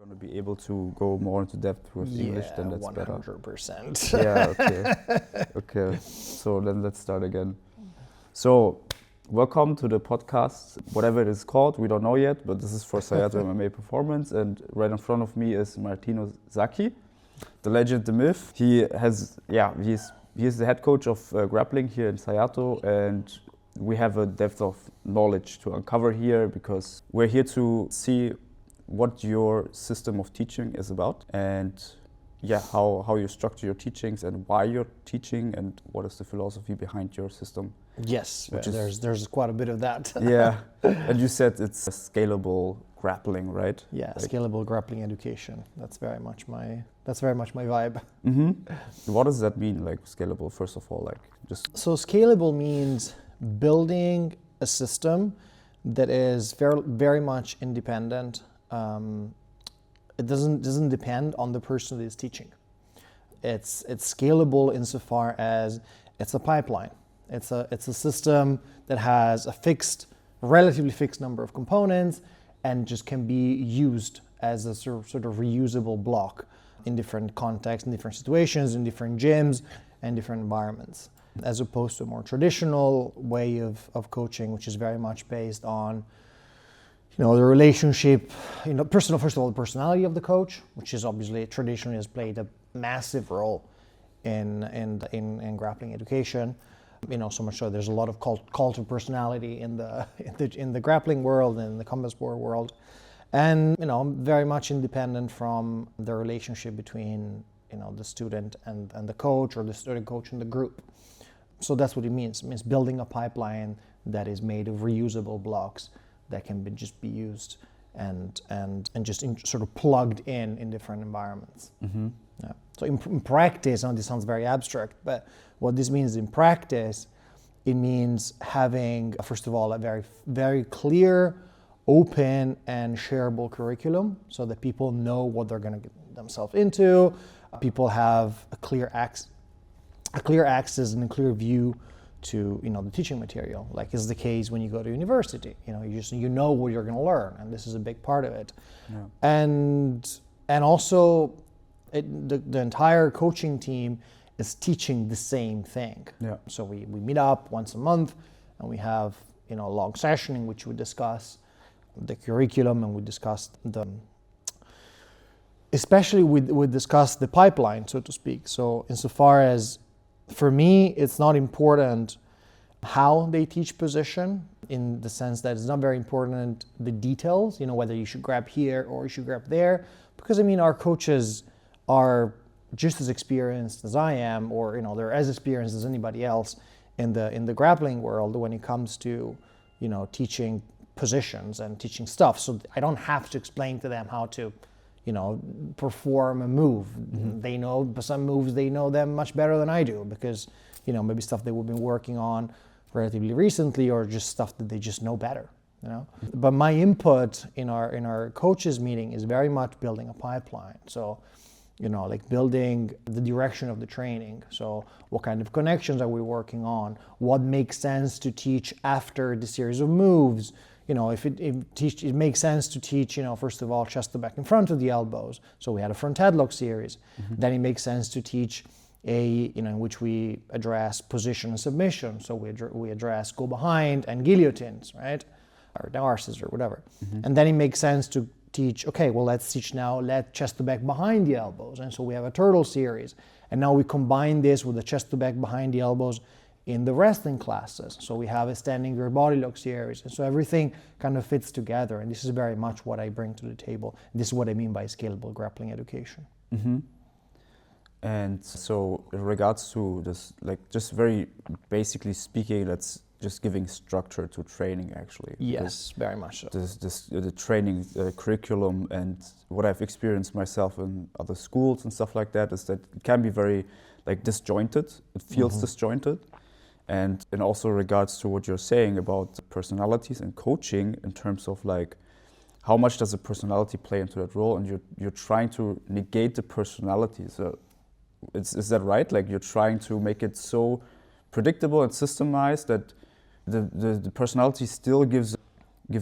Going to be able to go more into depth with English, then that's 100%. better. 100%. Yeah, okay. So then let's start again. So, welcome to the podcast, whatever it is called, we don't know yet, but this is for Sayato MMA Performance, and right in front of me is Martino Sacchi, the legend, the myth. He is the head coach of Grappling here in Sayato, and we have a depth of knowledge to uncover here because we're here to see what your system of teaching is about, and how you structure your teachings and why you're teaching and what is the philosophy behind your system. Yes, there's quite a bit of that. Yeah, and you said it's a scalable grappling, right? Yeah, scalable grappling education. That's very much my vibe. Mm-hmm. What does that mean, like scalable? First of all, So scalable means building a system that is very, very much independent. It doesn't depend on the person that is teaching. It's scalable insofar as it's a pipeline. It's a system that has a relatively fixed number of components and just can be used as a sort of reusable block in different contexts, in different situations, in different gyms and different environments, as opposed to a more traditional way of coaching, which is very much based on the relationship, first of all, the personality of the coach, which is obviously traditionally has played a massive role in grappling education. So much so there's a lot of cult of personality in the grappling world and in the combat sport world, and very much independent from the relationship between the student and the coach, or the student coach and the group. So that's what it means. It means building a pipeline that is made of reusable blocks that can just be used and just sort of plugged in different environments. Mm-hmm. Yeah. So in practice, this sounds very abstract, but what this means in practice, it means having, first of all, a very, very clear, open and shareable curriculum so that people know what they're going to get themselves into. People have a clear access and a clear view to the teaching material, like is the case when you go to university. You know what you're going to learn, and this is a big part of it. Yeah. And also, the entire coaching team is teaching the same thing. Yeah. So we meet up once a month, and we have a long session in which we discuss the curriculum, and we discuss we discuss the pipeline, so to speak. So insofar as, for me, it's not important how they teach position, in the sense that it's not very important the details, whether you should grab here or you should grab there, because our coaches are just as experienced as I am, or they're as experienced as anybody else in the grappling world when it comes to teaching positions and teaching stuff. So I don't have to explain to them how to perform a move. Mm-hmm. They know some moves, they know them much better than I do, because maybe stuff they've been working on relatively recently, or just stuff that they just know better. But my input in our coaches meeting is very much building a pipeline. So like building the direction of the training. So what kind of connections are we working on? What makes sense to teach after the series of moves? If it makes sense to teach, first of all, chest to back in front of the elbows. So we had a front headlock series. Mm-hmm. Then it makes sense to teach in which we address position and submission. So we address go behind and guillotines, right? Or narcissus or whatever. Mm-hmm. And then it makes sense to teach, okay, well, let's teach now, let chest to back behind the elbows. And so we have a turtle series. And now we combine this with the chest to back behind the elbows in the wrestling classes. So we have a standing rear body lock series. And so everything kind of fits together. And this is very much what I bring to the table. This is what I mean by scalable grappling education. Mm-hmm. And so in regards to this, like just very basically speaking, that's just giving structure to training, actually. Yes, very much so. The training curriculum, and what I've experienced myself in other schools and stuff like that, is that it can be very disjointed. It feels disjointed. And in also regards to what you're saying about personalities and coaching, in terms of how much does a personality play into that role, and you're trying to negate the personality. So is that right? You're trying to make it so predictable and systemized that the personality still gives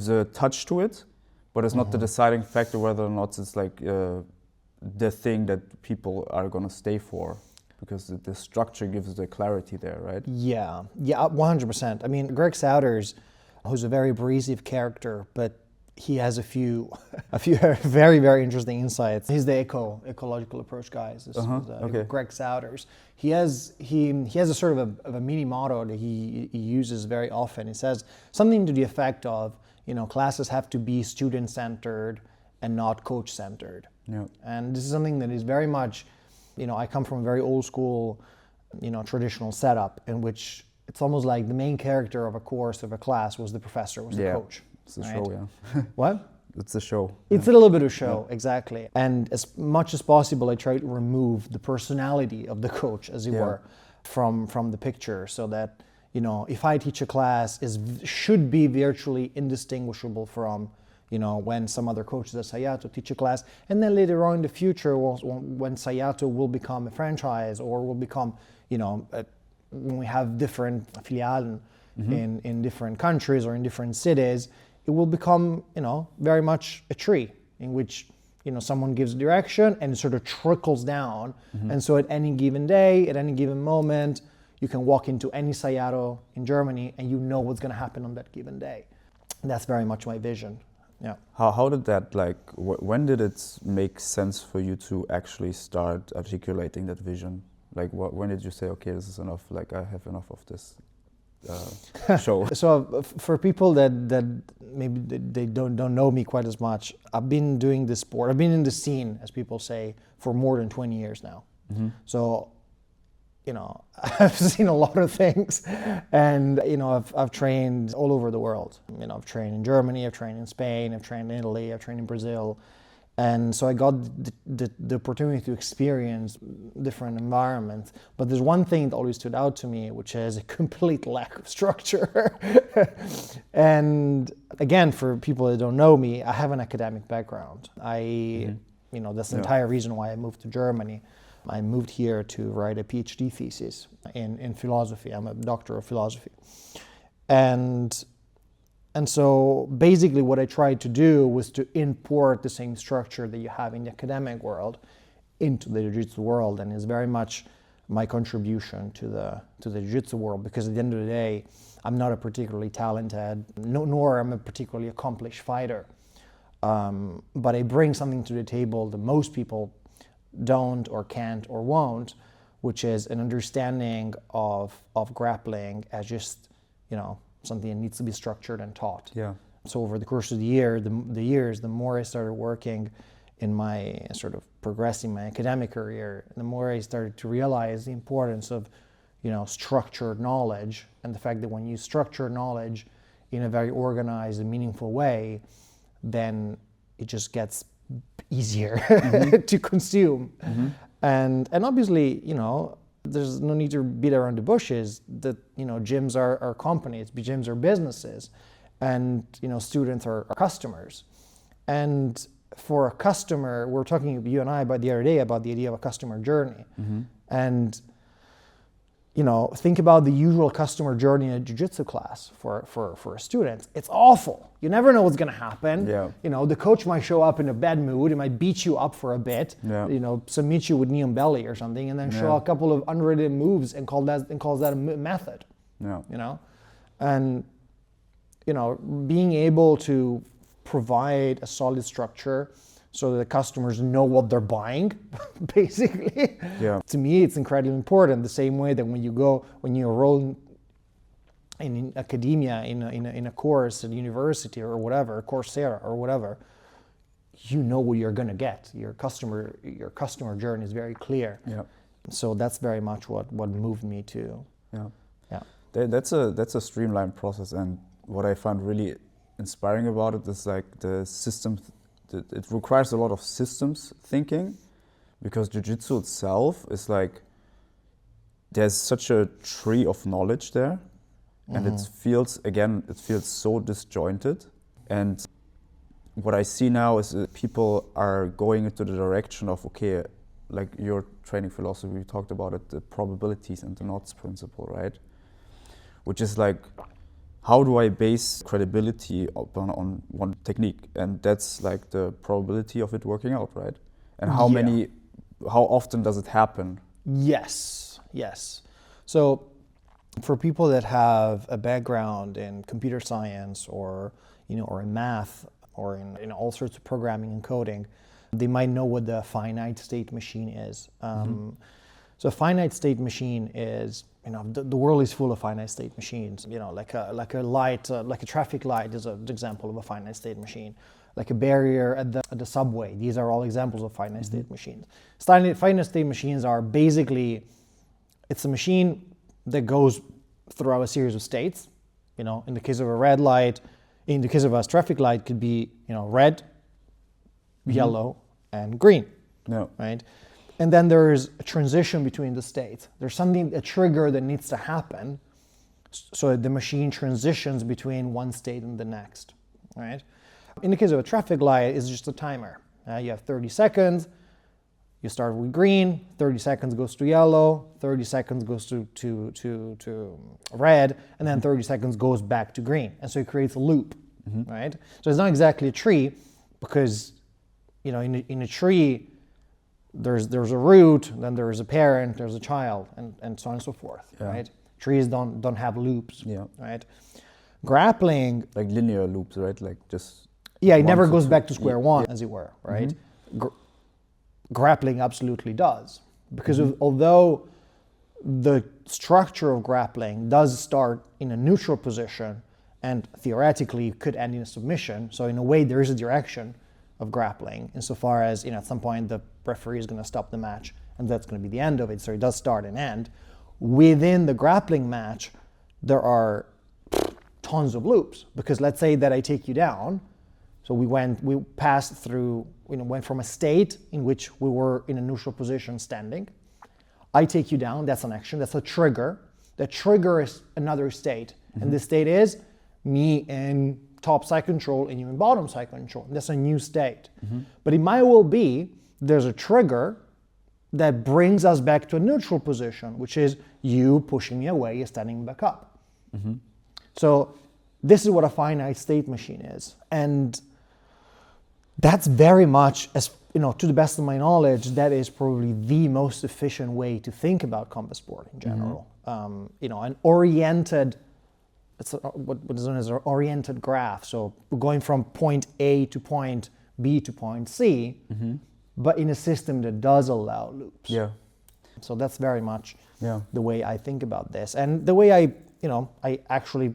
a touch to it, but it's not the deciding factor whether or not it's like the thing that people are going to stay for, because the structure gives the clarity there, right? Yeah, 100%. I mean, Greg Souders, who's a very abrasive character, but he has a few very, very interesting insights. He's the ecological approach guy. Okay. Greg Souders. He has a sort of a mini motto that he uses very often. He says something to the effect of, classes have to be student-centered and not coach-centered. Yeah. And this is something that is very much, I come from a very old school, traditional setup in which it's almost like the main character of a course, of a class, was the professor, was the coach. It's a right? show, yeah. What? It's a show. It's a little bit of show, exactly. And as much as possible, I try to remove the personality of the coach, as it were, from the picture, so that, if I teach a class, should be virtually indistinguishable from, when some other coaches at Sayato teach a class, and then later on in the future, when Sayato will become a franchise or will become, when we have different filialen in different countries or in different cities, it will become, very much a tree in which, someone gives direction and it sort of trickles down. And so at any given day, at any given moment, you can walk into any Sayato in Germany and what's going to happen on that given day. That's very much my vision. Yeah. How did that, when did it make sense for you to actually start articulating that vision? Like, when did you say, okay, this is enough, I have enough of this show? So for people that maybe they don't know me quite as much, I've been doing this sport, I've been in the scene, as people say, for more than 20 years now. So, I've seen a lot of things, and I've trained all over the world. I've trained in Germany, I've trained in Spain, I've trained in Italy, I've trained in Brazil. And so I got the opportunity to experience different environments. But there's one thing that always stood out to me, which is a complete lack of structure. And again, for people that don't know me, I have an academic background. That's the entire reason why I moved to Germany. I moved here to write a PhD thesis in philosophy. I'm a doctor of philosophy. And so basically what I tried to do was to import the same structure that you have in the academic world into the jiu-jitsu world, and it's very much my contribution to the jiu-jitsu world, because at the end of the day, I'm not a particularly talented, nor am I a particularly accomplished fighter. But I bring something to the table that most people don't or can't or won't, which is an understanding of grappling as just, something that needs to be structured and taught. Yeah. So over the course of the years, the more I started working in my sort of progressing my academic career, the more I started to realize the importance of, structured knowledge, and the fact that when you structure knowledge in a very organized and meaningful way, then it just gets easier to consume. And obviously, there's no need to beat around the bushes that, gyms are companies, gyms are businesses, and, students are customers. And for a customer, we're talking, you and I, about the other day, about the idea of a customer journey. And, think about the usual customer journey in a jiu-jitsu class for a student. It's awful. You never know what's going to happen. Yeah. The coach might show up in a bad mood. He might beat you up for a bit. Yeah. Submit you with knee and belly or something, and then show a couple of unrated moves and calls that a method. Yeah. And being able to provide a solid structure so that the customers know what they're buying, basically. Yeah. To me, it's incredibly important. The same way that when you enroll in academia, in a course at university or whatever, Coursera or whatever, you know what you're going to get. Your customer journey is very clear. Yeah. So that's very much what moved me to. Yeah. That's a streamlined process, and what I find really inspiring about it is the system. It requires a lot of systems thinking, because jiu-jitsu itself is there's such a tree of knowledge there, and it feels so disjointed. And what I see now is that people are going into the direction of, okay, your training philosophy, we talked about it, the probabilities and the knots principle, right? Which is how do I base credibility on one technique? And that's like the probability of it working out, right? And how often does it happen? Yes. So for people that have a background in computer science or in math or in all sorts of programming and coding, they might know what the finite state machine is. So a finite state machine is, the world is full of finite state machines. Like a light, like a traffic light is an example of a finite state machine. Like a barrier at the subway. These are all examples of finite state machines. Finite state machines are basically, it's a machine that goes throughout a series of states. In the case of a red light, in the case of a traffic light, could be red, yellow, and green. No. Right? And then there's a transition between the states. There's a trigger that needs to happen so the machine transitions between one state and the next. Right? In the case of a traffic light, it's just a timer. You have 30 seconds. You start with green, 30 seconds goes to yellow, 30 seconds goes to red, and then 30 seconds goes back to green. And so it creates a loop, right? So it's not exactly a tree because, in a tree, there's a root, then there's a parent, there's a child, and so on and so forth, right? Trees don't have loops, right? Grappling... Like linear loops, right? Like just... Yeah, it never goes back to square one, as it were, right? Grappling absolutely does. Because although the structure of grappling does start in a neutral position and theoretically could end in a submission, so in a way there is a direction of grappling insofar as, at some point the referee is going to stop the match and that's going to be the end of it, so it does start and end. Within the grappling match, there are tons of loops, because let's say that I take you down. So we passed through, went from a state in which we were in a neutral position standing. I take you down, that's an action, that's a trigger. The trigger is another state. And the state is me in top side control and you in bottom side control. That's a new state. But it might well be there's a trigger that brings us back to a neutral position, which is you pushing me away and standing back up. So this is what a finite state machine is. And that's very much, as to the best of my knowledge, that is probably the most efficient way to think about combat sport in general. An oriented, what is known as an oriented graph. So we're going from point A to point B to point C, but in a system that does allow loops. Yeah. So that's very much the way I think about this, and the way I actually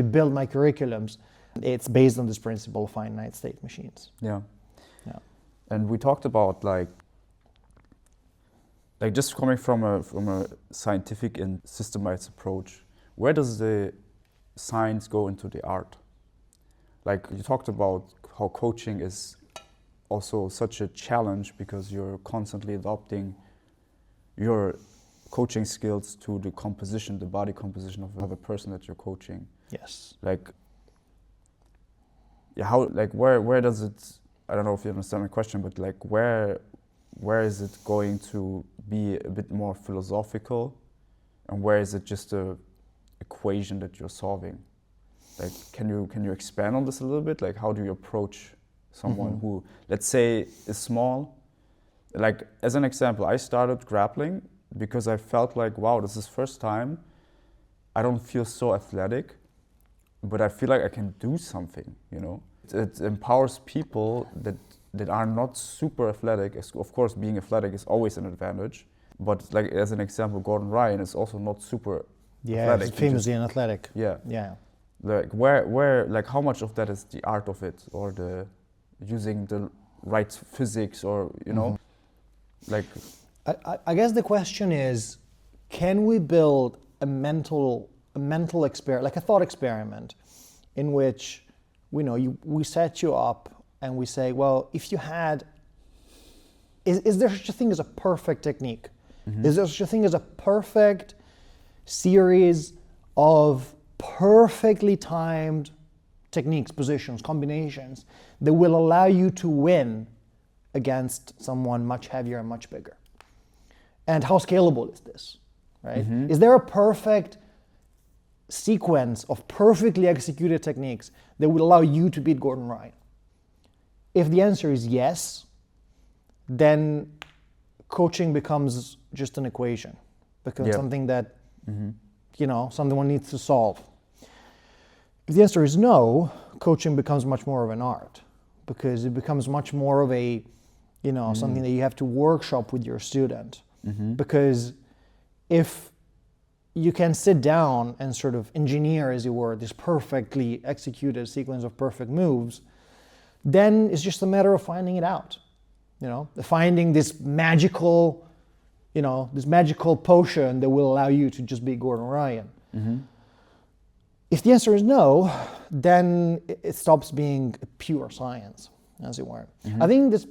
build my curriculums. It's based on this principle of finite state machines. Yeah. And we talked about like just coming from a scientific and systemized approach. Where does the science go into the art? Like you talked about how coaching is also such a challenge because you're constantly adopting your coaching skills to the composition, the body composition of a person that you're coaching. Yes. Where does it, I don't know if you understand my question, but like where is it going to be a bit more philosophical, and where is it just a equation that you're solving? Like, can you expand on this a little bit? Like, how do you approach someone who, let's say, is small? Like, as an example, I started grappling because I felt like, wow, this is first time. I don't feel so athletic, but I feel like I can do something, It empowers people that are not super athletic. Of course, being athletic is always an advantage. But like as an example, Gordon Ryan is also not super athletic. He's famously an athletic. Yeah. Like where like how much of that is the art of it, or the using the right physics, or like. I guess the question is, can we build a mental experiment, like a thought experiment, in which we set you up and we say, well, if you had, is there such a thing as a perfect technique? Is there such a thing as a perfect series of perfectly timed techniques, positions, combinations that will allow you to win against someone much heavier and much bigger? And how scalable is this? right? Is there a perfect sequence of perfectly executed techniques that would allow you to beat Gordon Ryan? If the answer is yes, then coaching becomes just an equation, becomes something that, something one needs to solve. If the answer is no, coaching becomes much more of an art, because it becomes much more of a, something that you have to workshop with your student. Because if you can sit down and sort of engineer, as it were, this perfectly executed sequence of perfect moves, then it's just a matter of finding it out. Finding this magical, this magical potion that will allow you to just beat Gordon Ryan. If the answer is no, then it stops being a pure science, as it were. I think this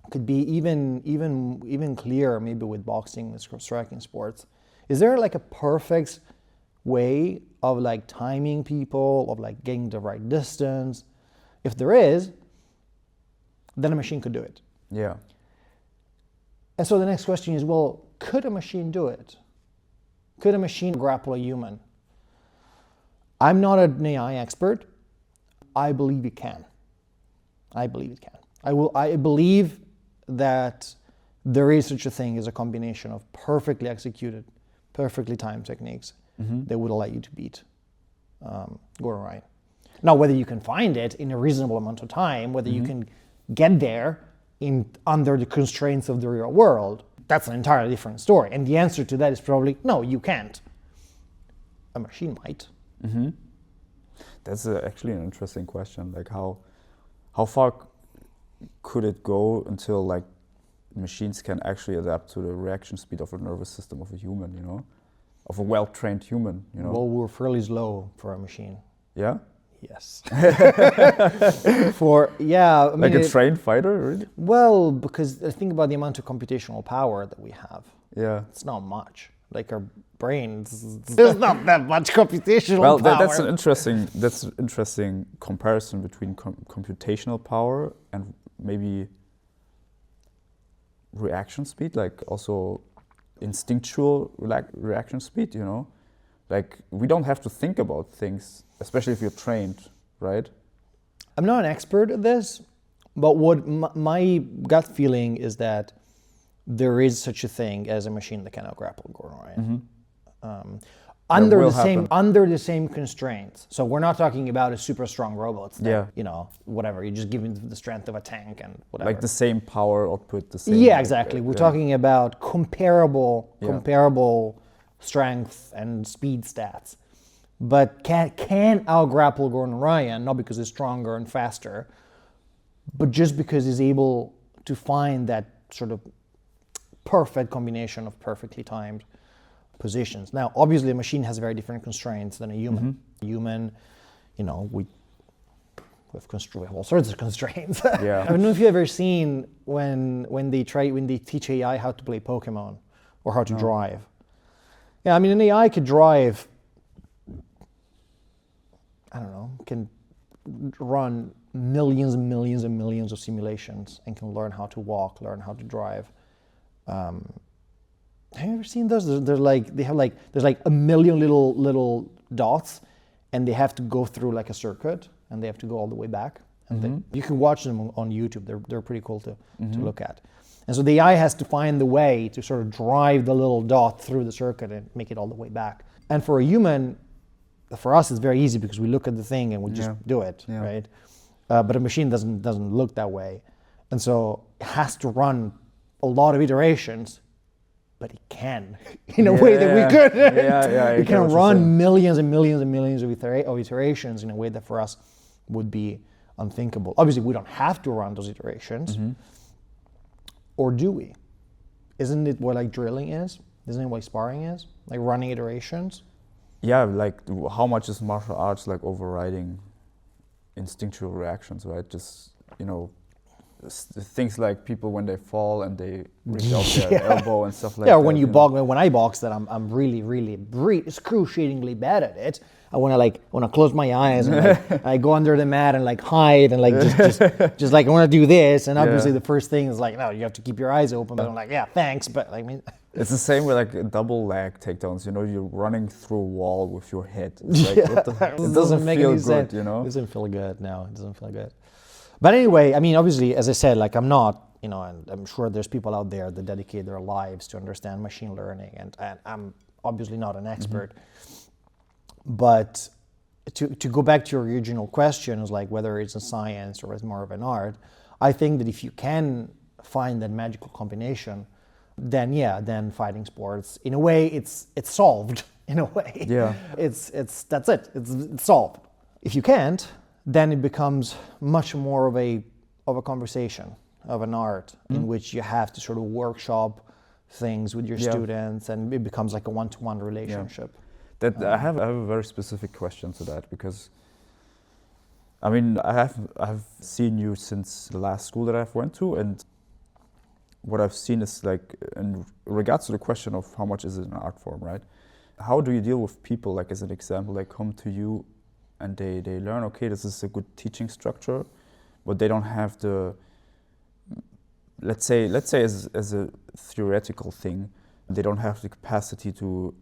could be even clearer, maybe with boxing, with striking sports. Is there like a perfect way of like timing people, of like getting the right distance? If there is, then a machine could do it. Yeah. And so the next question is, well, could a machine do it? Could a machine grapple a human? I'm not an AI expert. I believe it can. I believe it can. I believe that there is such a thing as a combination of perfectly executed, perfectly timed techniques that would allow you to beat Gordon Ryan. Now, whether you can find it in a reasonable amount of time, whether you can get there under the constraints of the real world, that's an entirely different story. And the answer to that is probably, no, you can't. A machine might. That's actually an interesting question. Like how far could it go until like machines can actually adapt to the reaction speed of the nervous system of a human, of a well-trained human, Well, we're fairly slow for a machine. Yeah? Yes. I mean, like a trained fighter, really? Well, because think about the amount of computational power that we have. Yeah. It's not much. Like our brains, there's not that much computational power. Well, that's an interesting comparison between computational power and maybe reaction speed, like also instinctual reaction speed, Like we don't have to think about things, especially if you're trained, right? I'm not an expert at this, but what my gut feeling is that there is such a thing as a machine that cannot grapple Gordon Ryan. Under the same constraints. So we're not talking about a super strong robot that, whatever, you just give it the strength of a tank and whatever. Like the same power output, the same. Yeah, exactly. We're talking about comparable strength and speed stats. But can out-grapple Gordon Ryan, not because he's stronger and faster, but just because he's able to find that sort of perfect combination of perfectly timed positions. Now, obviously, a machine has very different constraints than a human. A human, we have all sorts of constraints. Yeah. I don't know if you've ever seen when they teach AI how to play Pokemon or how to drive. Yeah, I mean, an AI could drive, can run millions and millions and millions of simulations and can learn how to walk, learn how to drive. Have you ever seen those? There's like a million little dots, and they have to go through like a circuit, and they have to go all the way back. And you can watch them on YouTube. They're pretty cool to look at. And so the AI has to find the way to sort of drive the little dot through the circuit and make it all the way back. And for a human, for us, it's very easy because we look at the thing and we just do it, right? But a machine doesn't look that way, and so it has to run a lot of iterations. But it can, in a way that we could. It can run millions and millions and millions of iterations in a way that for us would be unthinkable. Obviously, we don't have to run those iterations. Or do we? Isn't it what like drilling is? Isn't it what sparring is? Like running iterations? Yeah, like how much is martial arts like overriding instinctual reactions, right? Just, things like people when they fall and they reach out their elbow and stuff like that. Yeah, when you box, when I box, that I'm really excruciatingly bad at it. I want to close my eyes and like, I go under the mat and like hide and like just like I want to do this. And obviously the first thing is like, no, you have to keep your eyes open. But I'm like, yeah, thanks. But like, I mean, it's the same with like double leg takedowns. You know, you're running through a wall with your head. It's like, it doesn't make feel any good. sense. You know, it doesn't feel good. No, it doesn't feel good. But anyway, I mean, obviously, as I said, like I'm not, you know, and I'm sure there's people out there that dedicate their lives to understand machine learning, and I'm obviously not an expert. But to go back to your original question, is like whether it's a science or it's more of an art. I think that if you can find that magical combination, then fighting sports, in a way, it's solved. In a way, it's that's it. It's solved. If you can't, then it becomes much more of a conversation, of an art, in which you have to sort of workshop things with your students, and it becomes like a one-to-one relationship. I have a very specific question to that, because I mean I've seen you since the last school that I've went to, and what I've seen is like, in regards to the question of how much is it an art form, right? How do you deal with people, like as an example, like come to you and they learn, okay, this is a good teaching structure, but they don't have the, let's say as a theoretical thing, they don't have the capacity to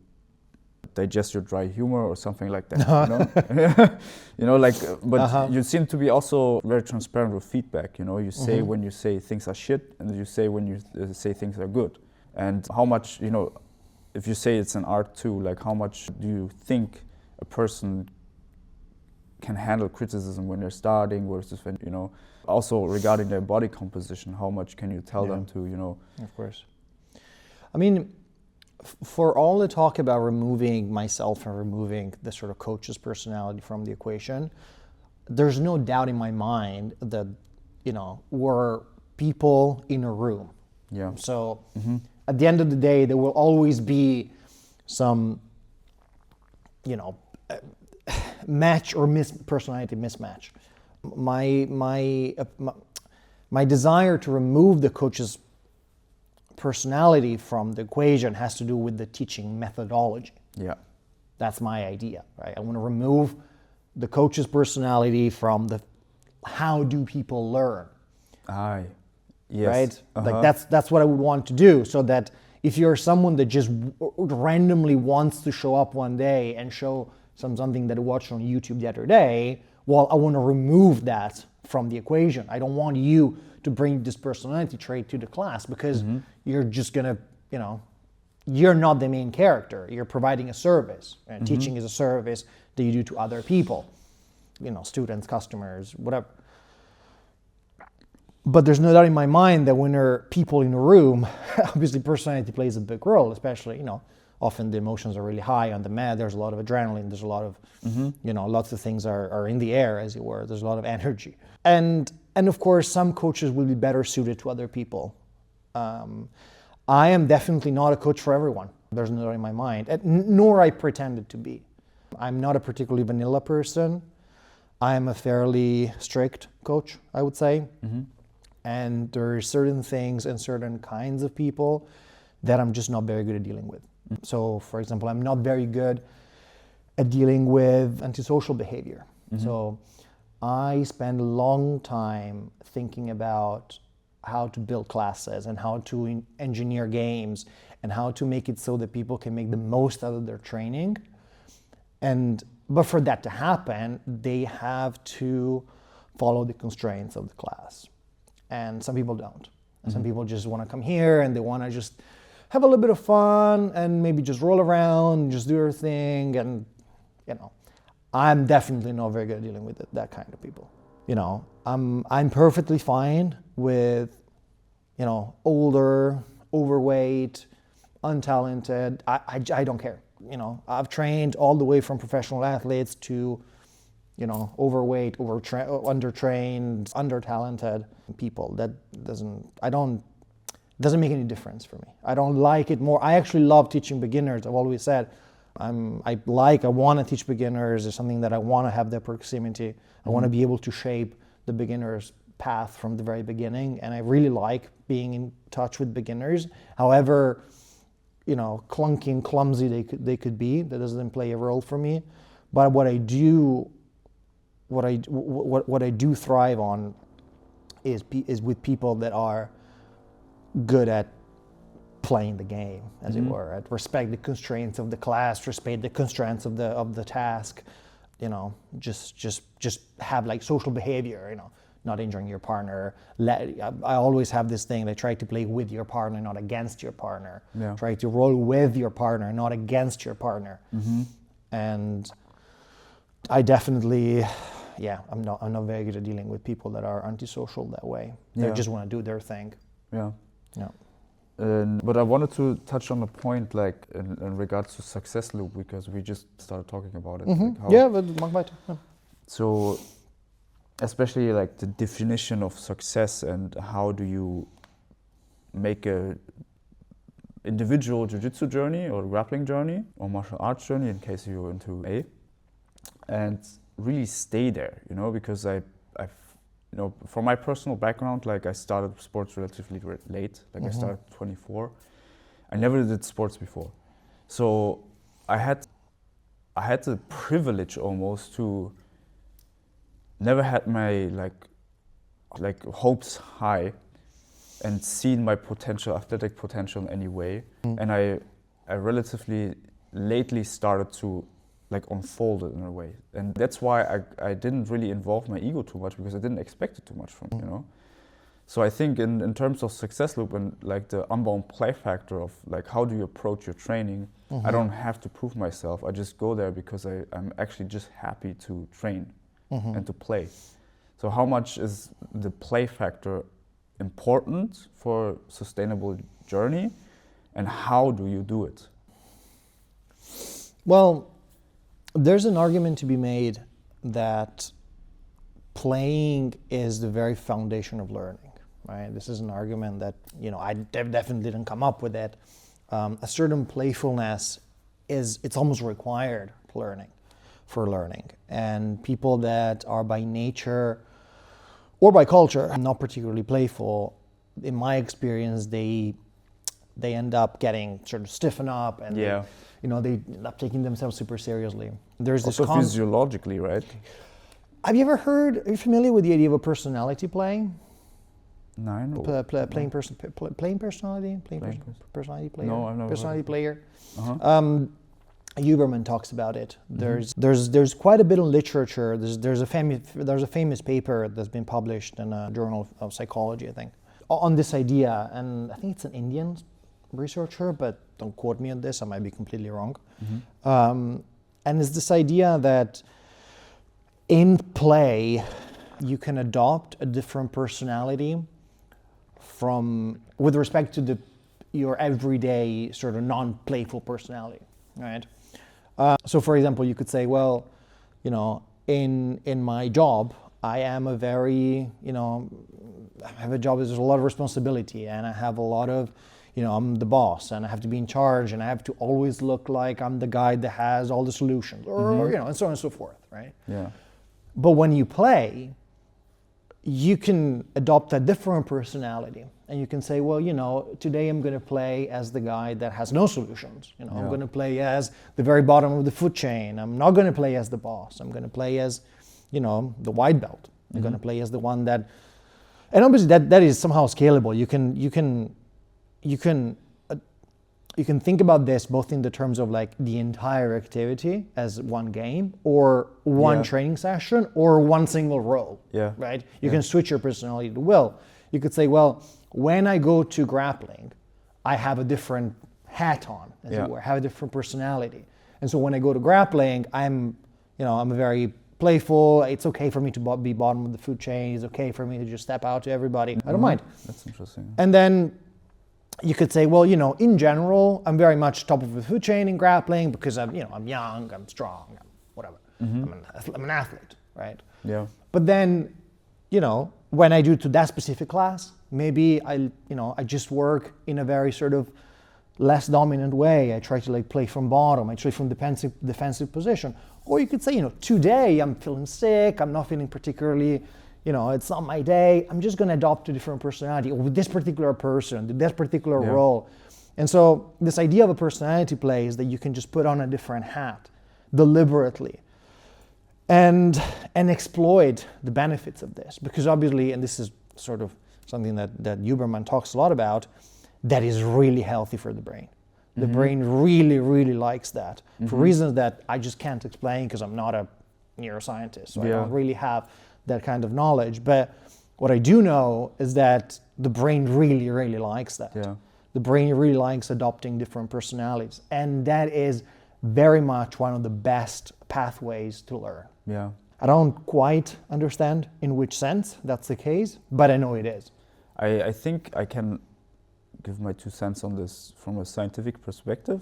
digest your dry humor or something like that, you know? You know, like, but you seem to be also very transparent with feedback, you know? You say when you say things are shit, and you say when you say things are good. And how much, you know, if you say it's an art too, like how much do you think a person can handle criticism when they're starting versus when, you know, also regarding their body composition, how much can you tell them to, you know? Of course. I mean, for all the talk about removing myself and removing the sort of coach's personality from the equation, there's no doubt in my mind that, you know, we're people in a room. Yeah. So at the end of the day, there will always be some, you know, match or personality mismatch. My desire to remove the coach's personality from the equation has to do with the teaching methodology. Yeah. That's my idea, right? I want to remove the coach's personality from the how do people learn. Yes. Right? Like that's what I would want to do, so that if you're someone that just randomly wants to show up one day and show something that I watched on YouTube the other day, well, I want to remove that from the equation. I don't want you to bring this personality trait to the class, because you're just gonna, you know, you're not the main character. You're providing a service, and teaching is a service that you do to other people, you know, students, customers, whatever. But there's no doubt in my mind that when there are people in a room, obviously personality plays a big role, especially, you know, often the emotions are really high on the mat. There's a lot of adrenaline. There's a lot of, you know, lots of things are in the air, as it were. There's a lot of energy. And of course, some coaches will be better suited to other people. I am definitely not a coach for everyone. There's no doubt in my mind, nor I pretended to be. I'm not a particularly vanilla person. I am a fairly strict coach, I would say. And there are certain things and certain kinds of people that I'm just not very good at dealing with. So, for example, I'm not very good at dealing with antisocial behavior. So I spend a long time thinking about how to build classes and how to engineer games and how to make it so that people can make the most out of their training. But for that to happen, they have to follow the constraints of the class. And some people don't. And some people just want to come here and they want to just have a little bit of fun and maybe just roll around and just do their thing. And, you know, I'm definitely not very good at dealing with that kind of people. You know, I'm perfectly fine with, you know, older, overweight, untalented. I don't care. You know, I've trained all the way from professional athletes to, you know, overweight, undertrained, under-talented people. That doesn't make any difference for me. I don't like it more. I actually love teaching beginners. I've always said, I want to teach beginners. It's something that I want to have their proximity. I want to be able to shape the beginners path from the very beginning, and I really like being in touch with beginners. However, clunky and clumsy they could be, that doesn't play a role for me. But what I do thrive on is with people that are good at playing the game, as it were, at respect the constraints of the class, respect the constraints of the task, just have like social behavior, not injuring your partner. I always have this thing that try to play with your partner, not against your partner. Yeah. Try to roll with your partner, not against your partner. And I definitely, I'm not very good at dealing with people that are antisocial that way. They just want to do their thing. Yeah. Yeah. But I wanted to touch on a point, like in regards to success loop, because we just started talking about it. Like so, especially like the definition of success, and how do you make a individual jiu-jitsu journey or grappling journey or martial arts journey, in case you're into A, and really stay there, because I've from my personal background, like I started sports relatively late, like I started 24. I never did sports before. So I had the privilege almost to never had my like hopes high and seen my potential, athletic potential in any way. And I relatively lately started to like unfold it in a way. And that's why I didn't really involve my ego too much, because I didn't expect it too much from, So I think in terms of success loop and like the unbound play factor of like how do you approach your training, I don't have to prove myself. I just go there because I'm actually just happy to train and to play. So how much is the play factor important for sustainable journey, and how do you do it? Well, there's an argument to be made that playing is the very foundation of learning, right? This is an argument that, I definitely didn't come up with it. A certain playfulness it's almost required for learning. And people that are by nature or by culture not particularly playful, in my experience, they end up getting sort of stiffen up, and they end up taking themselves super seriously. There's also this physiologically, right? Are you familiar with the idea of a personality play? No. Playing personality player. No, I've never personality player. Uh-huh. Huberman talks about it. There's quite a bit of literature. There's a famous paper that's been published in a journal of psychology, I think, on this idea, and I think it's an Indian researcher, but don't quote me on this, I might be completely wrong. And it's this idea that in play you can adopt a different personality with respect to your everyday sort of non-playful personality, right? So for example, you could say, well, in my job, I am a very, I have a job, there's a lot of responsibility, and I have a lot of, I'm the boss, and I have to be in charge, and I have to always look like I'm the guy that has all the solutions, or and so on and so forth, right? Yeah. But when you play, you can adopt a different personality, and you can say, well, today I'm going to play as the guy that has no solutions. I'm going to play as the very bottom of the food chain. I'm not going to play as the boss. I'm going to play as, the white belt. I'm going to play as the one that, and obviously that is somehow scalable. You can think about this both in the terms of like the entire activity as one game, or one training session, or one single role. Yeah. Right? You can switch your personality to will. You could say, well, when I go to grappling, I have a different hat on, as it were. I have a different personality. And so when I go to grappling, I'm a very playful. It's okay for me to be bottom of the food chain. It's okay for me to just step out to everybody. I don't mind. That's interesting. And then you could say, well, in general, I'm very much top of the food chain in grappling because I'm young, I'm strong, I'm whatever. I'm an athlete, right? Yeah. But then, when I do to that specific class, maybe I just work in a very sort of less dominant way. I try to like play from bottom. I try from defensive position. Or you could say, today I'm feeling sick. I'm not feeling particularly, it's not my day, I'm just going to adopt a different personality with this particular person, this particular role. And so this idea of a personality play is that you can just put on a different hat deliberately and exploit the benefits of this. Because obviously, and this is sort of something that Huberman talks a lot about, that is really healthy for the brain. The brain really, really likes that for reasons that I just can't explain because I'm not a neuroscientist. So I don't really have that kind of knowledge. But what I do know is that the brain really, really likes that. Yeah. The brain really likes adopting different personalities. And that is very much one of the best pathways to learn. Yeah. I don't quite understand in which sense that's the case, but I know it is. I think I can give my 2 cents on this from a scientific perspective.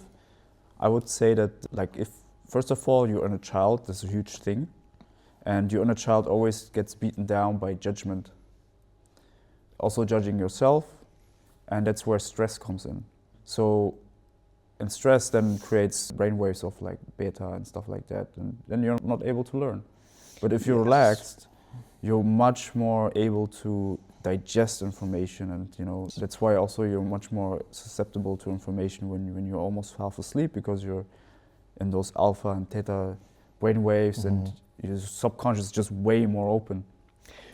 I would say that, like, if first of all you're in a child, that's a huge thing, and your inner child always gets beaten down by judgment. Also judging yourself, and that's where stress comes in. So, and stress then creates brainwaves of like beta and stuff like that, and then you're not able to learn. But if you're relaxed, you're much more able to digest information, and that's why also you're much more susceptible to information when you're almost half asleep, because you're in those alpha and theta brainwaves, and your subconscious is just way more open.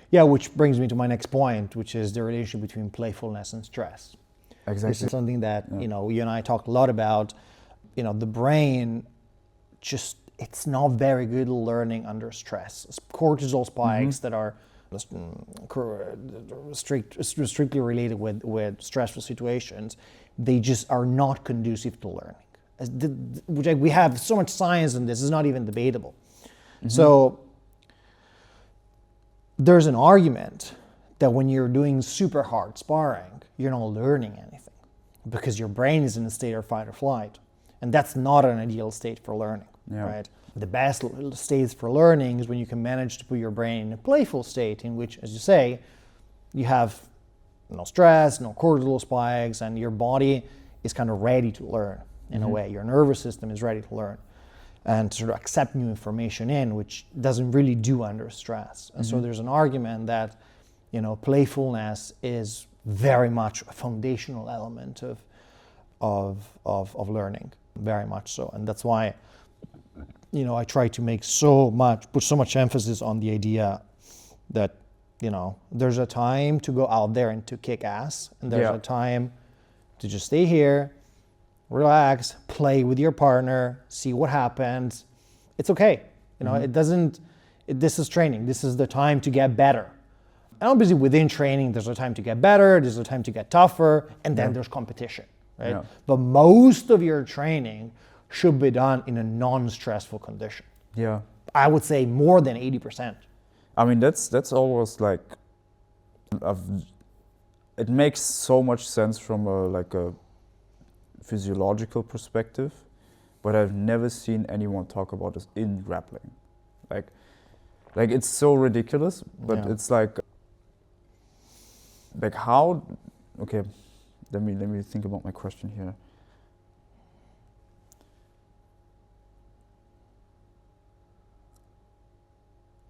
Yeah, which brings me to my next point, which is the relationship between playfulness and stress. Exactly. This is something that you and I talked a lot about. The brain just, it's not very good at learning under stress. Cortisol spikes that are strictly related with stressful situations, they just are not conducive to learning. We have so much science in this, it's not even debatable. So there's an argument that when you're doing super hard sparring, you're not learning anything because your brain is in a state of fight or flight. And that's not an ideal state for learning, right? The best states for learning is when you can manage to put your brain in a playful state in which, as you say, you have no stress, no cortisol spikes, and your body is kind of ready to learn in a way. Your nervous system is ready to learn and to sort of accept new information in, which doesn't really do under stress. And so there's an argument that, playfulness is very much a foundational element of learning, very much so. And that's why I try to put so much emphasis on the idea that, there's a time to go out there and to kick ass, and there's a time to just stay here, relax, play with your partner, see what happens. It's okay. This is training. This is the time to get better. And obviously within training, there's a time to get better, there's a time to get tougher, and then there's competition, right? Yeah. But most of your training should be done in a non-stressful condition. Yeah. I would say more than 80%. I mean, that's almost like, it makes so much sense from a physiological perspective, but I've never seen anyone talk about this in grappling. Like it's so ridiculous, but it's like how, okay, let me think about my question here.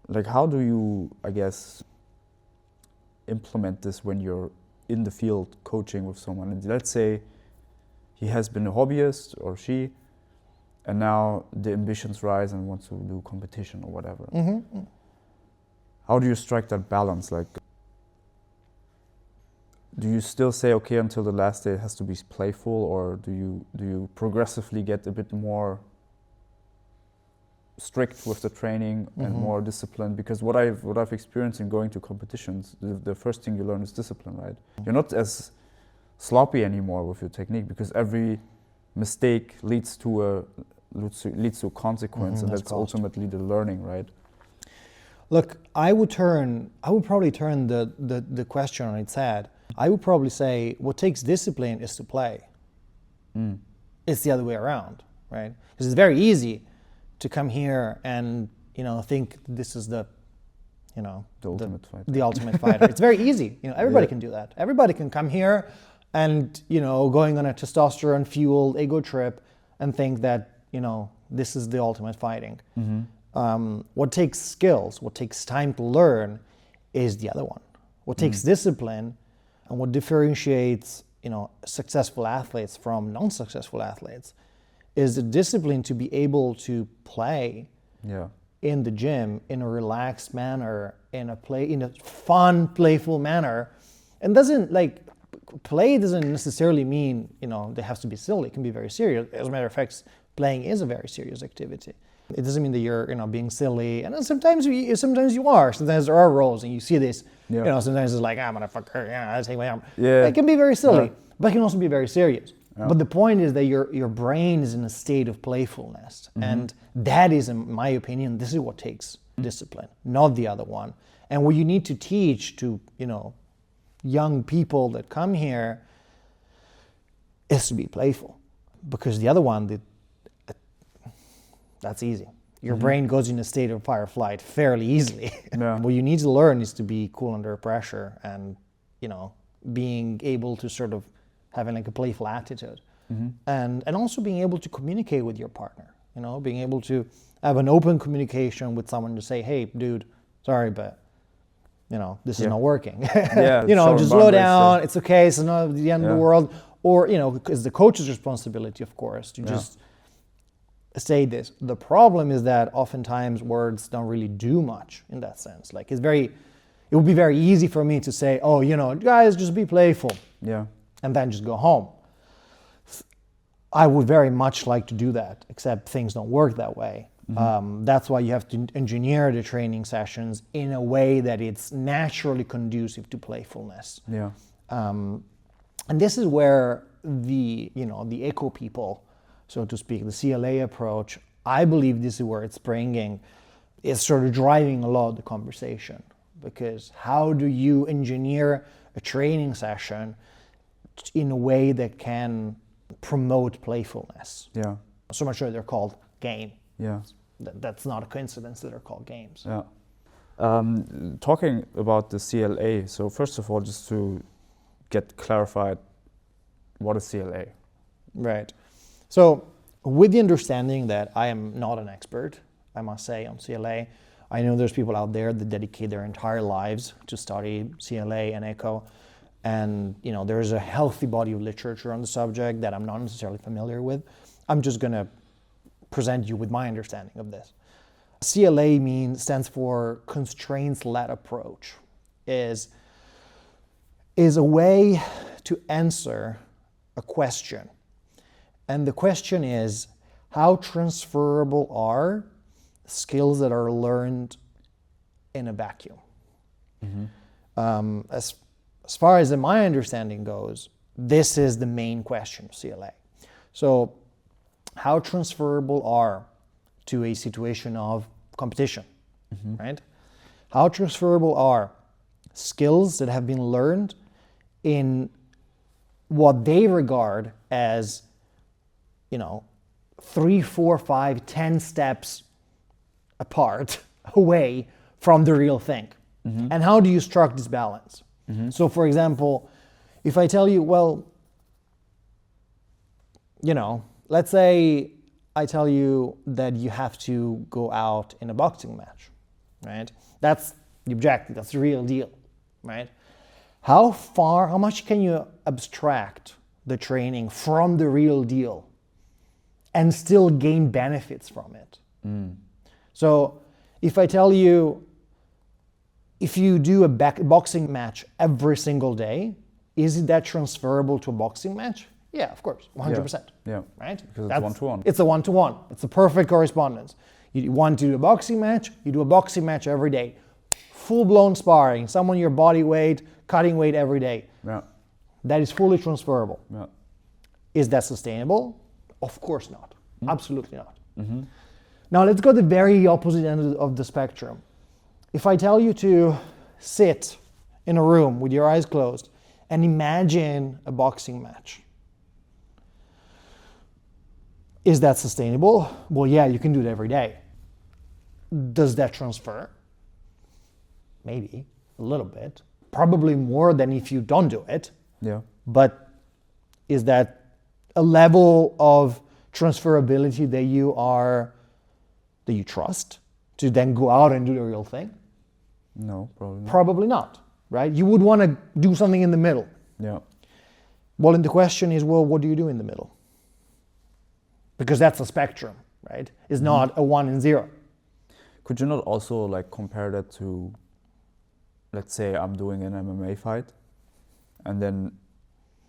Like, how do you, I guess, implement this when you're in the field coaching with someone? And let's say he has been a hobbyist or she, and now the ambitions rise and wants to do competition or whatever. How do you strike that balance? Like, do you still say, okay, until the last day it has to be playful, or do you progressively get a bit more strict with the training and more disciplined? Because what I've experienced in going to competitions, the first thing you learn is discipline, right? You're not as sloppy anymore with your technique, because every mistake leads to a consequence, and that's ultimately the learning, right? Look, I would probably turn the question on its head. I would probably say what takes discipline is to play. It's the other way around, right? Because it's very easy to come here and think this is the ultimate fighter. The ultimate fighter. It's very easy. Everybody can do that. Everybody can come here and going on a testosterone fueled ego trip and think that this is the ultimate fighting. What takes skills, what takes time to learn, is the other one. What takes discipline and what differentiates, successful athletes from non-successful athletes is the discipline to be able to play in the gym in a relaxed manner, in a fun, playful manner. And play doesn't necessarily mean, they have to be silly. It can be very serious. As a matter of fact, playing is a very serious activity. It doesn't mean that you're, being silly. And sometimes you are. Sometimes there are roles, and you see this. Sometimes it's like, motherfucker, I take my arm. Yeah. It can be very silly, but it can also be very serious. Yeah. But the point is that your brain is in a state of playfulness, and that is, in my opinion, this is what takes discipline, not the other one. And what you need to teach to, young people that come here is to be playful, because the other one, that's easy. Your brain goes in a state of fight or flight fairly easily. Yeah. What you need to learn is to be cool under pressure and, being able to sort of having a playful attitude. And also being able to communicate with your partner, being able to have an open communication with someone to say, hey, dude, sorry, but, this is not working. Just slow down. It's okay. It's not the end of the world. Or, it's the coach's responsibility, of course, to just say this. The problem is that oftentimes words don't really do much in that sense. It would be very easy for me to say, oh, guys, just be playful. Yeah. And then just go home. I would very much like to do that, except things don't work that way. That's why you have to engineer the training sessions in a way that it's naturally conducive to playfulness. Yeah. And this is where the eco people, so to speak, the CLA approach, I believe this is where it's bringing, it's sort of driving a lot of the conversation. Because how do you engineer a training session in a way that can promote playfulness? Yeah. So much so they're called game. Yeah. That's not a coincidence that they're called games. Yeah. Talking about the CLA, so first of all, just to get clarified, what is CLA? Right. So with the understanding that I am not an expert, I must say, on CLA, I know there's people out there that dedicate their entire lives to study CLA and ECHO. And, there's a healthy body of literature on the subject that I'm not necessarily familiar with. I'm just going to present you with my understanding of this. CLA stands for constraints-led approach, is a way to answer a question. And the question is, how transferable are skills that are learned in a vacuum? As far as my understanding goes, this is the main question of CLA. So, how transferable are to a situation of competition, right? How transferable are skills that have been learned in what they regard as, 3, 4, 5, 10 steps apart, away from the real thing? And how do you strike this balance? So, for example, if I tell you, well, let's say I tell you that you have to go out in a boxing match, right? That's the objective, that's the real deal, right? How much can you abstract the training from the real deal and still gain benefits from it? So if I tell you, if you do a boxing match every single day, is that transferable to a boxing match? Yeah, of course, 100%. Yeah. Right? Because it's one-to-one. It's a one-to-one. It's a perfect correspondence. You want to do a boxing match, you do a boxing match every day. Full-blown sparring, someone your body weight, cutting weight every day. Yeah. That is fully transferable. Yeah. Is that sustainable? Of course not. Absolutely not. Now let's go to the very opposite end of the spectrum. If I tell you to sit in a room with your eyes closed and imagine a boxing match, is that sustainable? Well, yeah, you can do it every day. Does that transfer? Maybe, a little bit. Probably more than if you don't do it. Yeah. But is that a level of transferability that you trust to then go out and do the real thing? No, probably not. Probably not, right? You would want to do something in the middle. Yeah. Well, and the question is, well, what do you do in the middle? Because that's a spectrum, right? It's not a 1 and 0. Could you not also like compare that to, let's say I'm doing an MMA fight, and then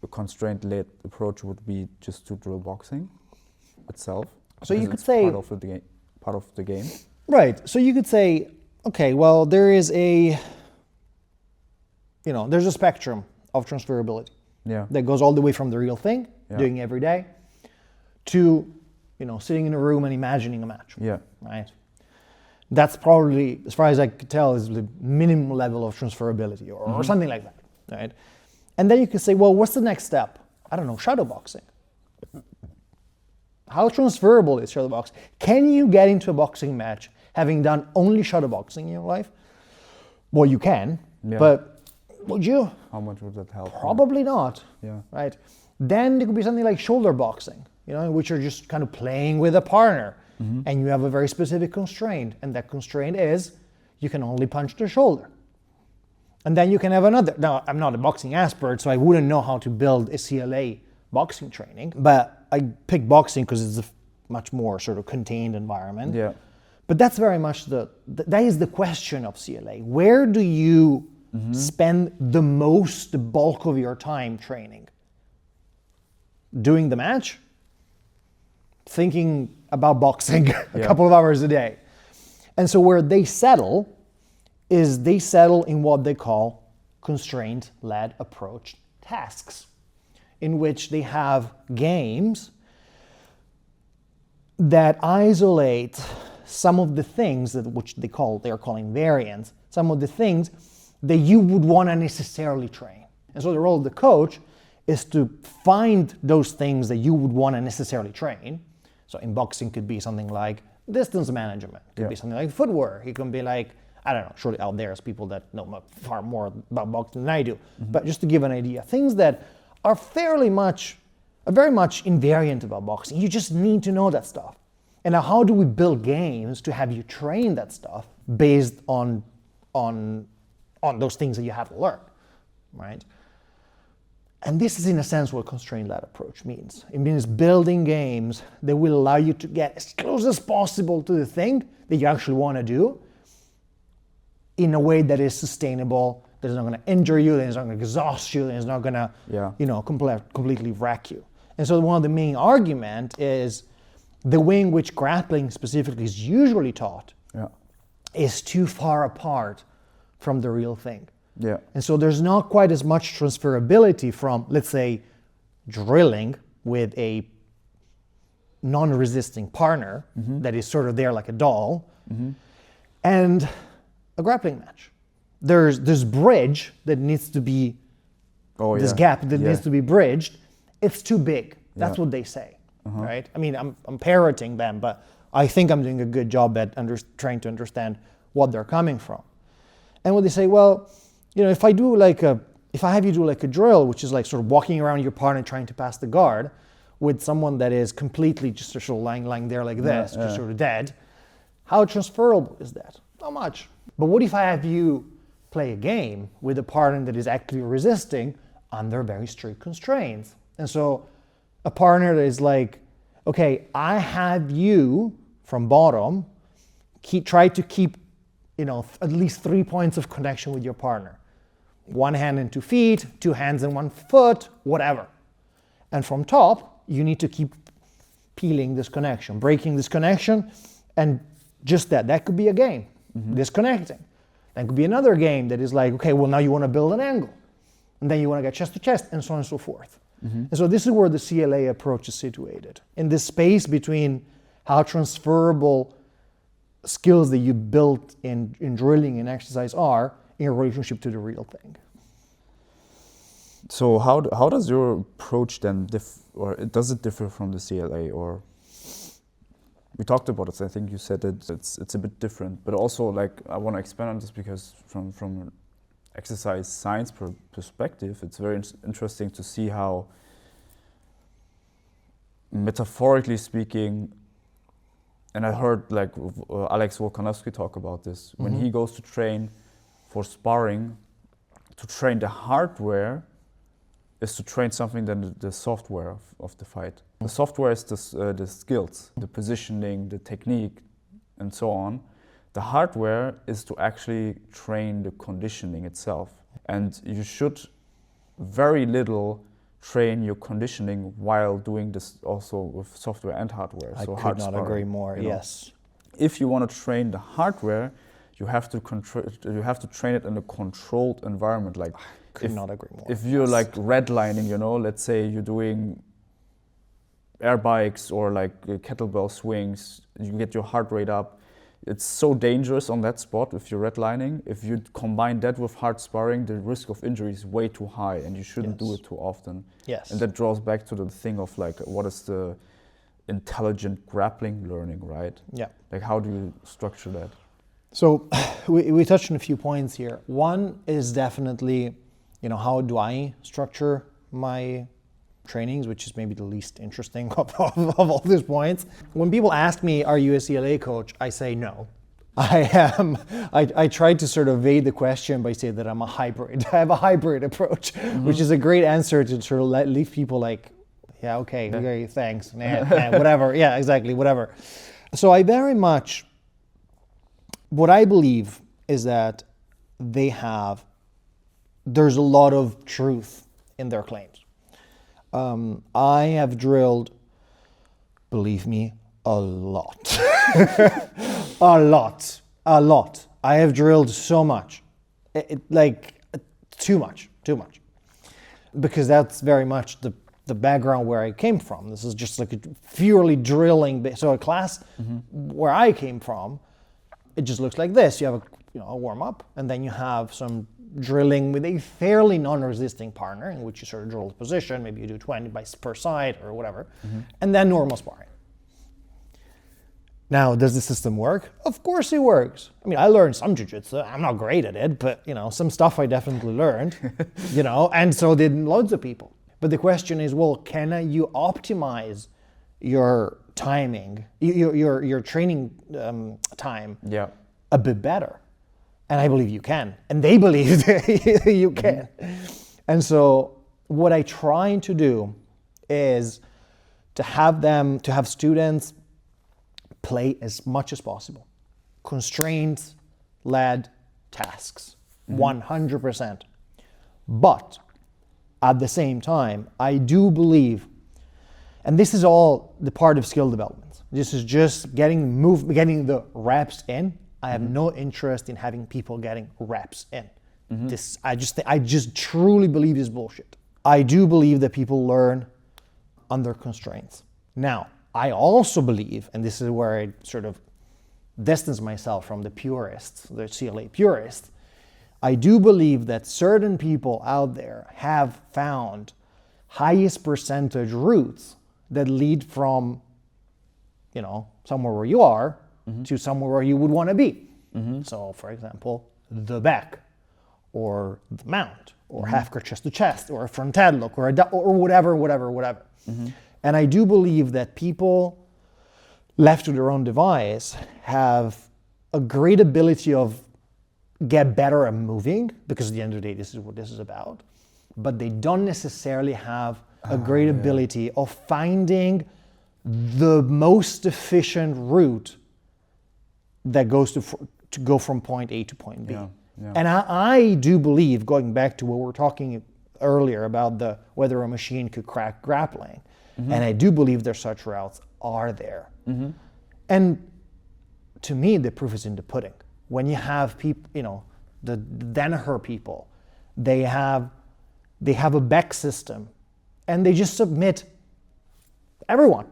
a constraint-led approach would be just to drill boxing itself? So you could it's say part of the game. Right. So you could say, okay, well, there's a spectrum of transferability. Yeah. That goes all the way from the real thing, doing every day, to, sitting in a room and imagining a match. Yeah. Right. That's probably, as far as I could tell, is the minimum level of transferability or something like that. Right. And then you can say, well, what's the next step? I don't know, shadow boxing. How transferable is shadow boxing? Can you get into a boxing match having done only shadow boxing in your life? Well, you can, but would you? How much would that help? Probably not. Yeah. Right. Then there could be something like shoulder boxing, in which you're just kind of playing with a partner, and you have a very specific constraint, and that constraint is you can only punch the shoulder. And then you can have another. Now, I'm not a boxing expert, so I wouldn't know how to build a CLA boxing training, but I pick boxing because it's a much more sort of contained environment. Yeah. But that's very much that is the question of CLA. Where do you spend the bulk of your time training? Doing the match? Thinking about boxing a couple of hours a day. And so where they settle is they settle in what they call constraint-led approach tasks, in which they have games that isolate some of the things which they're calling variants, some of the things that you would want to necessarily train. And so the role of the coach is to find those things that you would want to necessarily train. So in boxing could be something like distance management, could be something like footwork, it can be like, I don't know, surely out there's people that know far more about boxing than I do, but just to give an idea, things that are very much invariant about boxing. You just need to know that stuff. And now how do we build games to have you train that stuff based on those things that you have to learn, right? And this is in a sense what constraint-led approach means. It means building games that will allow you to get as close as possible to the thing that you actually want to do in a way that is sustainable, that is not going to injure you, that is not going to exhaust you, that is not going to completely wreck you. And so one of the main argument is the way in which grappling specifically is usually taught is too far apart from the real thing. Yeah. And so there's not quite as much transferability from, let's say, drilling with a non-resisting partner that is sort of there like a doll, and a grappling match. There's this bridge that needs to be, gap that needs to be bridged. It's too big. That's what they say, right? I mean, I'm parroting them, but I think I'm doing a good job at trying to understand what they're coming from. And what they say, well, if I have you do like a drill, which is like sort of walking around your partner trying to pass the guard with someone that is completely just sort of lying there like this, just sort of dead, how transferable is that? Not much. But what if I have you play a game with a partner that is actually resisting under very strict constraints? And so a partner that is like, okay, I have you from bottom, try to keep, at least 3 points of connection with your partner. 1 hand and 2 feet, 2 hands and 1 foot, whatever. And from top, you need to keep peeling this connection, breaking this connection, and just that could be a game, disconnecting. That could be another game that is like, okay, well now you want to build an angle, and then you want to get chest to chest, and so on and so forth. And so this is where the CLA approach is situated, in this space between how transferable skills that you built in drilling and exercise are in relationship to the real thing. So how does your approach then does it differ from the CLA? Or we talked about it, so I think you said it's a bit different, but also like I want to expand on this because from an exercise science perspective, it's very interesting to see how, metaphorically speaking, and I heard like Alex Volkanovski talk about this, when he goes to train, for sparring, to train the hardware is to train something than the software of the fight. The software is the skills, the positioning, the technique, and so on. The hardware is to actually train the conditioning itself. And you should very little train your conditioning while doing this also with software and hardware. I so could not agree more, you know. yes. If you want to train the hardware, you have to train it in a controlled environment. Like, could not agree more. If you're like redlining, you know, let's say you're doing air bikes or like kettlebell swings, you get your heart rate up. It's so dangerous on that spot if you're redlining. If you combine that with hard sparring, the risk of injury is way too high, and you shouldn't do it too often. Yes. And that draws back to the thing of like, what is the intelligent grappling learning, right? Yeah. Like, how do you structure that? So we touched on a few points here. One is definitely, you know, how do I structure my trainings, which is maybe the least interesting of all these points. When people ask me, are you a CLA coach? I say no. I am. I try to sort of evade the question by saying that I'm a hybrid. I have a hybrid approach, which is a great answer to sort of leave people like, yeah, okay, thanks, whatever. Yeah, exactly, whatever. So I very much, what I believe is that there's a lot of truth in their claims. I have drilled, believe me, a lot. a lot. I have drilled so much. Too much. Because that's very much the background where I came from. This is just like a purely drilling. So a class where I came from, it just looks like this. You have a warm up, and then you have some drilling with a fairly non-resisting partner in which you sort of drill the position. Maybe you do 20 per side or whatever, and then normal sparring. Now, does the system work? Of course it works. I mean, I learned some jiu-jitsu. I'm not great at it, but some stuff I definitely learned, and so did loads of people. But the question is, well, can you optimize your timing, your training time a bit better? And I believe you can. And they believe that you can. And so what I try to do is to have students play as much as possible. Constraint-led tasks, 100%. But at the same time, I do believe, and this is all the part of skill development. This is just getting the reps in. I have no interest in having people getting reps in. I just truly believe this bullshit. I do believe that people learn under constraints. Now, I also believe, and this is where I sort of distance myself from the purists, the CLA purists, I do believe that certain people out there have found highest percentage routes that lead from, somewhere where you are to somewhere where you would want to be. So, for example, the back, or the mount, or half guard chest to chest, or a front headlock, or whatever. And I do believe that people left to their own device have a great ability of get better at moving, because at the end of the day, this is what this is about. But they don't necessarily have a great ability of finding the most efficient route that goes to go from point A to point B. And I do believe, going back to what we were talking earlier about whether a machine could crack grappling, and I do believe there's such routes are there. And to me, the proof is in the pudding. When you have people, the Danaher people, they have a back system, and they just submit everyone.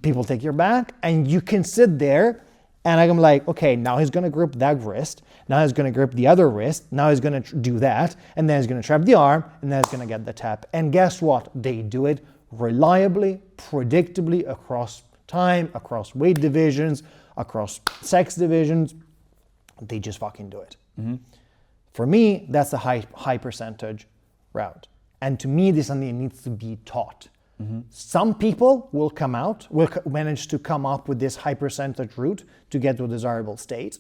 People take your back, and you can sit there, and I'm like, okay, now he's going to grip that wrist, now he's going to grip the other wrist, now he's going to do that, and then he's going to trap the arm, and then he's going to get the tap. And guess what? They do it reliably, predictably, across time, across weight divisions, across sex divisions. They just fucking do it. For me, that's a high percentage route. And to me, this is something that needs to be taught. Some people will manage to come up with this high percentage route to get to a desirable state,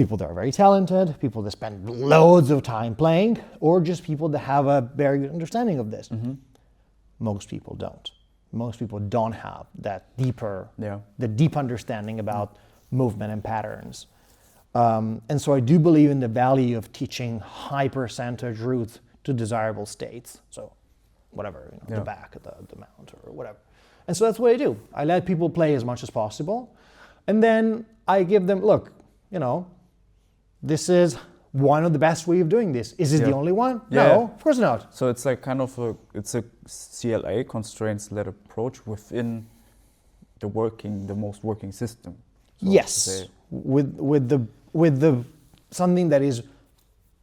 people that are very talented, people that spend loads of time playing, or just people that have a very good understanding of this. Most people don't. Most people don't have that the deep understanding about movement and patterns. And so I do believe in the value of teaching high percentage routes to desirable states. So whatever, the back, the mount, or whatever. And so that's what I do. I let people play as much as possible. And then I give them, look, this is one of the best way of doing this. Is it the only one? No, of course not. So it's like kind of it's a CLA, constraints-led approach within the most working system. So yes, with the something that is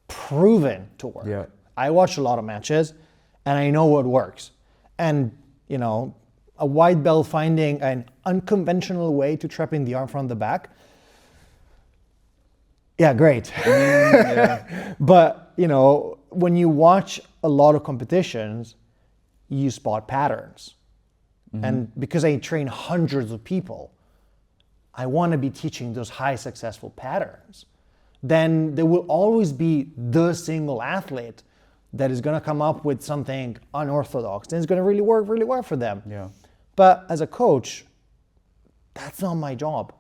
proven to work. Yeah. I watch a lot of matches, and I know what works. And a white belt finding an unconventional way to trap in the arm from the back. Yeah, great. But when you watch a lot of competitions, you spot patterns. And because I train hundreds of people, I want to be teaching those high successful patterns. Then there will always be the single athlete that is going to come up with something unorthodox and it's going to really work really well for them. Yeah. But as a coach, that's not my job.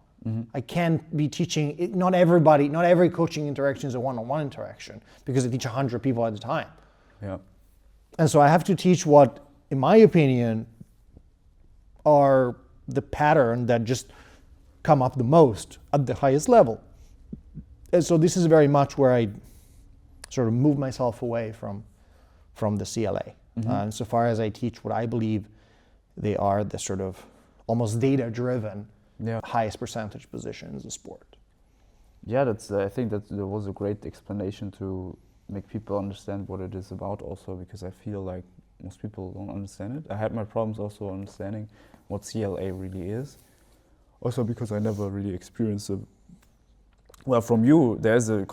I can't be teaching, not every coaching interaction is a one-on-one interaction because I teach 100 people at a time. Yeah. And so I have to teach what, in my opinion, are the pattern that just come up the most at the highest level. And so this is very much where I sort of move myself away from the CLA. And so far as I teach what I believe they are the sort of almost data-driven highest percentage positions in sport. Yeah, I think that there was a great explanation to make people understand what it is about also, because I feel like most people don't understand it. I had my problems also understanding what CLA really is. Also because I never really experienced it. Well, from you, there's a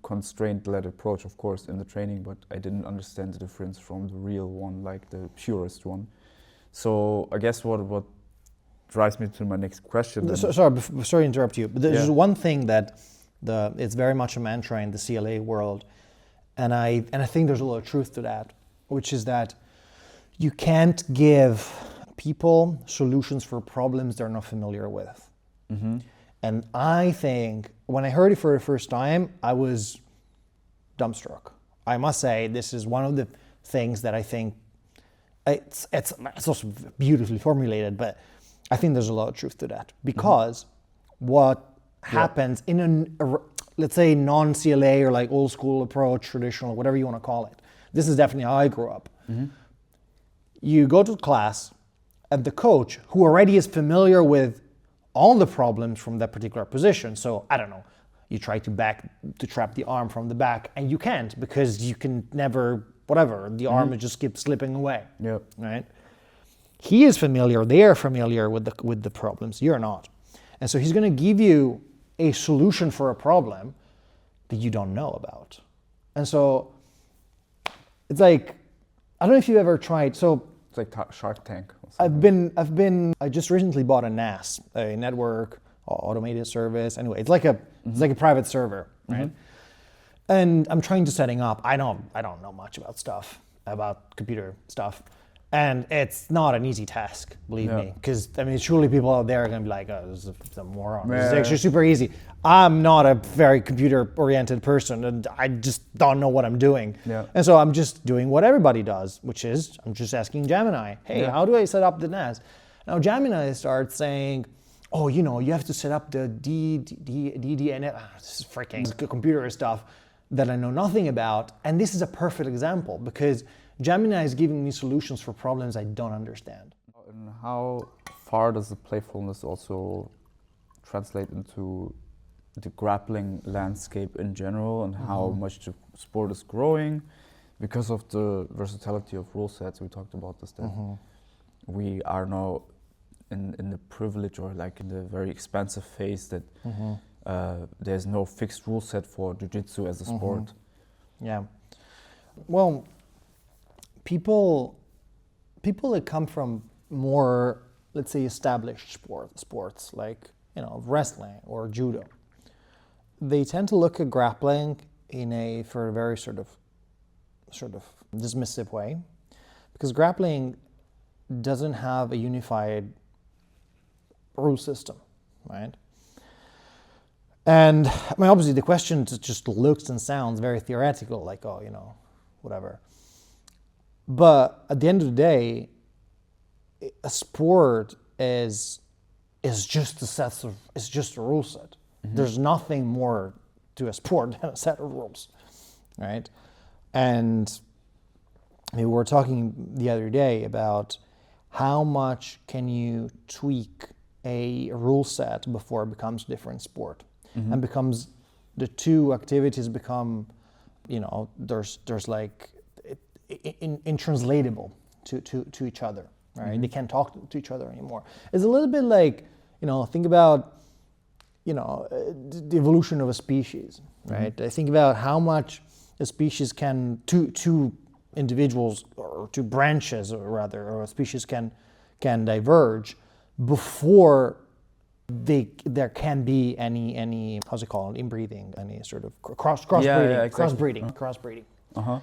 constraint-led approach, of course, in the training, but I didn't understand the difference from the real one, like the purest one. So I guess what drives me to my next question. Sorry to interrupt you, but there's one thing that it's very much a mantra in the CLA world, and I think there's a lot of truth to that, which is that you can't give people solutions for problems they're not familiar with. And I think when I heard it for the first time, I was dumbstruck. I must say, this is one of the things that I think it's also beautifully formulated, but I think there's a lot of truth to that, because what happens in let's say non-CLA or like old school approach, traditional, whatever you want to call it. This is definitely how I grew up. You go to class and the coach, who already is familiar with all the problems from that particular position. So I don't know, you try to trap the arm from the back and you can't because you can never, the arm just keeps slipping away. Right? He is familiar, they are familiar with the problems, you're not. And so he's going to give you a solution for a problem that you don't know about. And so it's like, I don't know if you've ever tried, so it's like Shark Tank. I just recently bought a NAS, a network automated service. Anyway, it's like a private server, right? And I'm trying to setting up. I don't know much about computer stuff. And it's not an easy task, believe me, because surely people out there are going to be like, "Oh, this is a moron." This is actually super easy. I'm not a very computer-oriented person, and I just don't know what I'm doing. And so I'm just doing what everybody does, which is I'm just asking Gemini, "Hey, how do I set up the NAS?" Now Gemini starts saying, "Oh, you have to set up the DDN." This is freaking computer stuff that I know nothing about, and this is a perfect example because Gemini is giving me solutions for problems I don't understand. And how far does the playfulness also translate into the grappling landscape in general, and how much the sport is growing because of the versatility of rule sets? We talked about this, that we are now in the privilege, or like in the very expansive phase that there's no fixed rule set for jiu-jitsu as a sport. Yeah. Well, people that come from more, let's say, established sports like wrestling or judo, they tend to look at grappling for a very sort of dismissive way, because grappling doesn't have a unified rule system, right? And I mean, obviously the question just looks and sounds very theoretical, like, oh, whatever. But at the end of the day, a sport is just it's just a rule set. Mm-hmm. There's nothing more to a sport than a set of rules, right? And we were talking the other day about how much can you tweak a rule set before it becomes a different sport, mm-hmm. and becomes the two activities become, there's like intranslatable to each other, right? Mm-hmm. They can't talk to each other anymore. It's a little bit like, think about, the evolution of a species, right? Mm-hmm. I think about how much a species can, two individuals or two branches, or a species can diverge before there can be any how's it called, inbreeding, any sort of crossbreeding, exactly. crossbreeding. Uh-huh.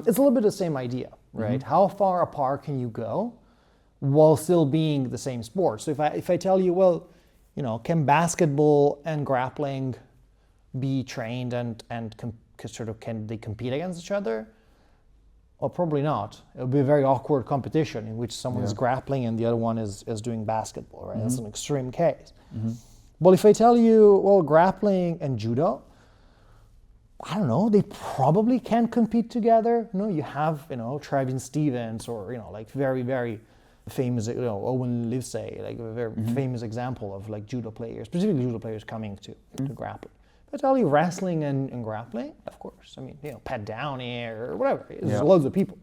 It's a little bit the same idea, right? Mm-hmm. How far apart can you go while still being the same sport? So if I tell you, well, can basketball and grappling be trained and can they compete against each other? Well, probably not. It would be a very awkward competition in which someone is grappling and the other one is doing basketball, right? Mm-hmm. That's an extreme case. Mm-hmm. Well, if I tell you, well, grappling and judo, I don't know, they probably can compete together. You have, Travis Stevens or, like very, very famous, Owen Livesey, like a very mm-hmm. famous example of like judo players, specifically judo players coming to grappling. But I tell you, wrestling and grappling, of course. I mean, Pat Downey or whatever. There's loads of people.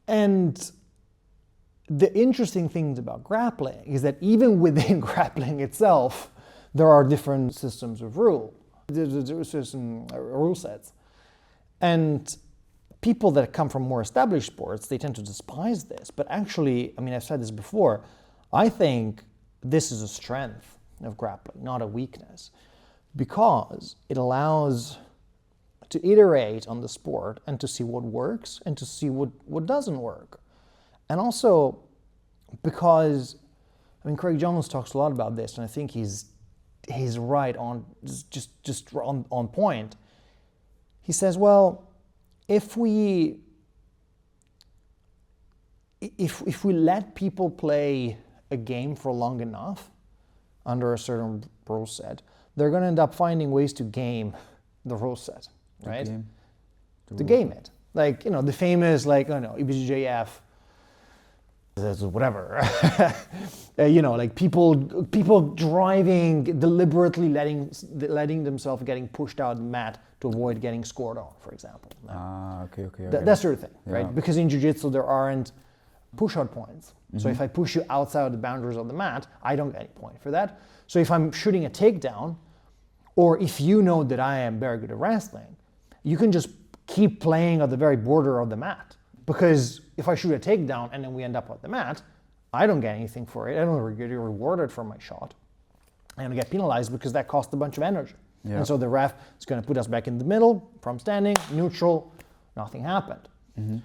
And the interesting things about grappling is that even within grappling itself, there are different systems of rule. There's some rule sets. And people that come from more established sports, they tend to despise this. But actually, I mean, I've said this before, I think this is a strength of grappling, not a weakness. Because it allows to iterate on the sport and to see what works and to see what doesn't work. And also because, I mean, Craig Jones talks a lot about this, and I think he's right on, just on point. He says, well, if we let people play a game for long enough under a certain rule set, they're going to end up finding ways to game the rule set, right? To game it. Like, the famous, like, I don't know, EBJJF, whatever. Like people driving, deliberately letting themselves getting pushed out of the mat to avoid getting scored on, for example. Okay. That sort of thing, right? Because in jiu-jitsu there aren't push-out points. Mm-hmm. So if I push you outside the boundaries of the mat, I don't get any point for that. So if I'm shooting a takedown, or if you know that I am very good at wrestling, you can just keep playing at the very border of the mat. Because if I shoot a takedown and then we end up at the mat, I don't get anything for it. I don't get rewarded for my shot. And I get penalized because that cost a bunch of energy. Yeah. And so the ref is going to put us back in the middle, from standing, neutral, nothing happened. Mm-hmm.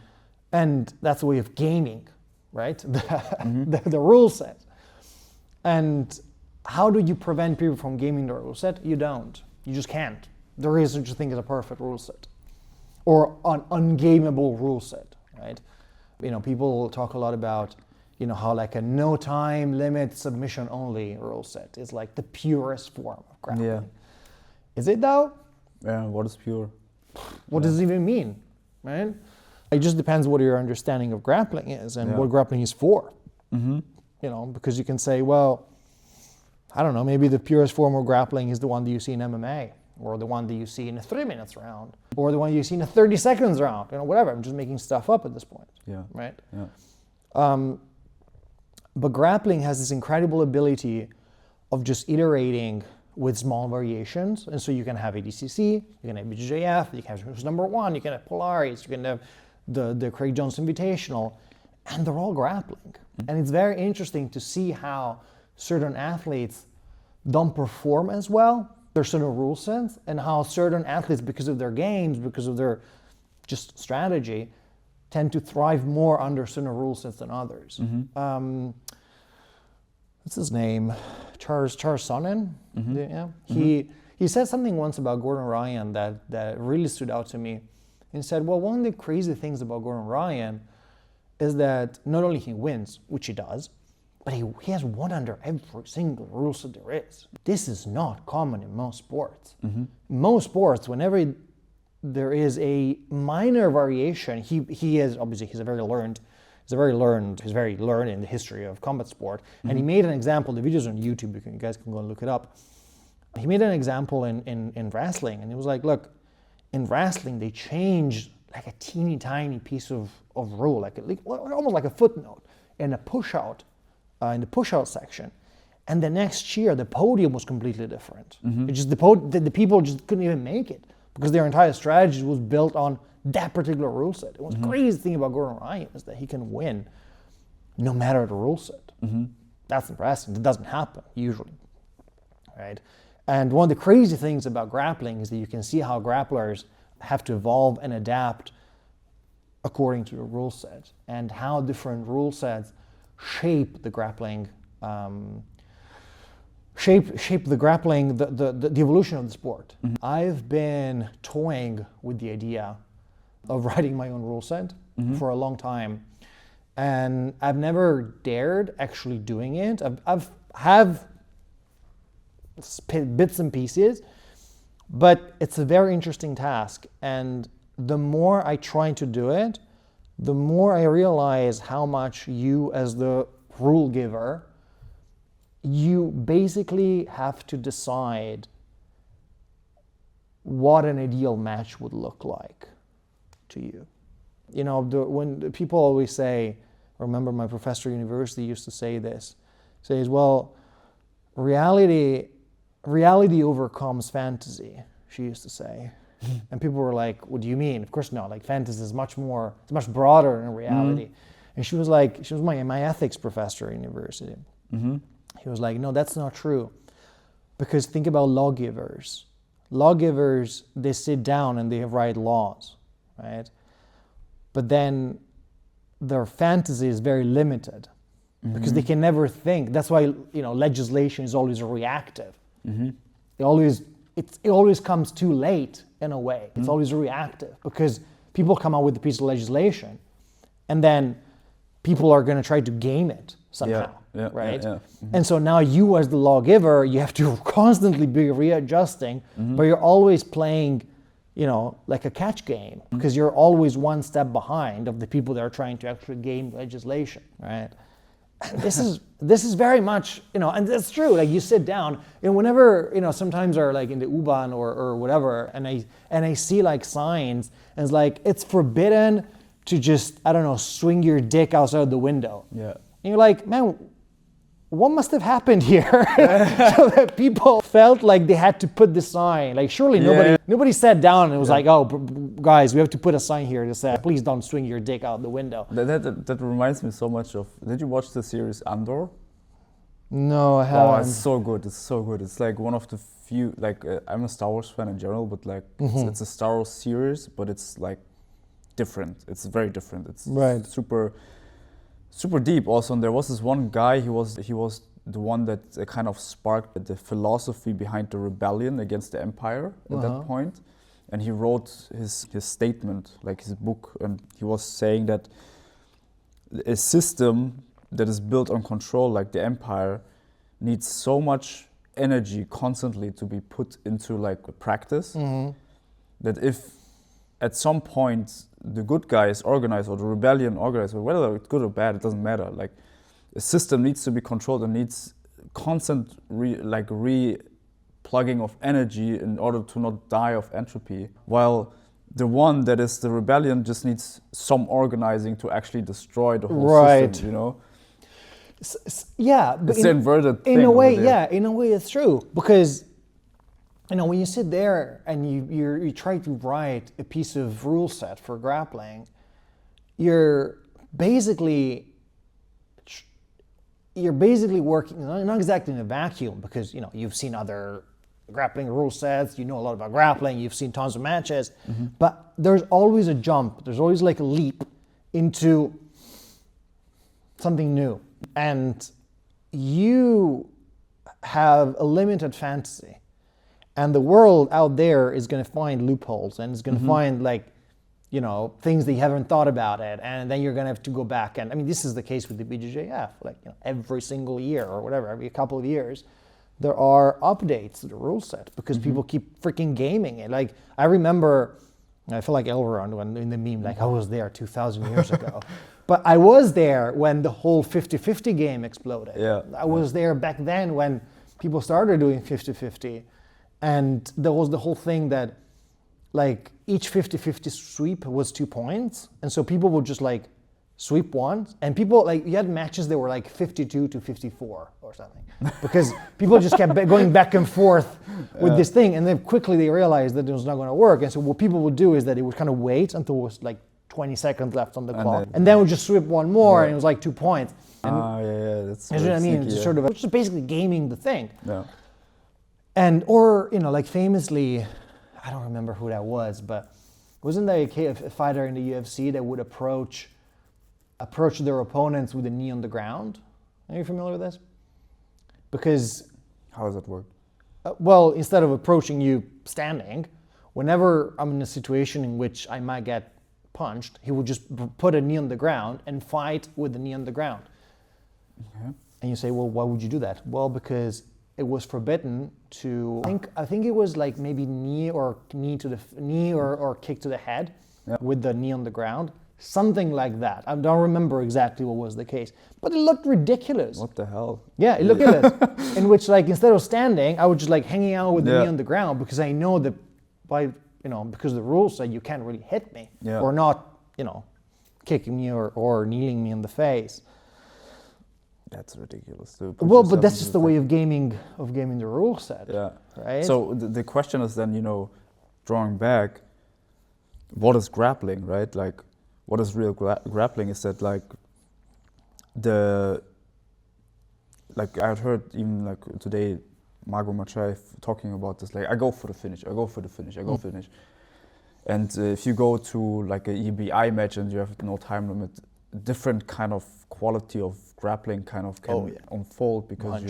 And that's the way of gaming, right? The rule set. And how do you prevent people from gaming the rule set? You don't. You just can't. There is such a thing as a perfect rule set. Or an ungameable rule set, right? People talk a lot about, how like a no time limit submission only rule set is like the purest form of grappling. Yeah. Is it though? Yeah, what is pure? What does it even mean, right? It just depends what your understanding of grappling is and what grappling is for. Mm-hmm. Because you can say, well, I don't know, maybe the purest form of grappling is the one that you see in MMA, or the one that you see in a 3 minutes round, or the one you see in a 30 seconds round, whatever. I'm just making stuff up at this point, right? Yeah. But grappling has this incredible ability of just iterating with small variations. And so you can have ADCC, you can have BJJF, you can have number one, you can have Polaris, you can have the Craig Jones Invitational, and they're all grappling. Mm-hmm. And it's very interesting to see how certain athletes don't perform as well there's certain rule sets, and how certain athletes, because of their games, because of their just strategy, tend to thrive more under certain rule sets than others. What's his name? Charles Sonnen? Yeah. He said something once about Gordon Ryan that really stood out to me. He said, well, one of the crazy things about Gordon Ryan is that not only he wins, which he does, but he has won under every single rule set there is. This is not common in most sports. Most sports, whenever there is a minor variation, he is obviously he's very learned in the history of combat sport. And he made an example. The video's on YouTube. You guys can go and look it up. He made an example in wrestling, and he was like, look, in wrestling they changed like a teeny tiny piece of rule, like almost like a footnote in a push out. In the push-out section, and the next year the podium was completely different. It just the people just couldn't even make it because their entire strategy was built on that particular rule set. It was the crazy thing about Gordon Ryan is that he can win no matter the rule set. That's impressive. It doesn't happen usually, right? And one of the crazy things about grappling is that you can see how grapplers have to evolve and adapt according to the rule set, and how different rule sets shape the grappling, the evolution of the sport. I've been toying with the idea of writing my own rule set for a long time, and I've never dared actually doing it. I've have bits and pieces, but it's a very interesting task, and the more I try to do it, the more I realize how much you, as the rule giver, you basically have to decide what an ideal match would look like to you. You know, when people always say, I remember my professor at university used to say this, says, well, reality overcomes fantasy, she used to say. And people were like, what do you mean? Of course not. Like, fantasy is much broader than reality. And she was my ethics professor at university. He was like, no, that's not true. Because think about lawgivers. Lawgivers, they sit down and they write laws, right? But then their fantasy is very limited because they can never think. That's why, legislation is always reactive. It always comes too late in a way. It's always reactive because people come out with a piece of legislation and then people are going to try to game it somehow, right? And so now you as the lawgiver, you have to constantly be readjusting, but you're always playing, like a catch game because you're always one step behind of the people that are trying to actually game legislation, right? This is very much, and that's true. Like, you sit down, and whenever, sometimes are like in the U-Bahn or whatever, and I see like signs, and it's like, it's forbidden to just, swing your dick outside the window. Yeah. And you're like, man, what must have happened here so that people felt like they had to put this sign? Like, surely nobody sat down and was like, oh, guys, we have to put a sign here that says, please don't swing your dick out the window. That reminds me so much of, did you watch the series Andor? No, I haven't. Oh, it's so good. It's like one of the few, I'm a Star Wars fan in general, but it's a Star Wars series, but it's like different. It's very different. It's super deep also. And there was this one guy, he was the one that kind of sparked the philosophy behind the rebellion against the empire at that point. And he wrote his statement, like his book, and he was saying that a system that is built on control, like the empire, needs so much energy constantly to be put into like practice that if at some point the good guys organize or the rebellion organize, or whether it's good or bad, it doesn't matter. Like, a system needs to be controlled and needs constant re-plugging of energy in order to not die of entropy. While the one that is the rebellion just needs some organizing to actually destroy the whole system, Yeah, but it's the inverted thing. In a way, it's true. Because when you sit there and you try to write a piece of rule set for grappling, you're basically working not exactly in a vacuum, because you've seen other grappling rule sets, you know a lot about grappling, you've seen tons of matches, but there's always a jump, there's always like a leap into something new. And you have a limited fantasy. And the world out there is going to find loopholes and it's going to find like, you know, things that you haven't thought about it. And then you're going to have to go back. And I mean, this is the case with the BJJF, like, you know, every single year or whatever, every couple of years, there are updates to the rule set because people keep freaking gaming it. Like, I remember, I feel like Elrond when in the meme, like I was there 2,000 years ago. But I was there when the whole 50-50 game exploded. Yeah. I was there back then when people started doing 50-50. And there was the whole thing that like each 50-50 sweep was 2 points. And so people would just like sweep once. And people like, you had matches that were like 52-54 or something. Because people just kept going back and forth with this thing. And then quickly they realized that it was not going to work. And so what people would do is that they would kind of wait until it was like 20 seconds left on the clock. And then would just sweep one more and it was like 2 points. And that's you know what I mean? sneaky, Sort of, which is basically gaming the thing. Yeah. And, or, you know, like famously, I don't remember who that was, but wasn't there a fighter in the UFC that would approach their opponents with a knee on the ground? Are you familiar with this? Because... How does that work? Well, instead of approaching you standing, whenever I'm in a situation in which I might get punched, he would just put a knee on the ground and fight with the knee on the ground. Okay. And you say, well, why would you do that? Well, because it was forbidden to, I think it was like maybe knee or kick to the head with the knee on the ground. Something like that. I don't remember exactly what was the case, but it looked ridiculous. What the hell? Yeah, it looked ridiculous. In which, like, instead of standing, I was just like hanging out with the knee on the ground because I know that because the rules say you can't really hit me or not, you know, kicking me or kneeling me in the face. That's ridiculous too. Well, but that's just the way of gaming the rule set. Yeah. Right. So the question is then, you know, drawing back, what is grappling, right? Like, what is real grappling? Is that like I had heard even like today, Margot Machai talking about this. Like, I go for the finish. And if you go to like a EBI match and you have no time limit, different kind of quality of grappling kind of can unfold because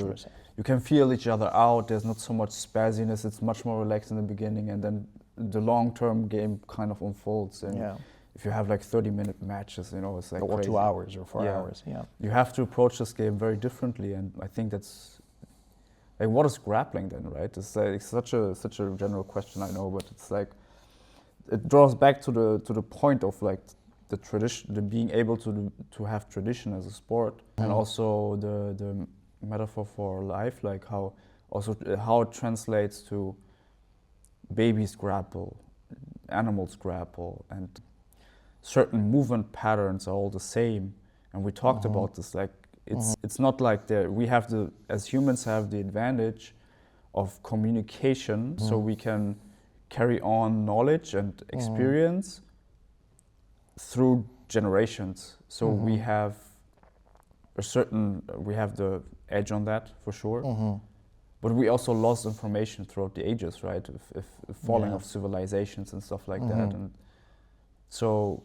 you can feel each other out. There's not so much spazziness. It's much more relaxed in the beginning, and then the long-term game kind of unfolds. And if you have like 30-minute matches, you know, it's like or crazy. 2 hours or 4 hours. Yeah. You have to approach this game very differently, and I think that's like, what is grappling then, right? It's like such a general question, I know, but it's like it draws back to the point of like the tradition, the being able to have tradition as a sport, and also the metaphor for life, like how it translates to babies grapple, animals grapple, and certain movement patterns are all the same. And we talked about this, like it's not like we have as humans have the advantage of communication, so we can carry on knowledge and experience through generations. So we have the edge on that for sure. But we also lost information throughout the ages, right? If falling of civilizations and stuff like that. And so...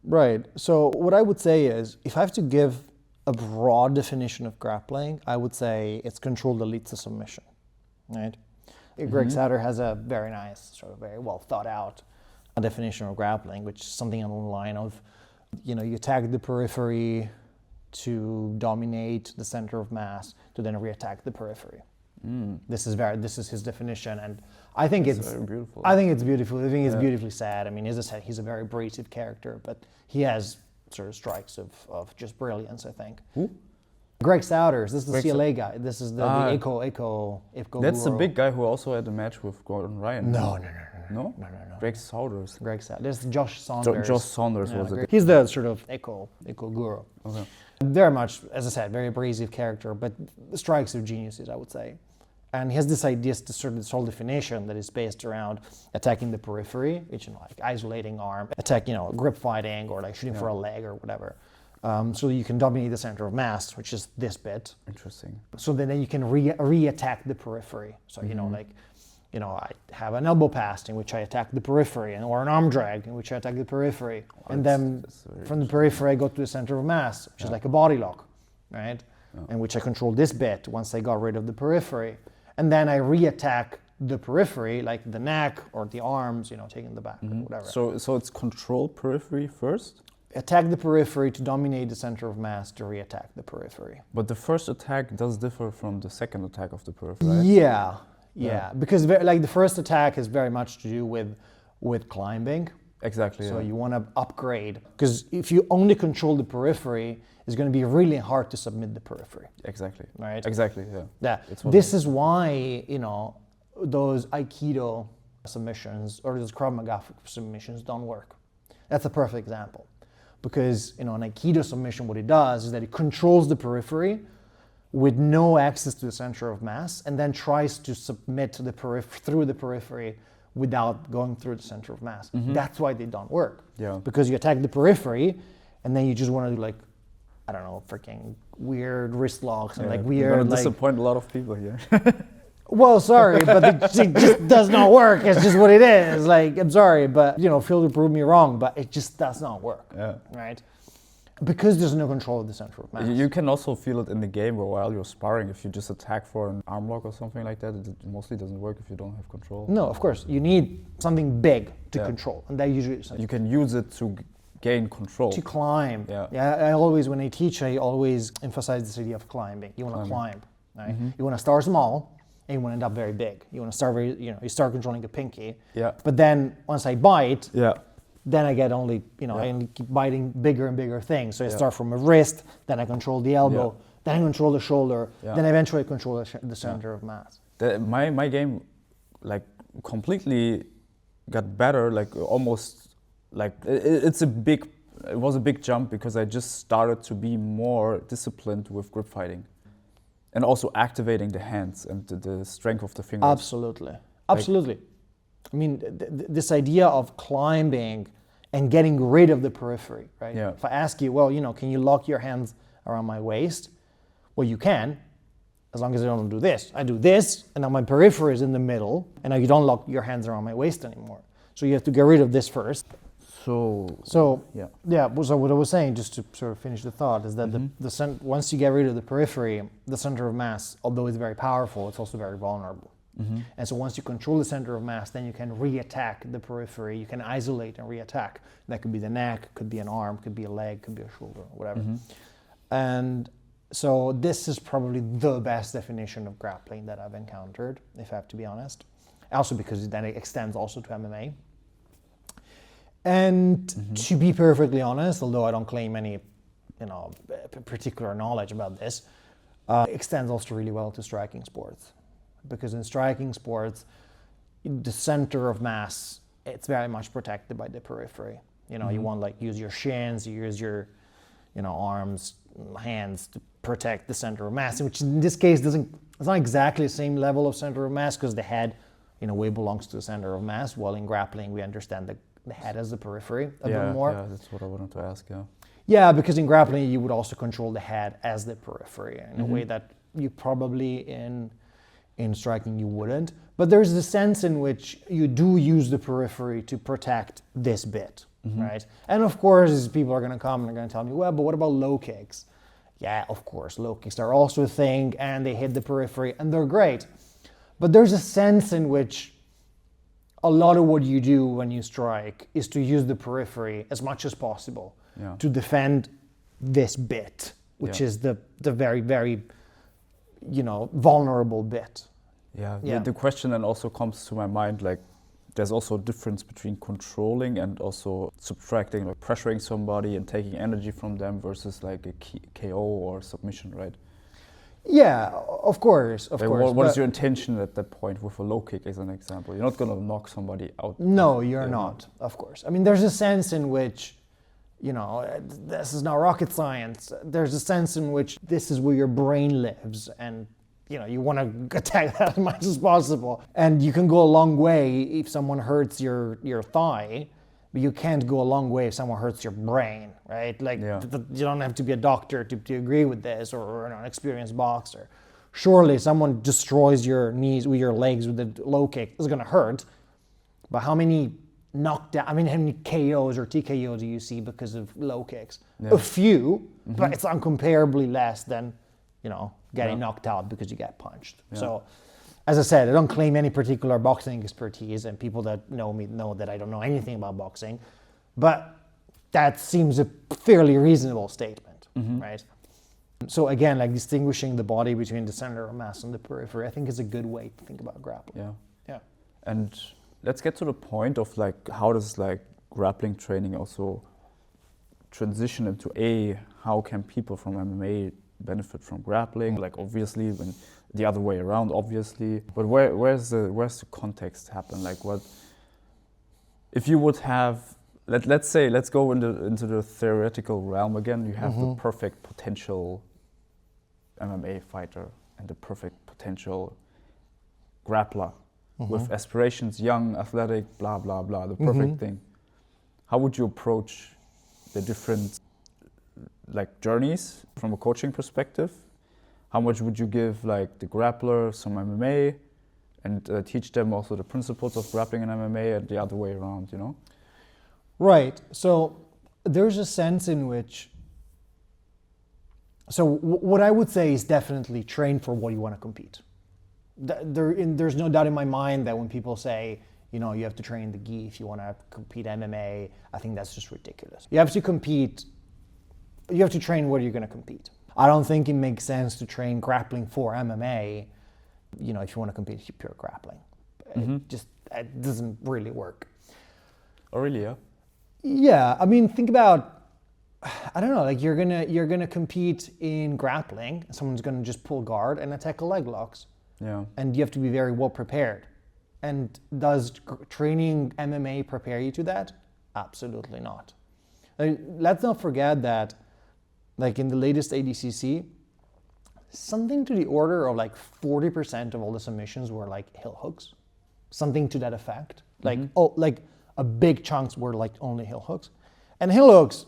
Right. So what I would say is, if I have to give a broad definition of grappling, I would say it's control that leads to submission, right? Greg Sauter has a very nice, sort of very well thought out definition of grappling, which is something on the line of, you know, you attack the periphery to dominate the center of mass, to then re-attack the periphery. This is his definition, and I think it's very beautiful. I think it's beautiful. I think it's beautifully sad. I mean, as I said, he's a very abrasive character, but he has sort of strikes of just brilliance, I think. Who? Greg Sauter. This is the CLA guy. This is the Eco That's guru. the big guy who also had a match with Gordon Ryan. No. No? Greg Saunders. There's Josh Saunders. Josh Saunders was it. He's the sort of eco guru. Okay. Very much, as I said, very abrasive character, but the strikes are geniuses, I would say. And he has this idea, this whole definition that is based around attacking the periphery, which, you know, like isolating arm, attack, you know, grip fighting or like shooting for a leg or whatever. so you can dominate the center of mass, which is this bit. Interesting. So then you can re-attack the periphery. So, I have an elbow pass in which I attack the periphery, or an arm drag in which I attack the periphery. And then from the periphery, I go to the center of mass, which is like a body lock, right? In which I control this bit once I got rid of the periphery. And then I re-attack the periphery, like the neck or the arms, taking the back or whatever. So it's control periphery first? Attack the periphery to dominate the center of mass to re-attack the periphery. But the first attack does differ from the second attack of the periphery, right? Yeah. Because the first attack is very much to do with climbing. Exactly. So you want to upgrade, because if you only control the periphery, it's going to be really hard to submit the periphery. Exactly. Right. Exactly. Yeah. This is why those Aikido submissions or those Krav Maga submissions don't work. That's a perfect example, because an Aikido submission, what it does is that it controls the periphery with no access to the center of mass, and then tries to submit to the through the periphery without going through the center of mass. That's why they don't work. Yeah. Because you attack the periphery, and then you just want to do freaking weird wrist locks and weird. You're gonna disappoint a lot of people here. Well, sorry, but it just does not work. It's just what it is. I'm sorry, but feel free to prove me wrong, but it just does not work. Yeah. Right? Because there's no control of the center of mass. You can also feel it in the game while you're sparring. If you just attack for an arm lock or something like that, it mostly doesn't work if you don't have control. No, of course. You need something big to control, and that usually is you can use it to gain control. To climb. Yeah. When I teach, I always emphasize this idea of climbing. You want to climb, right? You want to start small, and you want to end up very big. You want to start you start controlling a pinky. Yeah. But then once I bite, then I get only, I only keep biting bigger and bigger things. So I start from a wrist, then I control the elbow, then I control the shoulder, then eventually I control the center of mass. My game, completely got better. It was a big jump, because I just started to be more disciplined with grip fighting, and also activating the hands and the strength of the fingers. Absolutely. I mean, this idea of climbing and getting rid of the periphery, right? Yeah. If I ask you, can you lock your hands around my waist? Well, you can, as long as I don't do this. I do this, and now my periphery is in the middle, and now you don't lock your hands around my waist anymore. So you have to get rid of this first. So what I was saying, just to sort of finish the thought, is that once you get rid of the periphery, the center of mass, although it's very powerful, it's also very vulnerable. And so once you control the center of mass, then you can re-attack the periphery. You can isolate and re-attack. That could be the neck, could be an arm, could be a leg, could be a shoulder, whatever. And so this is probably the best definition of grappling that I've encountered, if I have to be honest. Also because then it extends also to MMA. And to be perfectly honest, although I don't claim any, particular knowledge about this, it extends also really well to striking sports. Because in striking sports, the center of mass, it's very much protected by the periphery. You want use your shins, you use your, arms, hands to protect the center of mass, which in this case it's not exactly the same level of center of mass, because the head, in a way, belongs to the center of mass. While in grappling, we understand the head as the periphery a bit more. Yeah, that's what I wanted to ask. Yeah, because in grappling, you would also control the head as the periphery in a way that you probably in striking you wouldn't. But there's the sense in which you do use the periphery to protect this bit, right? And of course, people are going to come and are going to tell me, well, but what about low kicks? Yeah, of course, low kicks are also a thing, and they hit the periphery, and they're great. But there's a sense in which a lot of what you do when you strike is to use the periphery as much as possible to defend this bit, which is the very, very vulnerable bit. The question then also comes to my mind, there's also a difference between controlling and also subtracting, pressuring somebody and taking energy from them versus a KO or submission, right? Yeah, of course. What is your intention at that point with a low kick, as an example? You're not going to knock somebody out. No, you're not, of course. I mean, there's a sense in which, this is not rocket science. There's a sense in which this is where your brain lives, and you want to attack that as much as possible. And you can go a long way if someone hurts your thigh, but you can't go a long way if someone hurts your brain, right? Like you don't have to be a doctor to agree with this, or an experienced boxer. Surely someone destroys your knees with your legs with a low kick, it's gonna hurt. But how many knockdown, how many KOs or TKOs do you see because of low kicks? A few, but it's incomparably less than, getting knocked out because you get punched. So, as I said, I don't claim any particular boxing expertise, and people that know me know that I don't know anything about boxing, but that seems a fairly reasonable statement, right? So again, like distinguishing the body between the center of mass and the periphery, I think is a good way to think about grappling. Yeah. And let's get to the point of like, how does like grappling training also transition into how can people from MMA benefit from grappling? Like obviously, when the other way around, obviously. But where's the context happen? Like what if you would have, let's go into the theoretical realm again. You have the perfect potential MMA fighter and the perfect potential grappler with aspirations, young, athletic, blah, blah, blah, the perfect thing. How would you approach the different like journeys from a coaching perspective? How much would you give like the grappler some MMA and teach them also the principles of grappling and MMA, and the other way around, Right. So there's a sense in which, what I would say is definitely train for what you want to compete. There's no doubt in my mind that when people say, you have to train the gi if you want to compete MMA, I think that's just ridiculous. You have to train where you're going to compete. I don't think it makes sense to train grappling for MMA, if you want to compete pure grappling. It doesn't really work. Oh, really, yeah? Yeah, I mean, think about, I don't know, like you're gonna compete in grappling. Someone's gonna just pull guard and attack a leg locks. Yeah. And you have to be very well prepared. And does training MMA prepare you to that? Absolutely not. Let's not forget that, like in the latest ADCC, something to the order of like 40% of all the submissions were like heel hooks, something to that effect. Like like a big chunks were like only heel hooks, and heel hooks,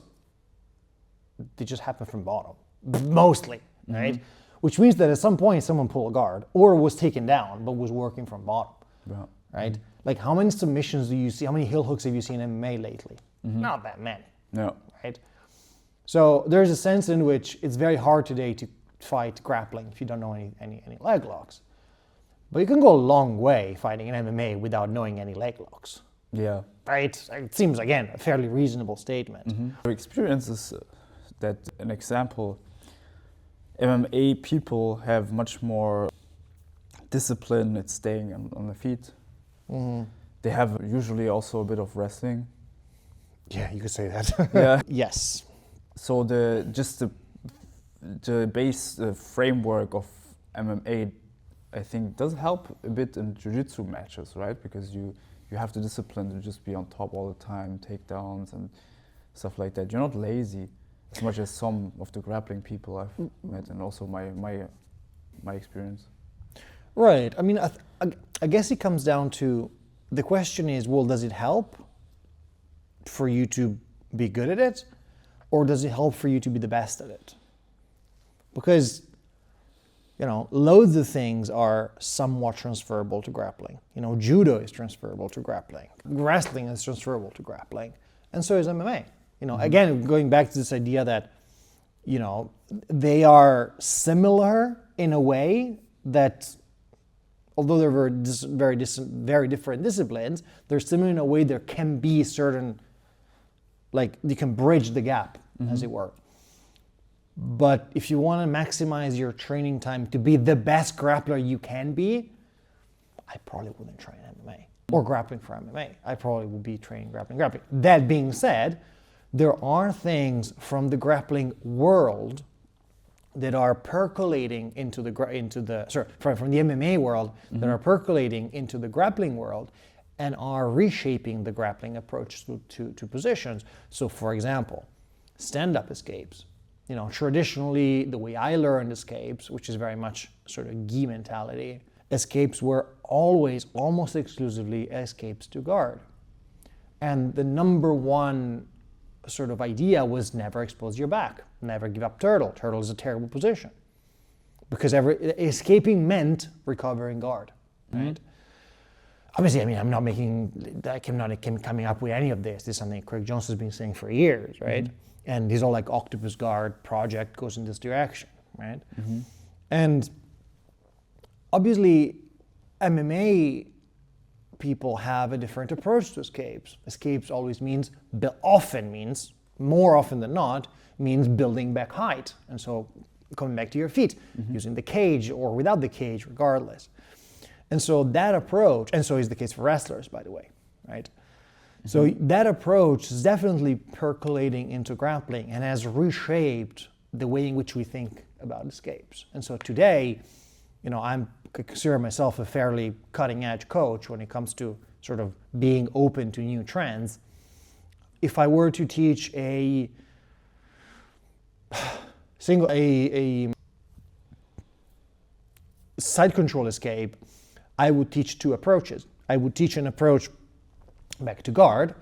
they just happen from bottom, mostly, right? Which means that at some point someone pulled a guard or was taken down but was working from bottom, right? Like how many submissions do you see? How many heel hooks have you seen in MMA lately? Not that many, right? So there's a sense in which it's very hard today to fight grappling if you don't know any leg locks. But you can go a long way fighting in MMA without knowing any leg locks. Yeah. Right? It seems, again, a fairly reasonable statement. Your experience is that, an example, MMA people have much more discipline at staying on the feet. They have usually also a bit of wrestling. Yeah, you could say that. Yeah. Yes. So the base framework of MMA, I think, does help a bit in jiu-jitsu matches, right? Because you have the discipline to just be on top all the time, takedowns and stuff like that. You're not lazy as much as some of the grappling people I've met, and also my experience. Right. I mean, I guess it comes down to, the question is, well, does it help for you to be good at it? Or does it help for you to be the best at it? Because, loads of things are somewhat transferable to grappling. Judo is transferable to grappling. Wrestling is transferable to grappling. And so is MMA. Again, going back to this idea that, they are similar in a way that, although they're very different disciplines, they're similar in a way there can be certain, like you can bridge the gap, as it were. But if you want to maximize your training time to be the best grappler you can be, I probably wouldn't train MMA or grappling for MMA. I probably would be training grappling. That being said, there are things from the grappling world that are percolating from the MMA world that are percolating into the grappling world and are reshaping the grappling approach to positions. So, for example, stand-up escapes. Traditionally, the way I learned escapes, which is very much sort of gi mentality, escapes were always, almost exclusively escapes to guard. And the number one sort of idea was never expose your back, never give up turtle. Turtle is a terrible position because escaping meant recovering guard, right? Obviously, I mean, I'm not coming up with any of this. This is something Craig Jones has been saying for years, right? And these all like octopus guard project goes in this direction, right? And obviously, MMA people have a different approach to escapes. Escapes always means, more often than not, means building back height. And so coming back to your feet, using the cage or without the cage, regardless. And so that approach, and so is the case for wrestlers, by the way, right? So that approach is definitely percolating into grappling and has reshaped the way in which we think about escapes. And so today, you know, I consider myself a fairly cutting edge coach when it comes to sort of being open to new trends. If I were to teach a side control escape, I would teach two approaches. I would teach an approach back to guard,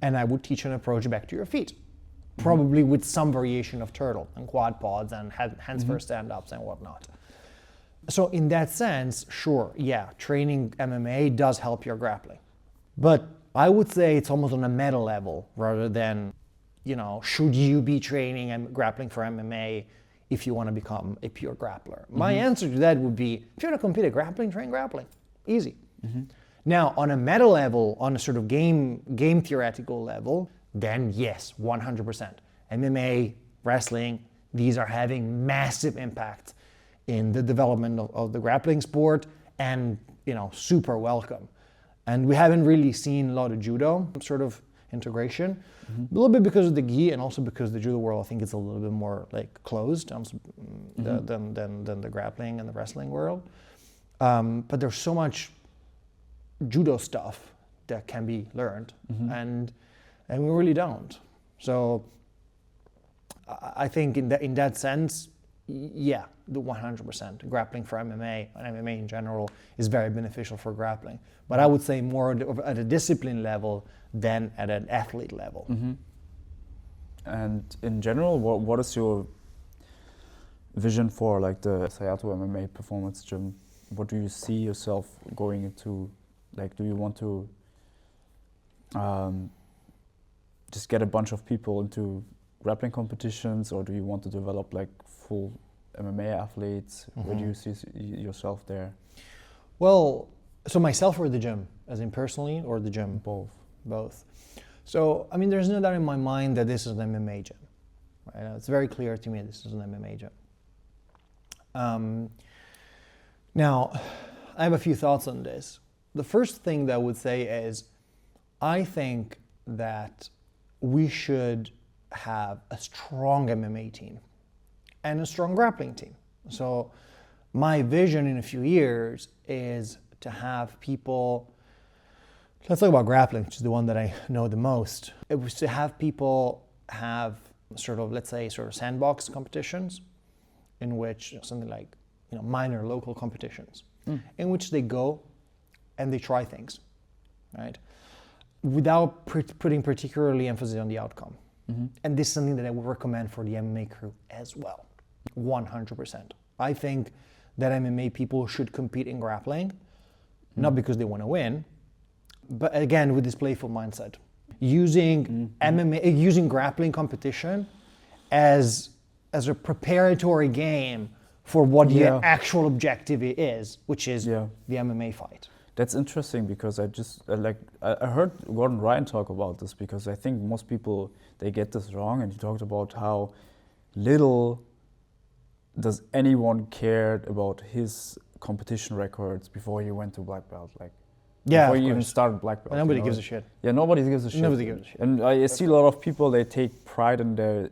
and I would teach an approach back to your feet, probably with some variation of turtle and quad pods and hands first stand-ups and whatnot. So in that sense, sure, yeah, training MMA does help your grappling. But I would say it's almost on a meta level rather than, you know, should you be training and grappling for MMA if you want to become a pure grappler? My answer to that would be, if you want to compete at grappling, train grappling. Easy. Now, on a meta level, on a sort of game theoretical level, then yes, 100%. MMA, wrestling, these are having massive impact in the development of the grappling sport, and, you know, super welcome. And we haven't really seen a lot of judo sort of integration, a little bit because of the gi, and also because the judo world, I think, is a little bit more like closed than the grappling and the wrestling world. But there's so much judo stuff that can be learned, and we really don't. So I think in that sense, yeah, the 100%. Grappling for MMA and MMA in general is very beneficial for grappling. But I would say more at a discipline level than at an athlete level. And in general, what is your vision for like the Sayato MMA performance gym? What do you see yourself going into? Like, do you want to just get a bunch of people into grappling competitions, or do you want to develop like full MMA athletes? Where do you see yourself there? Well, so myself or the gym, as in personally, or the gym? Both. So, I mean, there's no doubt in my mind that this is an MMA gym. Right? It's very clear to me this is an MMA gym. Now, I have a few thoughts on this. The first thing that I would say is, I think that we should have a strong MMA team and a strong grappling team. So my vision in a few years is to have people, let's talk about grappling, which is the one that I know the most. It was to have people have sort of, let's say, sort of sandbox competitions, in which something like, you know, minor local competitions, in which they go and they try things, right? Without putting particularly emphasis on the outcome. And this is something that I would recommend for the MMA crew as well, 100%. I think that MMA people should compete in grappling, not because they want to win, but again, with this playful mindset. Using MMA, using grappling competition as a preparatory game for what the actual objective is, which is the MMA fight. That's interesting, because I just I heard Gordon Ryan talk about this, because I think most people, they get this wrong, and he talked about how little does anyone cared about his competition records before he went to black belt, like before he even started black belt. Nobody gives a shit. Yeah, nobody gives a shit. Nobody gives a shit. And I see a lot of people, they take pride in their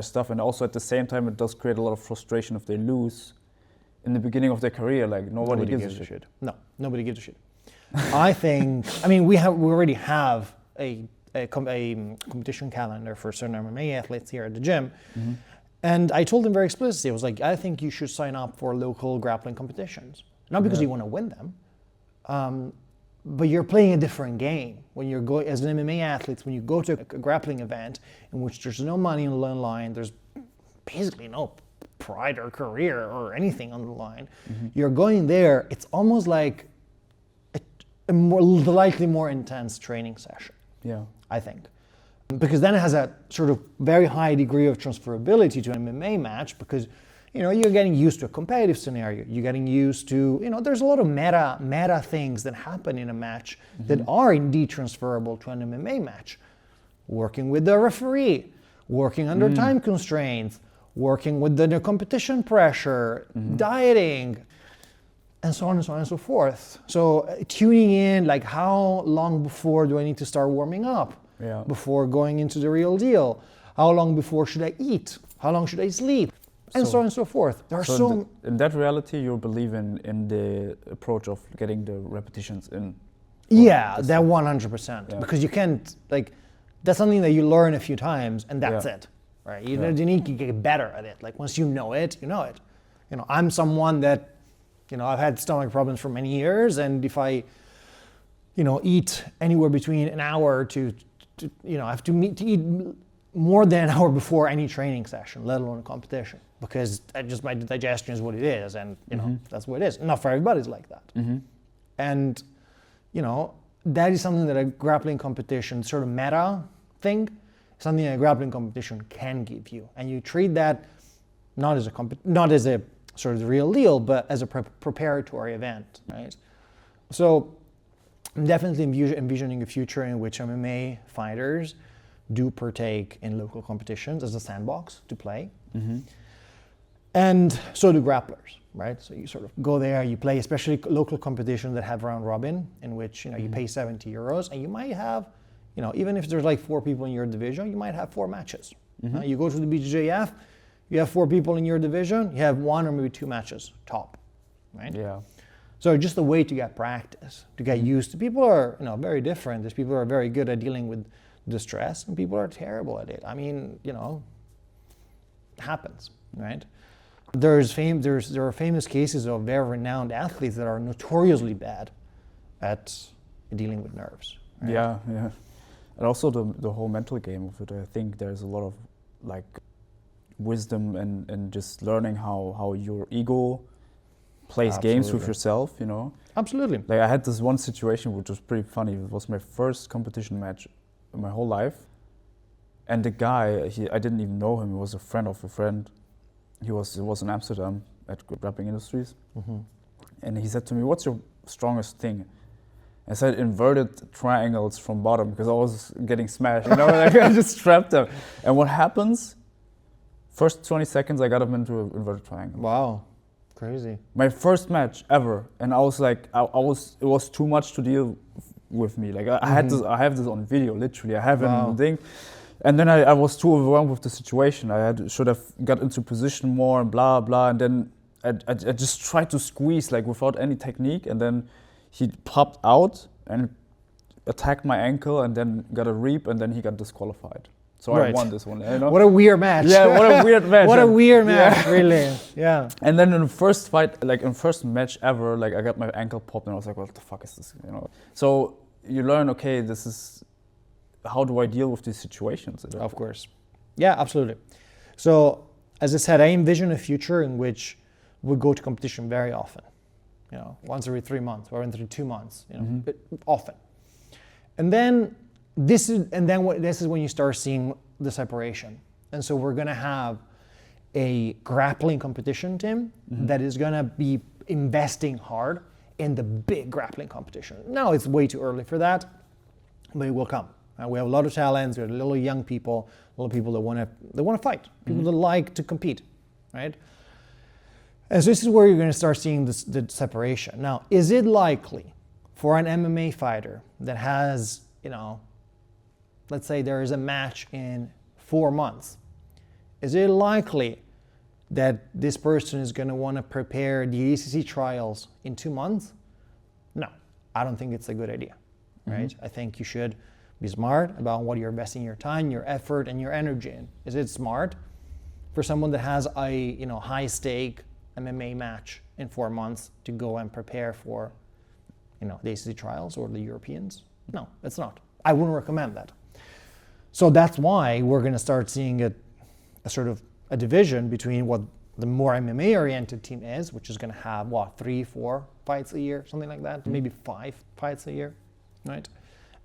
stuff, and also at the same time it does create a lot of frustration if they lose in the beginning of their career. Like nobody gives a shit. No, nobody gives a shit. I think, I mean, we already have a competition calendar for certain MMA athletes here at the gym. And I told them very explicitly, I was like, I think you should sign up for local grappling competitions. Not because you want to win them, but you're playing a different game when you're going as an MMA athlete. When you go to a grappling event in which there's no money on the line, there's basically no pride or career or anything on the line. You're going there. It's almost like a likely more intense training session. Yeah, I think, because then it has a sort of very high degree of transferability to an MMA match, because you're getting used to a competitive scenario. You're getting used to, there's a lot of meta things that happen in a match that are indeed transferable to an MMA match. Working with the referee, working under time constraints, working with the competition pressure, dieting, and so on and so on and so forth. So tuning in, like how long before do I need to start warming up? Yeah. Before going into the real deal? How long before should I eat? How long should I sleep? And so on and so forth. There are in that reality, you believe in the approach of getting the repetitions in. Yeah, that 100%. Yeah. Because you can't, that's something that you learn a few times and that's it, right? You need to get better at it. Like once you know it, you know it. I'm someone that, I've had stomach problems for many years, and if I, eat anywhere between an hour to I have to eat more than an hour before any training session, let alone a competition, because my digestion is what it is, and that's what it is. Not for everybody's like that. And that is something that a grappling competition sort of meta thing, something that a grappling competition can give you, and you treat that not as a sort of the real deal, but as a preparatory event, right? So I'm definitely envisioning a future in which MMA fighters do partake in local competitions as a sandbox to play. And so do grapplers, right? So you sort of go there, you play, especially local competitions that have round robin, in which you pay 70 euros, and you might have, even if there's like 4 people in your division, you might have 4 matches. You go to the BJJF, you have 4 people in your division, you have 1 or maybe 2 matches top, right? Yeah. So just a way to get practice, to get used to. People are, very different. There's people who are very good at dealing with the stress, and people are terrible at it. I mean, it happens, right? There are famous cases of very renowned athletes that are notoriously bad at dealing with nerves. Right? Yeah. And also the whole mental game of it. I think there's a lot of wisdom and just learning how your ego plays games with yourself, Absolutely. Like I had this one situation which was pretty funny. It was my first competition match in my whole life, and the guy, I didn't even know him. He was a friend of a friend. He was in Amsterdam at Grappling Industries, and he said to me, "What's your strongest thing?" I said inverted triangles from bottom, because I was getting smashed. Like I just trapped him. And what happens? First 20 seconds, I got him into an inverted triangle. Wow. Crazy. My first match ever, and I was like, it was too much to deal with me. Like I have this on video, literally. I have it in the thing, and then I was too overwhelmed with the situation. should have got into position more and blah blah, and then I just tried to squeeze without any technique, and then he popped out and attacked my ankle, and then got a reap, and then he got disqualified. So I won this one. What a weird match. Yeah, what a weird match. What a weird match, really. Yeah. And then in the first fight, in first match ever, I got my ankle popped, and I was like, what the fuck is this? So you learn, okay, this is, how do I deal with these situations? Of course. Yeah, absolutely. So as I said, I envision a future in which we go to competition very often. Once every 3 months or every 2 months, but often. And then this is when you start seeing the separation. And so we're going to have a grappling competition team that is going to be investing hard in the big grappling competition. Now it's way too early for that, but it will come. We have a lot of talents. We have little young people, a lot of people that want to fight, people that like to compete, right? And so this is where you're going to start seeing the separation. Now, is it likely for an MMA fighter that has, let's say there is a match in 4 months, is it likely that this person is going to want to prepare the ACC trials in 2 months? No, I don't think it's a good idea, right? I think you should be smart about what you're investing your time, your effort, and your energy in. Is it smart for someone that has a high stake MMA match in 4 months to go and prepare for the ACC trials or the Europeans. No, it's not. I wouldn't recommend that. So that's why we're going to start seeing a sort of a division between what the more MMA-oriented team is, which is going to have, 3-4 fights a year, something like that, maybe 5 fights a year, right?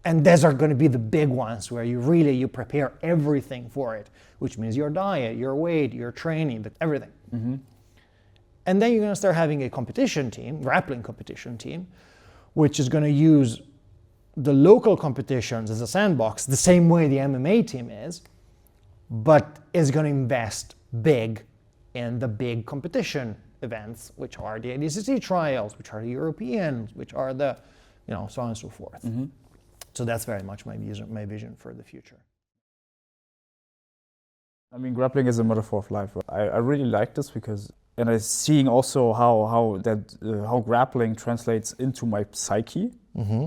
And those are going to be the big ones where you prepare everything for it, which means your diet, your weight, your training, everything. Mm-hmm. And then you're going to start having a competition team, grappling competition team, which is going to use the local competitions as a sandbox, the same way the MMA team is, but is going to invest big in the big competition events, which are the ADCC trials, which are the Europeans, which are the, so on and so forth. Mm-hmm. So that's very much my vision for the future. I mean, grappling is a metaphor of life. I really like this because, and I'm seeing also how grappling translates into my psyche. Mm-hmm.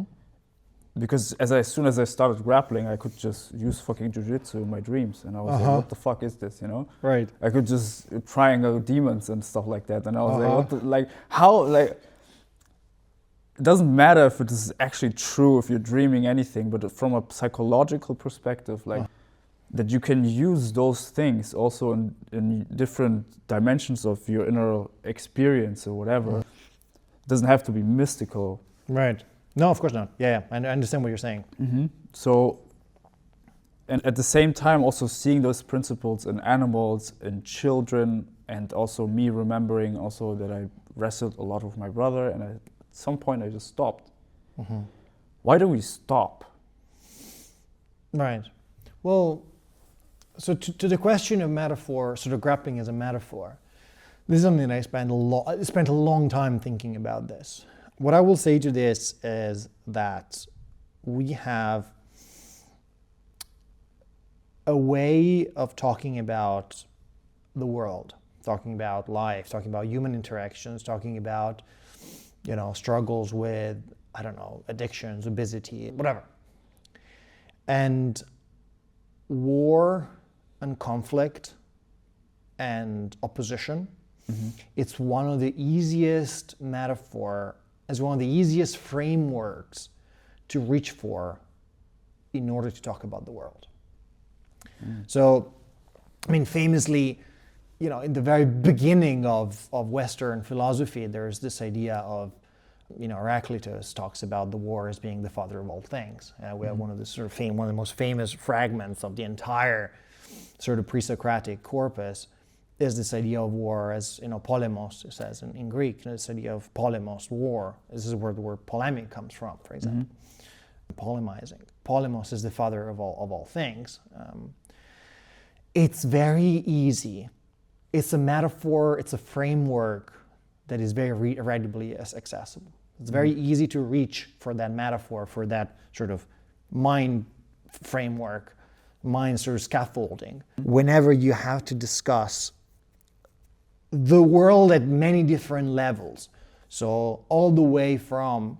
Because as soon as I started grappling, I could just use fucking jiu-jitsu in my dreams. And I was like, what the fuck is this, Right. I could just triangle demons and stuff like that. And I was it doesn't matter if it is actually true, if you're dreaming anything, but from a psychological perspective, that you can use those things also in different dimensions of your inner experience or whatever. It doesn't have to be mystical. Right. No, of course not. Yeah, I understand what you're saying. Mm-hmm. So, and at the same time also seeing those principles in animals, in children, and also me remembering also that I wrestled a lot with my brother, and at some point I just stopped. Mm-hmm. Why do we stop? Right. Well, so to the question of metaphor, sort of grappling as a metaphor, this is something that I spent a long time thinking about this. What I will say to this is that we have a way of talking about the world, talking about life, talking about human interactions, talking about, struggles with, addictions, obesity, whatever. And war and conflict and opposition, it's one of the easiest as one of the easiest frameworks to reach for in order to talk about the world. So, famously, in the very beginning of Western philosophy, there's this idea of, Heraclitus talks about the war as being the father of all things. We have one of the most famous fragments of the entire sort of pre-Socratic corpus is this idea of war as, polemos, it says in Greek, this idea of polemos, war. This is where the word polemic comes from, for example. Polemizing. Polemos is the father of all things. It's very easy. It's a metaphor, it's a framework that is very readily accessible. It's very easy to reach for that metaphor, for that sort of mind framework, mind sort of scaffolding. Whenever you have to discuss the world at many different levels. So all the way from,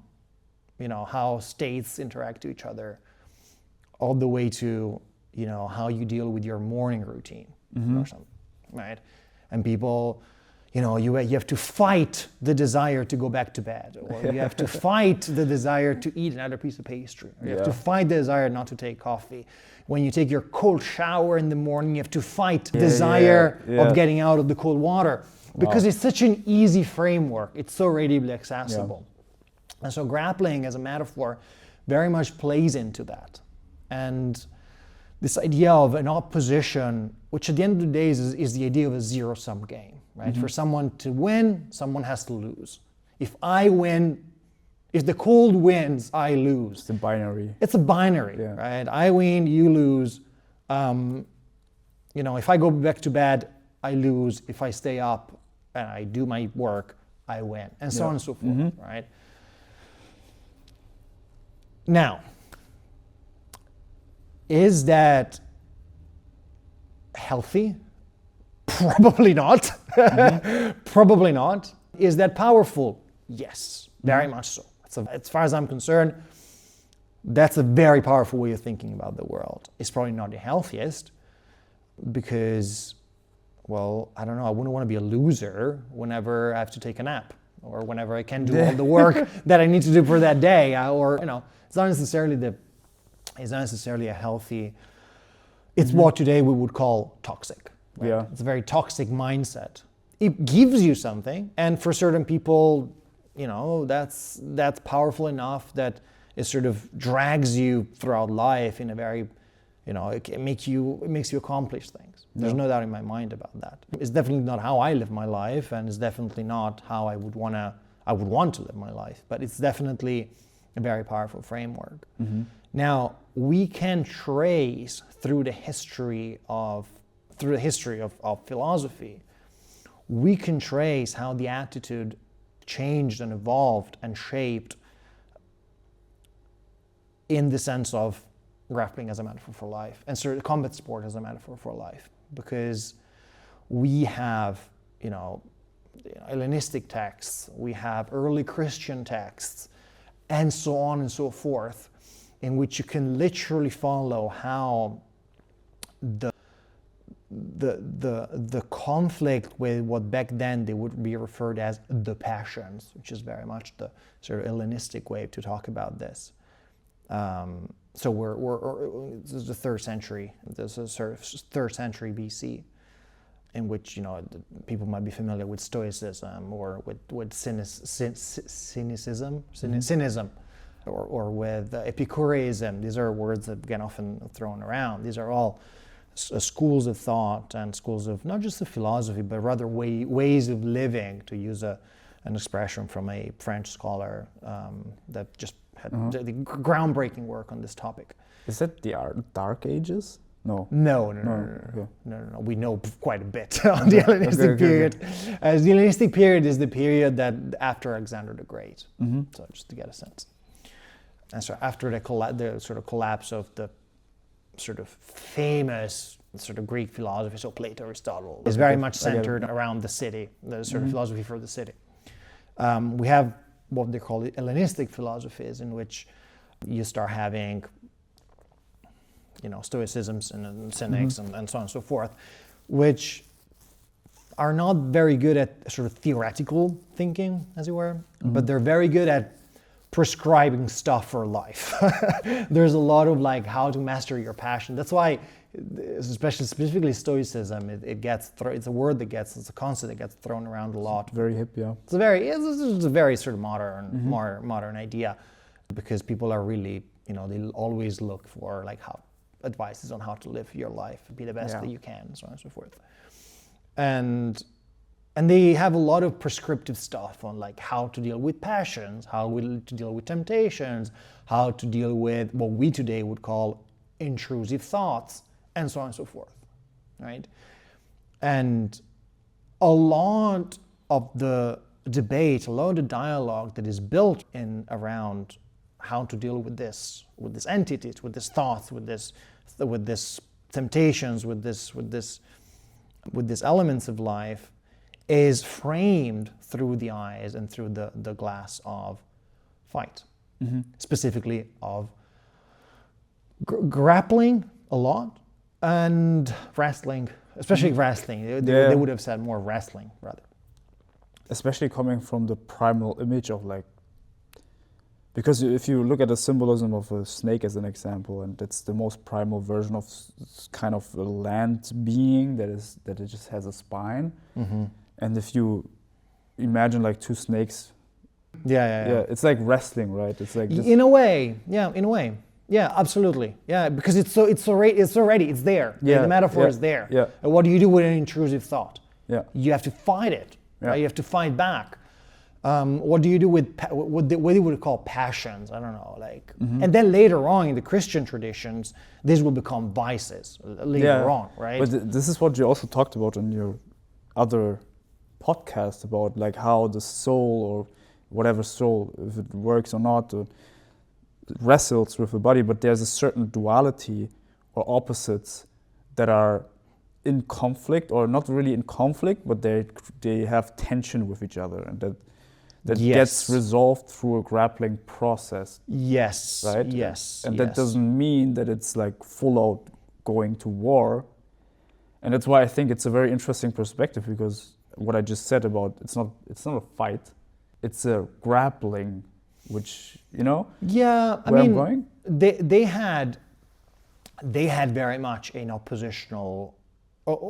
how states interact to each other, all the way to, how you deal with your morning routine or something, right? And people, you have to fight the desire to go back to bed, or you have to fight the desire to eat another piece of pastry, or you have to fight the desire not to take coffee. When you take your cold shower in the morning, you have to fight the desire of getting out of the cold water. Because it's such an easy framework. It's so readily accessible. And so grappling as a metaphor very much plays into that. And this idea of an opposition, which at the end of the day is the idea of a zero-sum game, right? For someone to win, someone has to lose. If I win, if the cold wins, I lose. It's a binary. It's a binary, right? I win, you lose. If I go back to bed, I lose. If I stay up and I do my work, I win. And so on and so forth, right? Now, is that healthy? Probably not. Probably not. Is that powerful? Yes, very much so. So as far as I'm concerned, that's a very powerful way of thinking about the world. It's probably not the healthiest because, I don't know, I wouldn't want to be a loser whenever I have to take a nap, or whenever I can do all the work that I need to do for that day, or it's not necessarily a healthy. It's what today we would call toxic. Right? Yeah. It's a very toxic mindset. It gives you something, and for certain people, that's powerful enough that it sort of drags you throughout life in a very, it makes you accomplish things. There's no doubt in my mind about that. It's definitely not how I live my life, and it's definitely not how I would want to live my life. But it's definitely a very powerful framework. Mm-hmm. Now we can trace through the history of philosophy, we can trace how the attitude changed and evolved and shaped in the sense of grappling as a metaphor for life and sort of combat sport as a metaphor for life, because we have, Hellenistic texts, we have early Christian texts, and so on and so forth, in which you can literally follow how the conflict with what back then they would be referred as the passions, which is very much the sort of Hellenistic way to talk about this. So this is the third century. This is sort of 3rd century BC, in which people might be familiar with Stoicism or with cynicism, or with Epicureanism. These are words that get often thrown around. These are all schools of thought and schools of not just the philosophy, but rather ways of living, to use an expression from a French scholar that just had the groundbreaking work on this topic. Is that the Dark Ages? No. No. We know quite a bit on the Hellenistic period. The Hellenistic period is the period that after Alexander the Great. Mm-hmm. So just to get a sense. And so after the sort of collapse of the sort of famous sort of Greek philosophy, so Plato, Aristotle, is very much centered around the city, the sort of philosophy for the city. We have what they call Hellenistic philosophies, in which you start having, Stoicisms and Cynics and so on and so forth, which are not very good at sort of theoretical thinking, as it were, but they're very good at prescribing stuff for life. There's a lot of how to master your passion. That's why, specifically Stoicism, it's a word it's a concept that gets thrown around a lot. Very hip, yeah. It's a very sort of modern idea, because people are really, they always look for how advices on how to live your life, be the best that you can, and so on and so forth. And they have a lot of prescriptive stuff on how to deal with passions, how to deal with temptations, how to deal with what we today would call intrusive thoughts, and so on and so forth, right? And a lot of the debate, a lot of the dialogue that is built in around how to deal with these entities, with these thoughts, with this temptations, with these elements of life, is framed through the eyes and through the glass of fight, specifically of grappling a lot and wrestling, especially wrestling. They would have said more wrestling rather. Especially coming from the primal image of because if you look at the symbolism of a snake as an example, and that's the most primal version of kind of a land being that it just has a spine. Mm-hmm. And if you imagine two snakes, it's like wrestling, right? It's like in a way, absolutely, because it's already there. The metaphor is there. Yeah. And what do you do with an intrusive thought? Yeah, you have to fight it. Yeah. Right? You have to fight back. What do you do with what they would call passions? I don't know, and then later on in the Christian traditions, these will become vices later on, right? But this is what you also talked about in your other podcast about how the soul, or whatever soul, if it works or not, wrestles with the body, but there's a certain duality or opposites that are in conflict, or not really in conflict, but they have tension with each other, and that gets resolved through a grappling process. Yes. Right? Yes. And that doesn't mean that it's full out going to war. And that's why I think it's a very interesting perspective, because what I just said about it's not a fight, it's a grappling, which, you know, Yeah, I where mean, I'm going? they had very much an oppositional,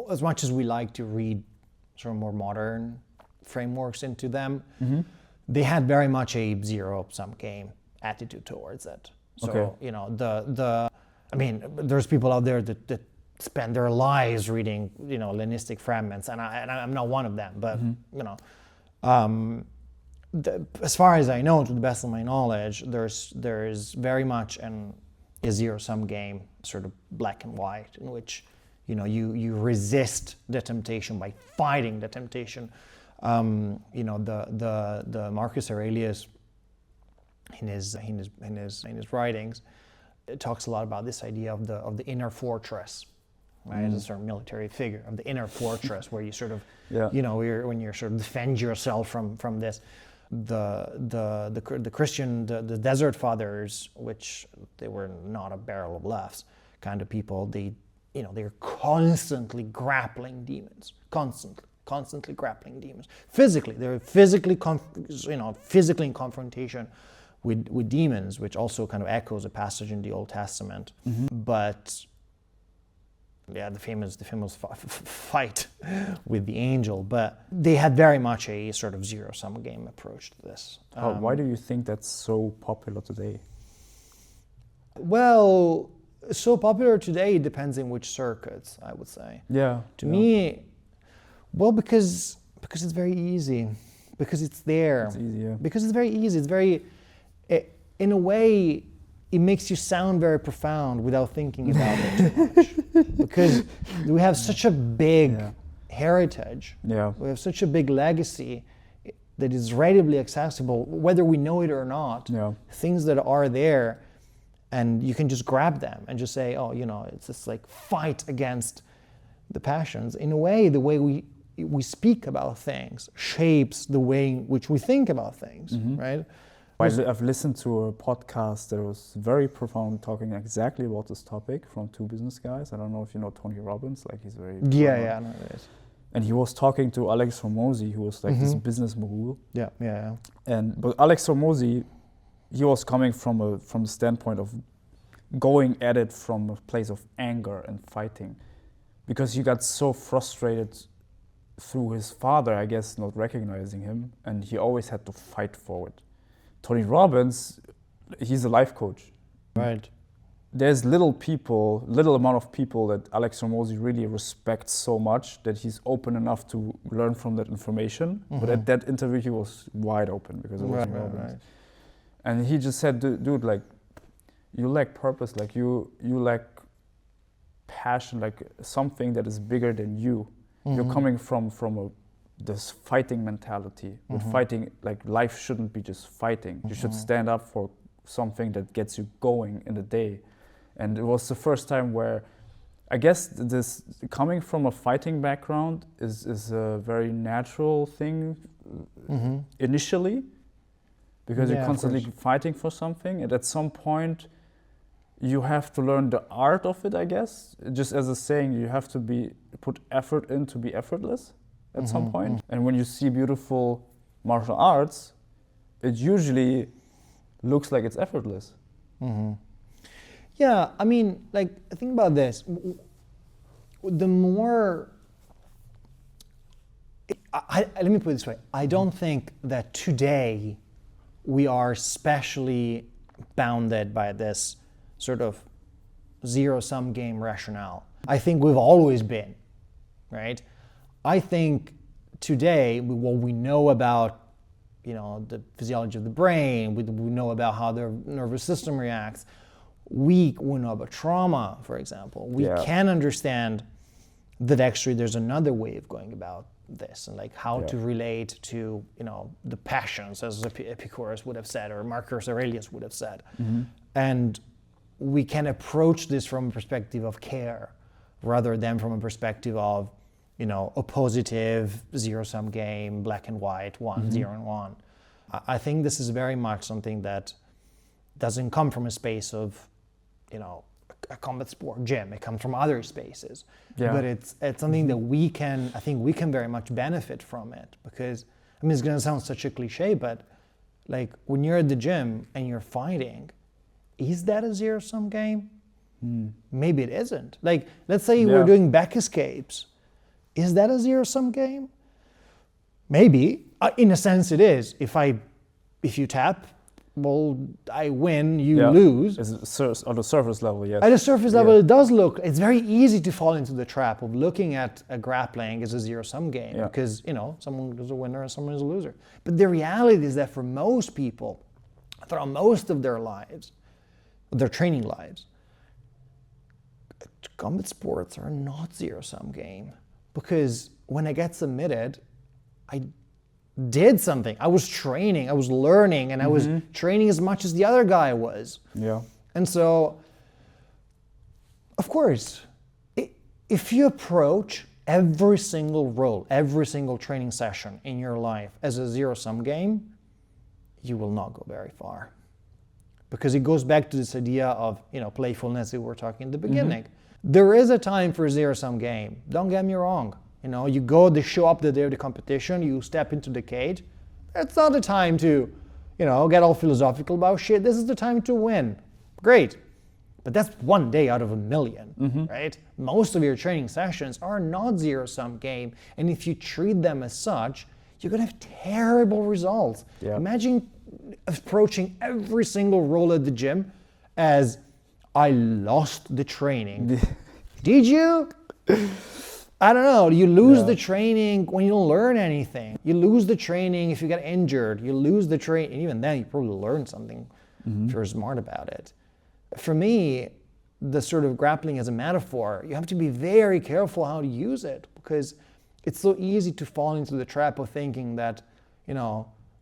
as much as we like to read sort of more modern frameworks into them, they had very much a zero-sum game attitude towards it. So, Okay. you know, I mean, there's people out there that spend their lives reading, you know, Hellenistic fragments, and I'm not one of them, but, you know, as far as I know, to the best of my knowledge, there's very much a zero-sum game, sort of black and white, in which, you know, you resist the temptation by fighting the temptation. You know, the Marcus Aurelius, in his writings, it talks a lot about this idea of the inner fortress, right? As a sort of military figure of the inner fortress, where you sort of, you know, when you sort of defend yourself from this. The Christian, the Desert Fathers, which they were not a barrel of laughs kind of people, they're constantly grappling demons, constantly grappling demons. Physically, they're physically in confrontation with demons, which also kind of echoes a passage in the Old Testament. But yeah, the famous fight with the angel, but they had very much a sort of zero-sum game approach to this. Why do you think that's so popular today? Well, so popular today depends in which circuits, I would say. Yeah. To me, well, because it's very easy, because it's there. It's easy, yeah. Because it's very easy. It's very, in a way, it makes you sound very profound without thinking about it too much. Because we have such a big heritage. Yeah. We have such a big legacy that is readily accessible, whether we know it or not. Yeah. Things that are there, and you can just grab them and just say, oh, you know, it's just like fight against the passions. In a way, the way we speak about things shapes the way in which we think about things, right? I've listened to a podcast that was very profound, talking exactly about this topic from two business guys. I don't know if you know Tony Robbins, like he's very... Yeah, I know it is. And he was talking to Alex Hormozi, who was like this business mogul. Yeah. But Alex Hormozi, he was coming from the standpoint of going at it from a place of anger and fighting, because he got so frustrated through his father, I guess, not recognizing him, and he always had to fight for it. Tony Robbins, he's a life coach. Right. There's little amount of people that Alex Hormozi really respects so much that he's open enough to learn from that information. But at that interview, he was wide open because it was Tony Robbins. Right. And he just said, dude, like, you lack purpose, like you lack passion, like something that is bigger than you. You're coming from this fighting mentality. With fighting, like life shouldn't be just fighting. You should stand up for something that gets you going in the day. And it was the first time where I guess this coming from a fighting background is a very natural thing initially, because you're constantly fighting for something, and at some point you have to learn the art of it, I guess. Just as a saying, you have to put effort in to be effortless at some point. And when you see beautiful martial arts, it usually looks like it's effortless. Yeah, I mean, like, think about this. The more, let me put it this way. I don't think that today we are specially bounded by this sort of zero-sum game rationale. I think we've always been, right? I think today, what we know about, you know, the physiology of the brain, we know about how the nervous system reacts, we know about trauma, for example. We can understand that actually there's another way of going about this, and like how to relate to, you know, the passions, as Epicurus would have said, or Marcus Aurelius would have said. And we can approach this from a perspective of care, rather than from a perspective of, you know, a positive zero-sum game, black and white, 0 and 1. I think this is very much something that doesn't come from a space of, you know, a combat sport gym. It comes from other spaces. But it's something that I think we can very much benefit from it, because I mean, it's gonna sound such a cliche, but like when you're at the gym and you're fighting, is that a zero-sum game? Maybe it isn't. Like, let's say we're doing back escapes. Is that a zero-sum game? Maybe. In a sense it is. If you tap, well, I win, you lose. On the surface level, yes. At the surface level, it does look, it's very easy to fall into the trap of looking at a grappling as a zero-sum game because, someone is a winner and someone is a loser. But the reality is that for most people, throughout most of their lives, their training lives, combat sports are not zero-sum game because when I get submitted, I did something. I was training, I was learning, and I was training as much as the other guy was. Yeah. And so, of course, if you approach every single role, every single training session in your life as a zero-sum game, you will not go very far. Because it goes back to this idea of, playfulness that we were talking in the beginning. There is a time for a zero-sum game. Don't get me wrong. You go to show up the day of the competition, you step into the cage. It's not the time to, get all philosophical about shit. This is the time to win. Great. But that's one day out of a million, right? Most of your training sessions are not zero-sum game. And if you treat them as such, you're going to have terrible results. Yeah. Imagine approaching every single role at the gym as, I lost the training. Did you? I don't know. You lose the training when you don't learn anything. You lose the training if you get injured. You lose the training. And even then, you probably learn something if you're smart about it. For me, the sort of grappling as a metaphor, you have to be very careful how to use it because it's so easy to fall into the trap of thinking that,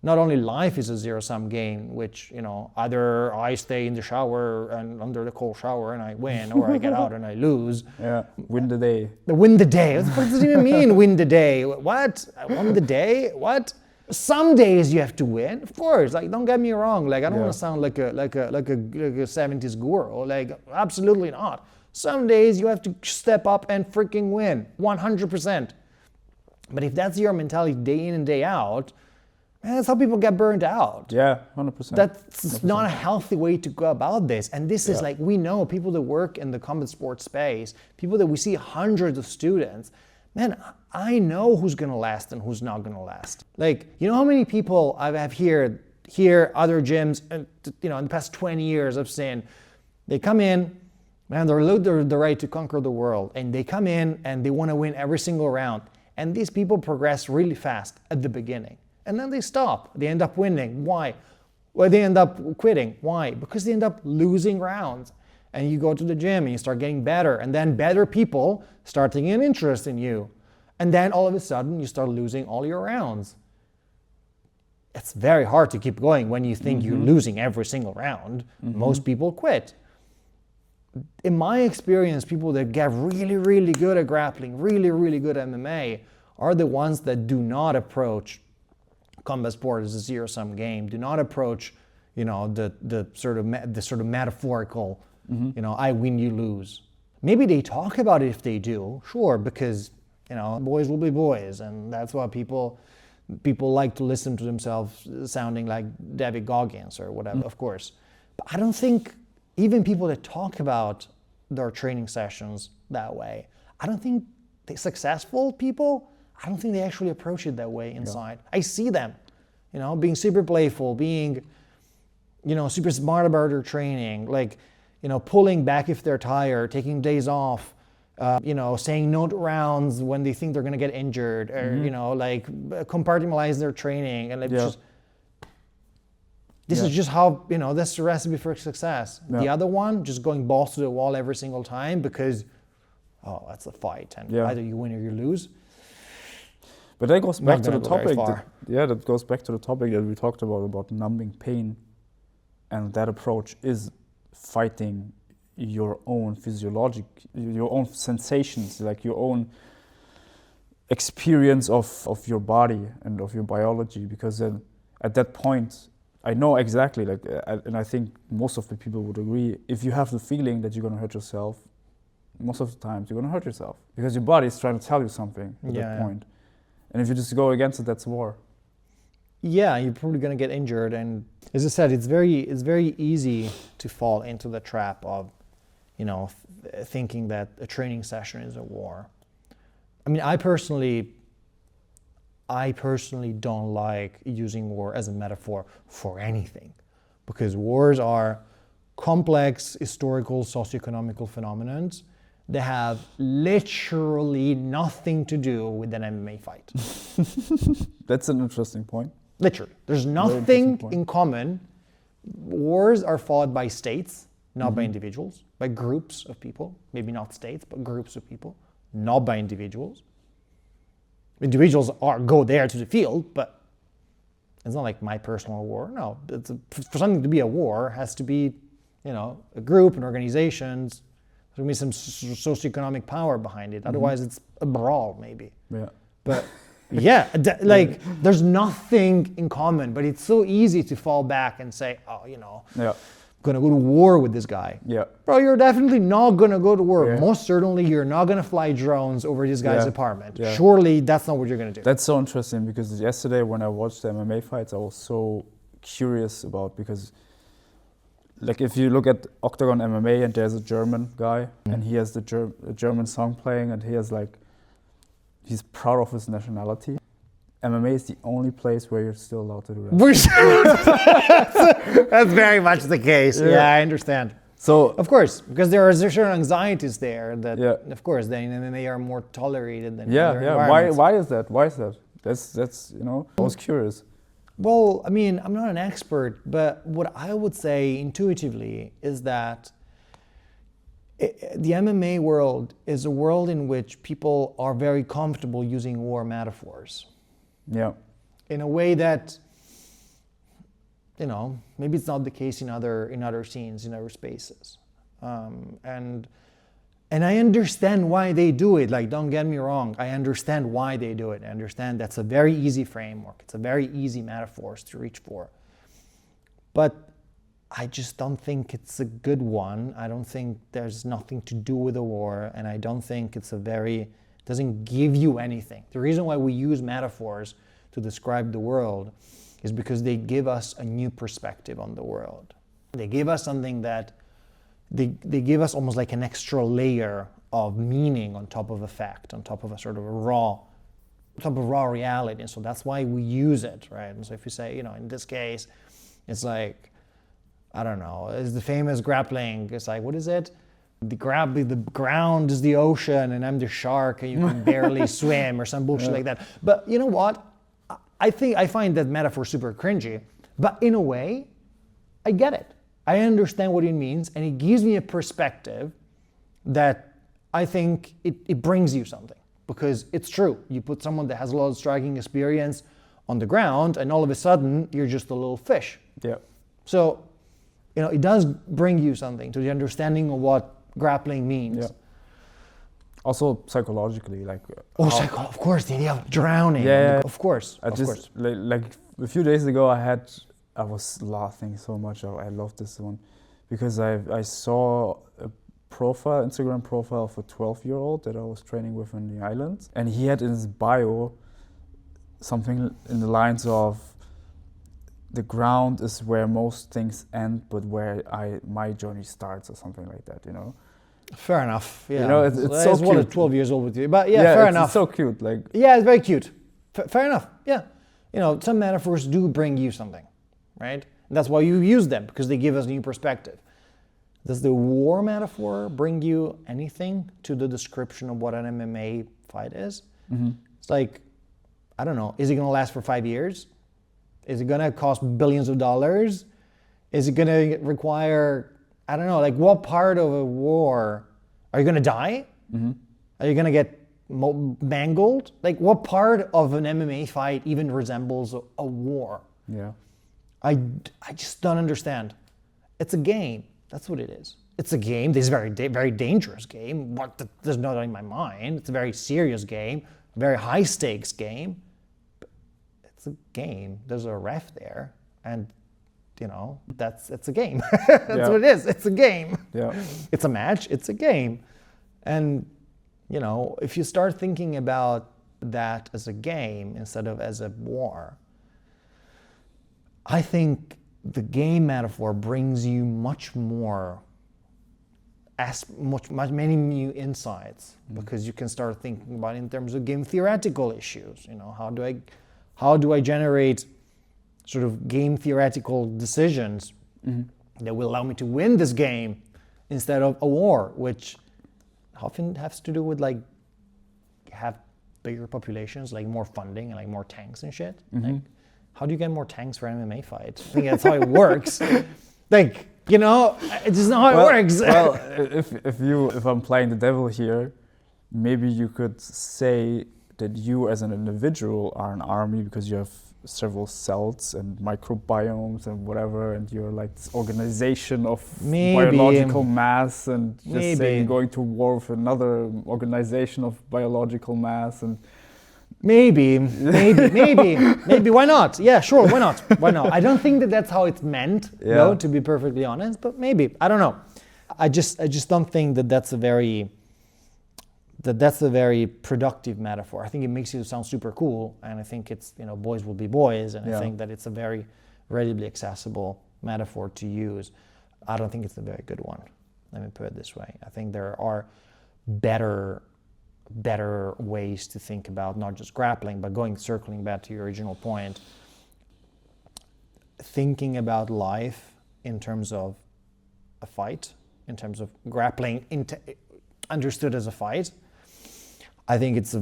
not only life is a zero-sum game, which, either I stay in the shower and under the cold shower and I win, or I get out and I lose. Yeah, win the day. Win the day. What does it even mean, win the day? What? I won the day? What? Some days you have to win, of course. Like, don't get me wrong. Like, I don't want to sound like a 70s guru. Like, absolutely not. Some days you have to step up and freaking win, 100%. But if that's your mentality day in and day out, man, that's how people get burned out. Yeah, 100%. That's 100%. not a healthy way to go about this. And this is like, we know people that work in the combat sports space, people that we see hundreds of students, man, I know who's going to last and who's not going to last. Like, you know how many people I have here, other gyms, in the past 20 years I've seen, they come in, man, they're the right to conquer the world. And they come in and they want to win every single round. And these people progress really fast at the beginning. And then they stop. They end up winning. Why? Well, they end up quitting. Why? Because they end up losing rounds. And you go to the gym and you start getting better. And then better people start taking an interest in you. And then all of a sudden you start losing all your rounds. It's very hard to keep going when you think you're losing every single round. Most people quit. In my experience, people that get really, really good at grappling, really, really good at MMA, are the ones that do not approach combat sport as a zero-sum game. Do not approach, the sort of metaphorical, I win, you lose. Maybe they talk about it if they do, sure, because boys will be boys, and that's why people like to listen to themselves sounding like David Goggins or whatever, of course. But I don't think even people that talk about their training sessions that way, I don't think successful people, I don't think they actually approach it that way inside. I see them, being super playful, being, super smart about their training, like, pulling back if they're tired, taking days off, saying no to rounds when they think they're going to get injured, or, compartmentalize their training. And this is just how, that's the recipe for success. Yeah. The other one, just going balls to the wall every single time because, that's a fight. And either you win or you lose. But that goes back to the topic. That goes back to the topic that we talked about numbing pain. And that approach is fighting your own your own sensations, like your own experience of your body and of your biology. Because then at that point, I know exactly, and I think most of the people would agree, if you have the feeling that you're going to hurt yourself, most of the times you're going to hurt yourself. Because your body is trying to tell you something at that point. And if you just go against it, that's war. yeah, you're probably going to get injured. And as I said, it's very easy to fall into the trap of, thinking that a training session is a war. I mean, I personally don't like using war as a metaphor for anything, because wars are complex historical socioeconomical phenomena that have literally nothing to do with an MMA fight. That's an interesting point. Literally. There's nothing in common. Wars are fought by states, not by individuals, by groups of people. Maybe not states, but groups of people, not by individuals. Individuals go there to the field, but it's not like my personal war. No, for something to be a war, it has to be, a group and organizations. There's going to be some socioeconomic power behind it. Otherwise, it's a brawl, maybe. Yeah. But yeah, there's nothing in common. But it's so easy to fall back and say, Yeah. I'm going to go to war with this guy. Yeah. Bro, you're definitely not going to go to war. Yeah. Most certainly, you're not going to fly drones over this guy's Yeah. apartment. Yeah. Surely, that's not what you're going to do. That's so interesting, because yesterday when I watched the MMA fights, I was so curious about, because like if you look at Octagon MMA and there's a German guy and he has the German song playing and he's proud of his nationality. MMA is the only place where you're still allowed to do that. That's very much the case. Yeah, I understand. So of course, because there are certain anxieties there that, Yeah. of course, they in MMA are more tolerated than yeah, other yeah. environments. Why is that? Why is that? That's I was curious. Well, I mean, I'm not an expert, but what I would say intuitively is that the MMA world is a world in which people are very comfortable using war metaphors Yeah. in a way that, maybe it's not the case in other scenes, in other spaces. And I understand why they do it. Like, don't get me wrong. I understand why they do it. I understand that's a very easy framework. It's a very easy metaphors to reach for. But I just don't think it's a good one. I don't think there's nothing to do with a war. And I don't think it doesn't give you anything. The reason why we use metaphors to describe the world is because they give us a new perspective on the world. They give us something that they give us almost like an extra layer of meaning on top of a fact, on top of a sort of raw reality. And so that's why we use it, right? And so if you say, in this case, it's like, I don't know, it's the famous grappling. It's like, what is it? The ground is the ocean and I'm the shark and you can barely swim or some bullshit like that. But you know what? I find that metaphor super cringy, but in a way, I get it. I understand what it means, and it gives me a perspective that I think it brings you something, because it's true. You put someone that has a lot of striking experience on the ground, and all of a sudden, you're just a little fish. Yeah. So, it does bring you something to the understanding of what grappling means. Yeah. Also psychologically, like. Of course, the idea of drowning. Yeah. Of course. Like a few days ago, I was laughing so much. I love this one because I saw a Instagram profile of a 12-year-old that I was training with in the islands, and he had in his bio something in the lines of, the ground is where most things end, but where my journey starts, or something like that, Fair enough. Yeah. It's so cute. What a 12-year-old would do. But yeah, fair enough. It's so cute. Like. Yeah, it's very cute. Fair enough. Yeah. Some metaphors do bring you something. Right? And that's why you use them, because they give us a new perspective. Does the war metaphor bring you anything to the description of what an MMA fight is? Mm-hmm. It's like, I don't know, is it going to last for 5 years? Is it going to cost billions of dollars? Is it going to require, I don't know, like what part of a war, are you going to die? Mm-hmm. Are you going to get mangled? Like what part of an MMA fight even resembles a war? Yeah. I just don't understand. It's a game. That's what it is. It's a game. This is a very dangerous game. There's no doubt in my mind. It's a very serious game, a very high stakes game. But it's a game. There's a ref there, and it's a game. That's what it is. It's a game. Yeah. It's a match. It's a game, and if you start thinking about that as a game instead of as a war, I think the game metaphor brings you much more, many new insights, because you can start thinking about it in terms of game theoretical issues. You know, how do I generate sort of game theoretical decisions that will allow me to win this game instead of a war, which often has to do with like have bigger populations, like more funding and like more tanks and shit. Like, how do you get more tanks for an MMA fight? I think that's how it works. Like, you know, it's just not how it works. Well, if I'm playing the devil here, maybe you could say that you as an individual are an army because you have several cells and microbiomes and whatever, and you're like this organization of biological mass, and just saying going to war with another organization of biological mass, and maybe, why not? Yeah, sure, why not? I don't think that that's how it's meant, though, to be perfectly honest, but maybe, I don't know. I just don't think that that's a very productive metaphor. I think it makes you sound super cool, and I think it's, you know, boys will be boys, and I think that it's a very readily accessible metaphor to use. I don't think it's a very good one. Let me put it this way. I think there are better ways to think about not just grappling, but circling back to your original point, thinking about life in terms of a fight, in terms of grappling understood as a fight. I think it's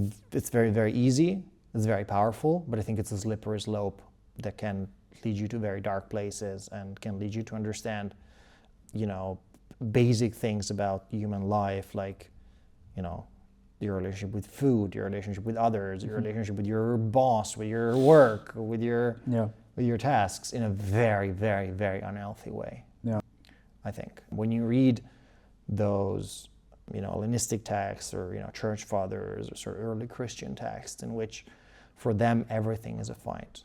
very, very easy, it's very powerful, but I think it's a slippery slope that can lead you to very dark places and can lead you to understand, you know, basic things about human life, like, you know, your relationship with food, your relationship with others, your relationship with your boss, with your work, with your tasks, in a very, very, very unhealthy way. Yeah. I think when you read those, you know, Hellenistic texts, or, you know, church fathers, or sort of early Christian texts, in which for them everything is a fight,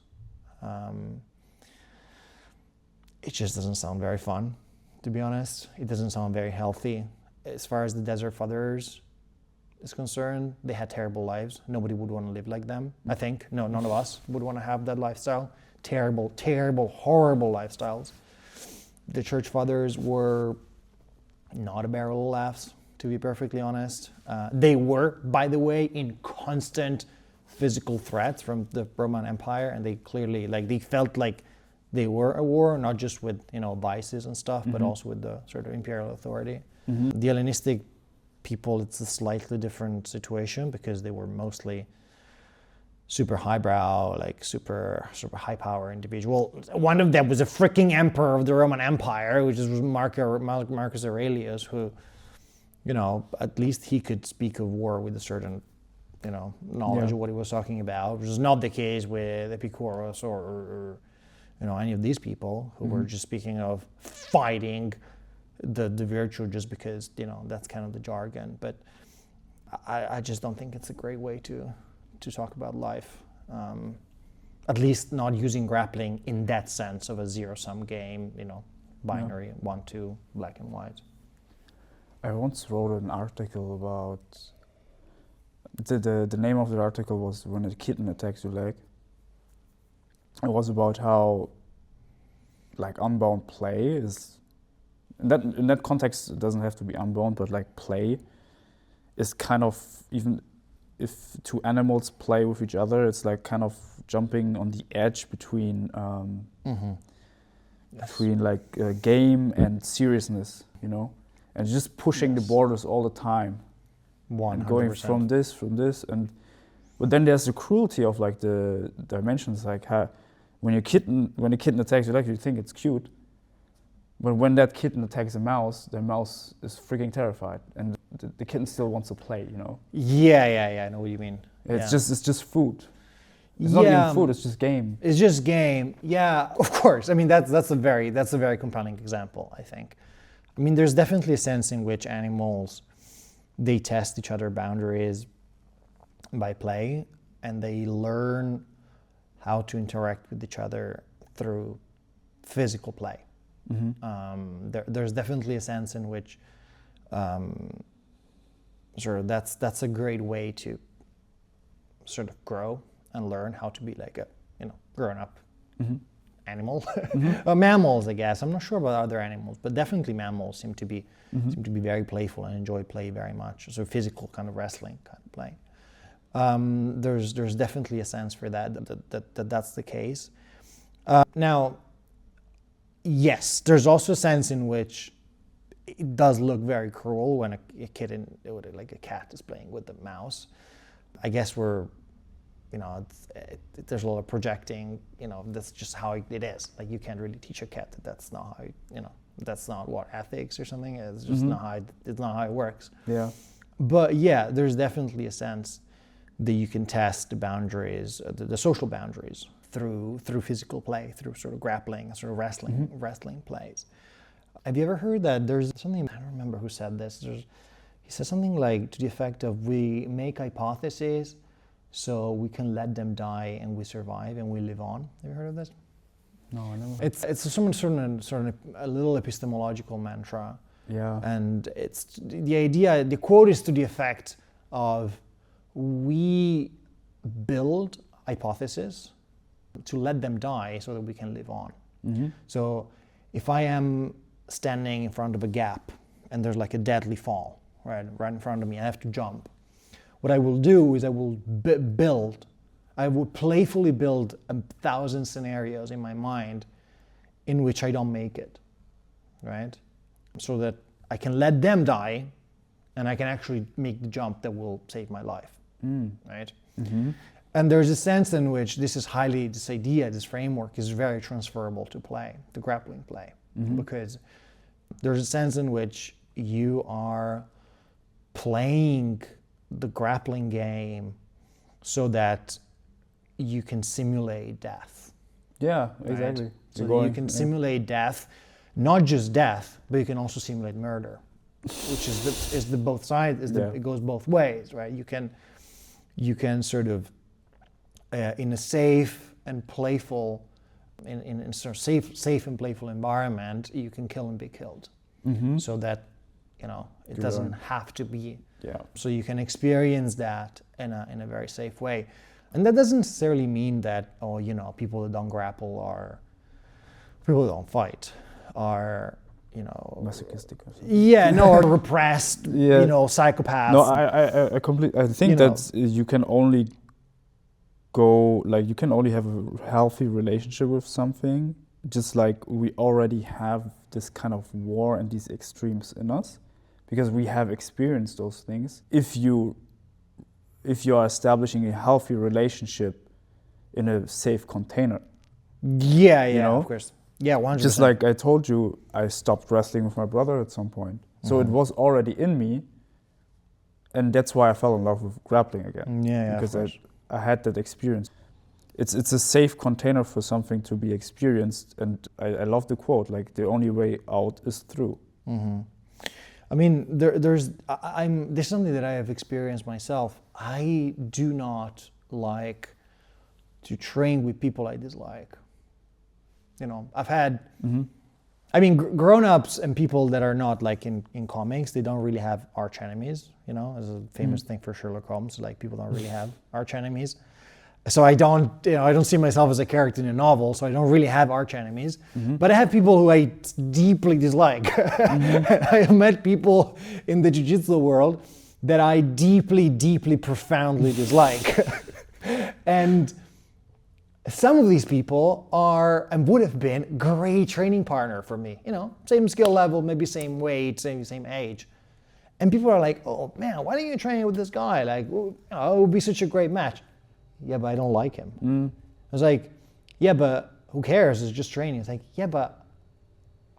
it just doesn't sound very fun, to be honest. It doesn't sound very healthy. As far as the Desert Fathers is concerned, they had terrible lives. Nobody would want to live like them, I think. No, none of us would want to have that lifestyle. Terrible, terrible, horrible lifestyles. The church fathers were not a barrel of laughs, to be perfectly honest. They were, by the way, in constant physical threats from the Roman Empire, and they clearly, like, they felt like they were at war, not just with, you know, vices and stuff, but also with the sort of imperial authority. The Hellenistic people, it's a slightly different situation, because they were mostly super highbrow, like super high power individual. One of them was a freaking emperor of the Roman Empire, which was Marcus Aurelius, who, you know, at least he could speak of war with a certain, you know, knowledge of what he was talking about, which is not the case with Epicurus or you know, any of these people who were just speaking of fighting the virtue just because, you know, that's kind of the jargon. But I just don't think it's a great way to talk about life. At least not using grappling in that sense of a zero-sum game, you know, binary, 1-2, black and white. I once wrote an article about, the name of the article was When a Kitten Attacks Your Leg. It was about how, like, unbound play is, in that context, it doesn't have to be unbound, but like play is kind of, even if two animals play with each other, it's like kind of jumping on the edge between like game and seriousness, you know, and just pushing the borders all the time. 100%. And going from this, but then there's the cruelty of like the dimensions, like how when a kitten attacks you, like, you think it's cute, but when that kitten attacks a mouse, the mouse is freaking terrified, and the kitten still wants to play, you know. Yeah, I know what you mean. It's just food. It's not even food, it's just game. It's just game. Yeah, of course. I mean, that's a very compelling example, I think. I mean, there's definitely a sense in which animals, they test each other's boundaries by play, and they learn how to interact with each other through physical play. There's definitely a sense in which that's a great way to sort of grow and learn how to be like a, you know, grown up animal. Mammals, I guess. I'm not sure about other animals, but definitely mammals seem to be very playful and enjoy play very much. So physical kind of wrestling kind of play. There's definitely a sense for that's the case. Now, yes, there's also a sense in which it does look very cruel when a kid, like a cat, is playing with the mouse. I guess there's a lot of projecting, that's just how it is. Like, you can't really teach a cat that's not how, that's not what ethics or something is. It's just it's not how it works. Yeah. But yeah, there's definitely a sense that you can test the boundaries, the social boundaries through physical play, through sort of grappling, sort of wrestling plays. Have you ever heard that there's something, I don't remember who said this, he said something like to the effect of, we make hypotheses so we can let them die and we survive and we live on. Have you heard of this? No, I never. It's some sort of a little epistemological mantra. Yeah. And it's the idea, the quote is to the effect of, we build hypotheses to let them die so that we can live on. So if I am standing in front of a gap and there's like a deadly fall right in front of me, I have to jump. What I will do is I will playfully build 1,000 scenarios in my mind in which I don't make it, right? So that I can let them die and I can actually make the jump that will save my life, right? And there's a sense in which this framework is very transferable to play, to grappling play, because there's a sense in which you are playing the grappling game so that you can simulate death. Yeah, exactly. Right? So you can simulate death, not just death, but you can also simulate murder, which is the both sides. It goes both ways, right? You can sort of in a safe and playful, in sort of safe and playful environment, you can kill and be killed, so that it doesn't have to be. Yeah. So you can experience that in a very safe way, and that doesn't necessarily mean that people that don't grapple people that don't fight are masochistic or something. Yeah, no, or repressed, psychopaths. No, I completely. I think that you can only you can only have a healthy relationship with something, just like we already have this kind of war and these extremes in us, because we have experienced those things. If you are establishing a healthy relationship in a safe container. Of course. Yeah, 100%. Just like I told you, I stopped wrestling with my brother at some point. So it was already in me, and that's why I fell in love with grappling again. Because I had that experience. It's a safe container for something to be experienced, and I love the quote, like, the only way out is through. I mean, there's something that I have experienced myself. I do not like to train with people I dislike. I've had, grown-ups and people that are not like in comics, they don't really have arch enemies, as a famous thing for Sherlock Holmes, like people don't really have arch enemies. So I don't see myself as a character in a novel, so I don't really have arch enemies. But I have people who I deeply dislike. I have met people in the jiu-jitsu world that I deeply, deeply, profoundly dislike. And some of these people are and would have been great training partner for me. Same skill level, maybe same weight, same age. And people are like, "Oh man, why don't you train with this guy? Like, it would be such a great match." Yeah, but I don't like him. I was like, yeah, but who cares? It's just training. It's like, yeah, but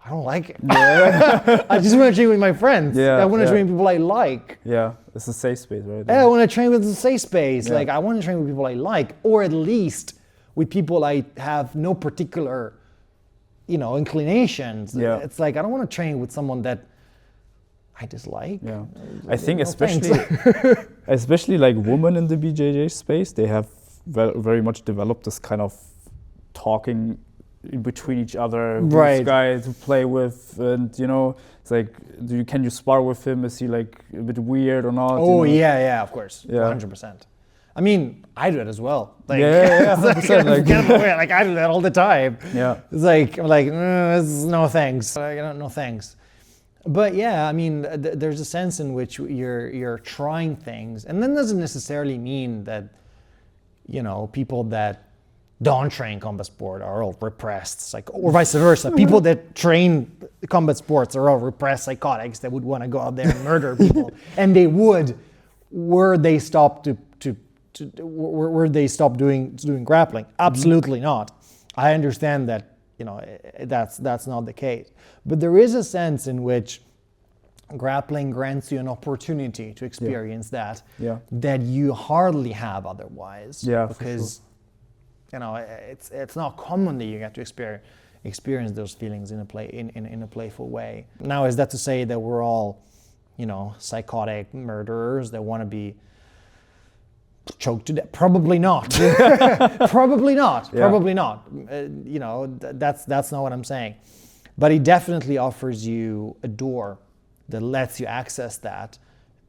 I don't like him. I just want to train with my friends. I want to train with people I like. Yeah, it's a safe space, right? I want to train with a safe space. Like, I want to train with people I like, or at least with people I have no particular, inclinations. It's like, I don't want to train with someone that I dislike. Yeah, I think especially like women in the BJJ space, they have very much developed this kind of talking in between each other. Right. This guy to play with, and it's like, can you spar with him? Is he like a bit weird or not? Oh yeah, of course, 100%. I mean, I do it as well. Like, yeah, it's like, like I do that all the time. Yeah. It's like, I'm like, no thanks. Like, no thanks. But yeah, I mean, there's a sense in which you're trying things, and that doesn't necessarily mean that, you know, people that don't train combat sport are all repressed, it's like, or vice versa. People that train combat sports are all repressed psychotics that would want to go out there and murder people, and they would, were they stopped doing grappling. Absolutely not. I understand that, you know, that's not the case. But there is a sense in which grappling grants you an opportunity to experience that you hardly have otherwise. Yeah, because you know, it's not common that you get to experience those feelings in a playful way. Now, is that to say that we're all, you know, psychotic murderers that want to be choked to death? Probably not. Probably not. Yeah. Probably not. You know, that's not what I'm saying. But it definitely offers you a door that lets you access that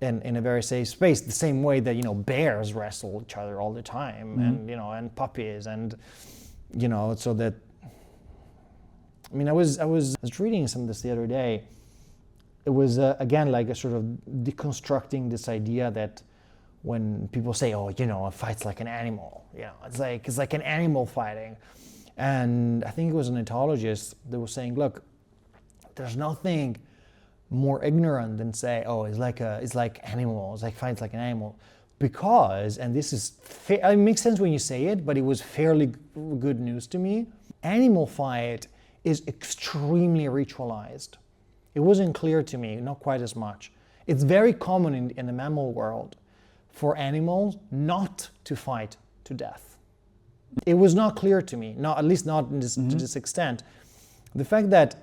in a very safe space. The same way that, you know, bears wrestle each other all the time, and, you know, and puppies, and, you know, so that. I mean, I was reading some of this the other day. It was again like a sort of deconstructing this idea that when people say, oh, you know, a fight's like an animal, you know, it's like an animal fighting. And I think it was an etologist that was saying, look, there's nothing more ignorant than say, oh, it's like animal, it's like fights like an animal. Because, and this is, it makes sense when you say it, but it was fairly good news to me. Animal fight is extremely ritualized. It wasn't clear to me, not quite as much. It's very common in the mammal world for animals not to fight to death. It was not clear to me, at least not to this extent. The fact that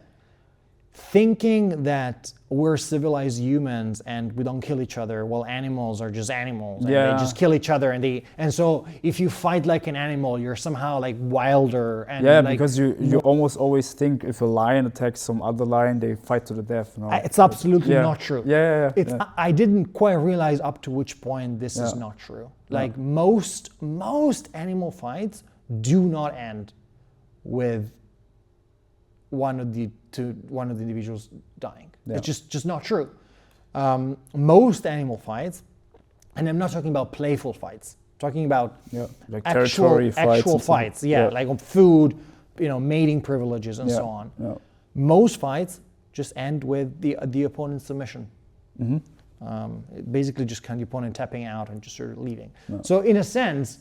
thinking that we're civilized humans and we don't kill each other, while animals are just animals and they just kill each other, and so if you fight like an animal, you're somehow like wilder. And like, because you almost always think if a lion attacks some other lion, they fight to the death. No, it's absolutely not true. I didn't quite realize up to which point this is not true. Like most animal fights do not end with one of the individuals dying. It's just not true. Most animal fights, and I'm not talking about playful fights, I'm talking about like actual fights. Like on food, you know, mating privileges and so on. Most fights just end with the opponent's submission. Basically just kind of the opponent tapping out and just sort of leaving. So in a sense,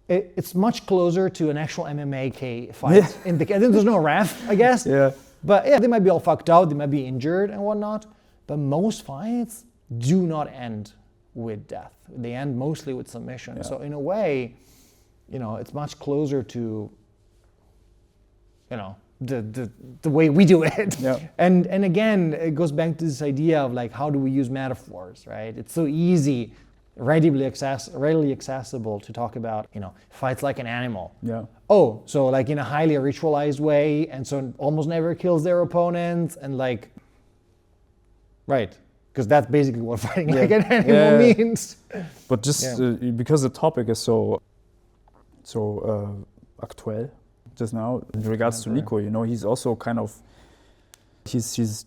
it's much closer to an actual MMA fight. I think there's no ref, I guess. But they might be all fucked out, they might be injured and whatnot. But most fights do not end with death. They end mostly with submission. So in a way, you know, it's much closer to, you know, the way we do it. And again, it goes back to this idea of like, how do we use metaphors, right? It's so easy, readily accessible to talk about, you know, fights like an animal. Oh, so like in a highly ritualized way, and so almost never kills their opponents, and like, right, because that's basically what fighting like an animal means. But just because the topic is so actual just now in regards to Nico, you know, he's also kind of he's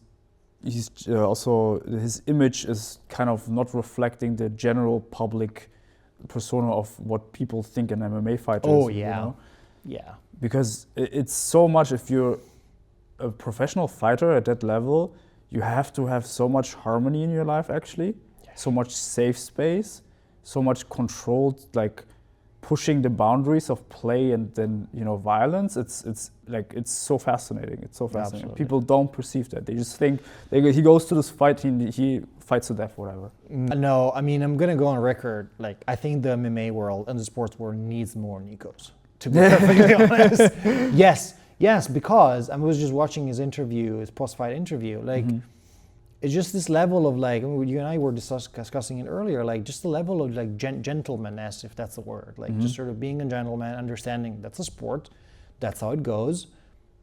also, his image is kind of not reflecting the general public persona of what people think an MMA fighter is. You know? Because it's so much, if you're a professional fighter at that level, you have to have so much harmony in your life, actually, so much safe space, so much controlled, like pushing the boundaries of play and then, you know, violence. It's like, it's so fascinating. It's so fascinating. Absolutely. People don't perceive that. They just think he goes to this fight, he fights to death, whatever. No, I mean, I'm gonna go on record. Like, I think the MMA world and the sports world needs more Nikos, to be perfectly honest. Yes, because I was just watching his interview, his post-fight interview. Like, it's just this level of like, you and I were discussing it earlier, like just the level of like gentlemanness, if that's the word, like just sort of being a gentleman, understanding that's a sport, that's how it goes.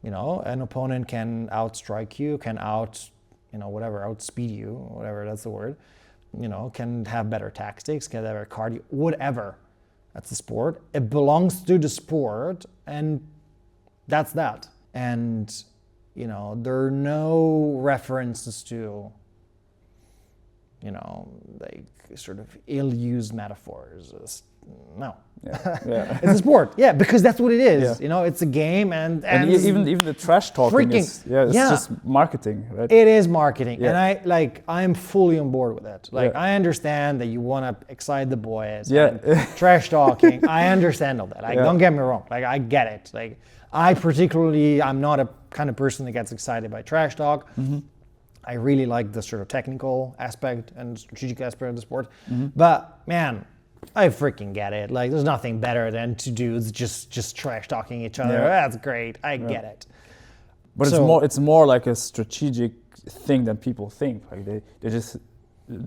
You know, an opponent can outstrike you, can outspeed you, whatever, that's the word. You know, can have better tactics, can have better cardio, whatever. That's the sport. It belongs to the sport, and that's that. And, you know, there are no references to, you know, like sort of ill-used metaphors. No. Yeah. It's a sport. Yeah, because that's what it is. Yeah. You know, it's a game, and even the trash talking is it's just marketing, right? It is marketing. Yeah. And I'm fully on board with it. Like, Yeah. I understand that you want to excite the boys. Yeah. And trash talking. I understand all that. Like, Yeah. don't get me wrong. Like, I get it. Like, I'm not a kind of person that gets excited by trash talk. Mm-hmm. I really like the sort of technical aspect and strategic aspect of the sport. Mm-hmm. But man, I freaking get it. Like, there's nothing better than two dudes just trash talking each other. Yeah. That's great. I get it. But it's more like a strategic thing than people think. Like they just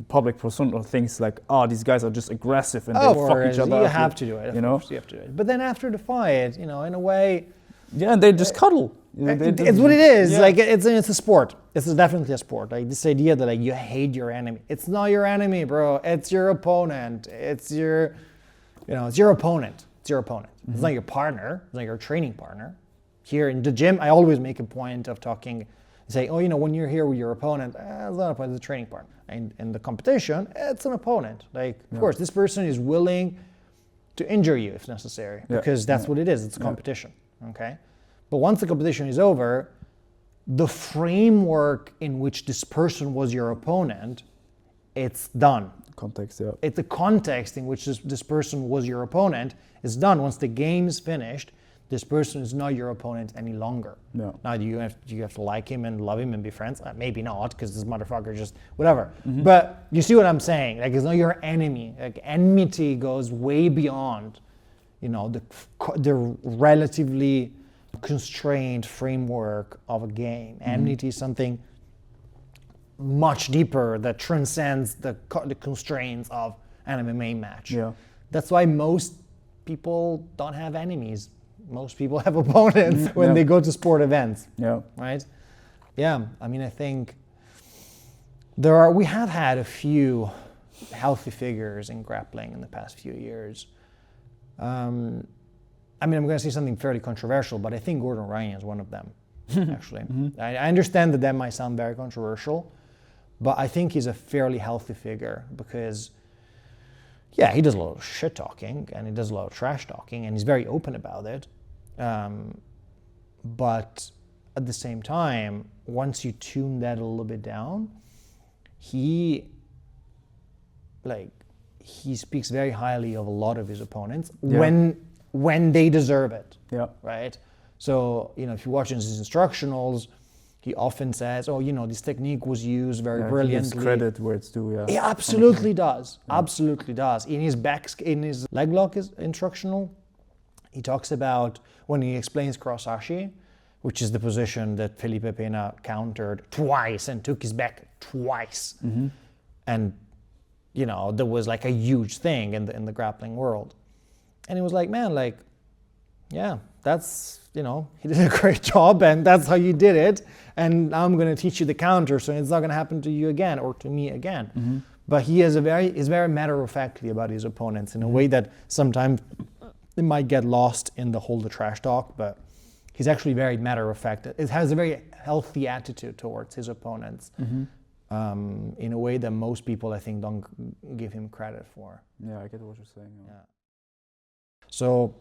public persona thinks like, oh, these guys are just aggressive and they fuck each other. You up. have to do it. You know, you have to do it. But then after the fight, you know, in a way, yeah, and they just cuddle. You know, it's what it is. Yeah. Like, it's a sport. It's definitely a sport. Like, this idea that like you hate your enemy. It's not your enemy, bro. It's your opponent. It's your opponent. It's your opponent. Mm-hmm. It's not your partner. It's not your training partner. Here in the gym, I always make a point of talking, say, oh, you know, when you're here with your opponent, it's not a opponent, it's a training partner. And in the competition, it's an opponent. Like, of course, this person is willing to injure you if necessary, because that's what it is. It's a competition. Okay. But once the competition is over, the framework in which this person was your opponent, it's done. Context, yeah. The context in which this person was your opponent is done. Once the game is finished, this person is not your opponent any longer. No. Now, do you have to like him and love him and be friends? Maybe not, because this motherfucker just whatever. Mm-hmm. But you see what I'm saying? Like, it's not your enemy. Like, enmity goes way beyond, you know, the relatively constrained framework of a game. Mm-hmm. Enmity is something much deeper that transcends the constraints of an MMA match. Yeah. That's why most people don't have enemies. Most people have opponents when they go to sport events. Yeah. Right? Yeah. I mean, I think we have had a few healthy figures in grappling in the past few years. I mean, I'm going to say something fairly controversial, but I think Gordon Ryan is one of them, actually. Mm-hmm. I understand that might sound very controversial, but I think he's a fairly healthy figure because, yeah, he does a lot of shit talking and he does a lot of trash talking and he's very open about it. But at the same time, once you tune that a little bit down, he speaks very highly of a lot of his opponents when they deserve it. Yeah. Right? So, you know, if you watch his instructionals, he often says, oh, you know, this technique was used very brilliantly. He gives credit where it's due, He absolutely does. Yeah. Absolutely does. In his leg lock instructional, he talks about when he explains cross-ashi, which is the position that Felipe Pena countered twice and took his back twice. Mm-hmm. And, you know, there was like a huge thing in the grappling world. And he was like, man, like, yeah, that's, you know, he did a great job and that's how you did it. And now I'm going to teach you the counter so it's not going to happen to you again or to me again. Mm-hmm. But he is very matter-of-factly about his opponents in a way that sometimes it might get lost in the trash talk, but he's actually very matter-of-fact. It has a very healthy attitude towards his opponents in a way that most people, I think, don't give him credit for. Yeah, I get what you're saying. Yeah. So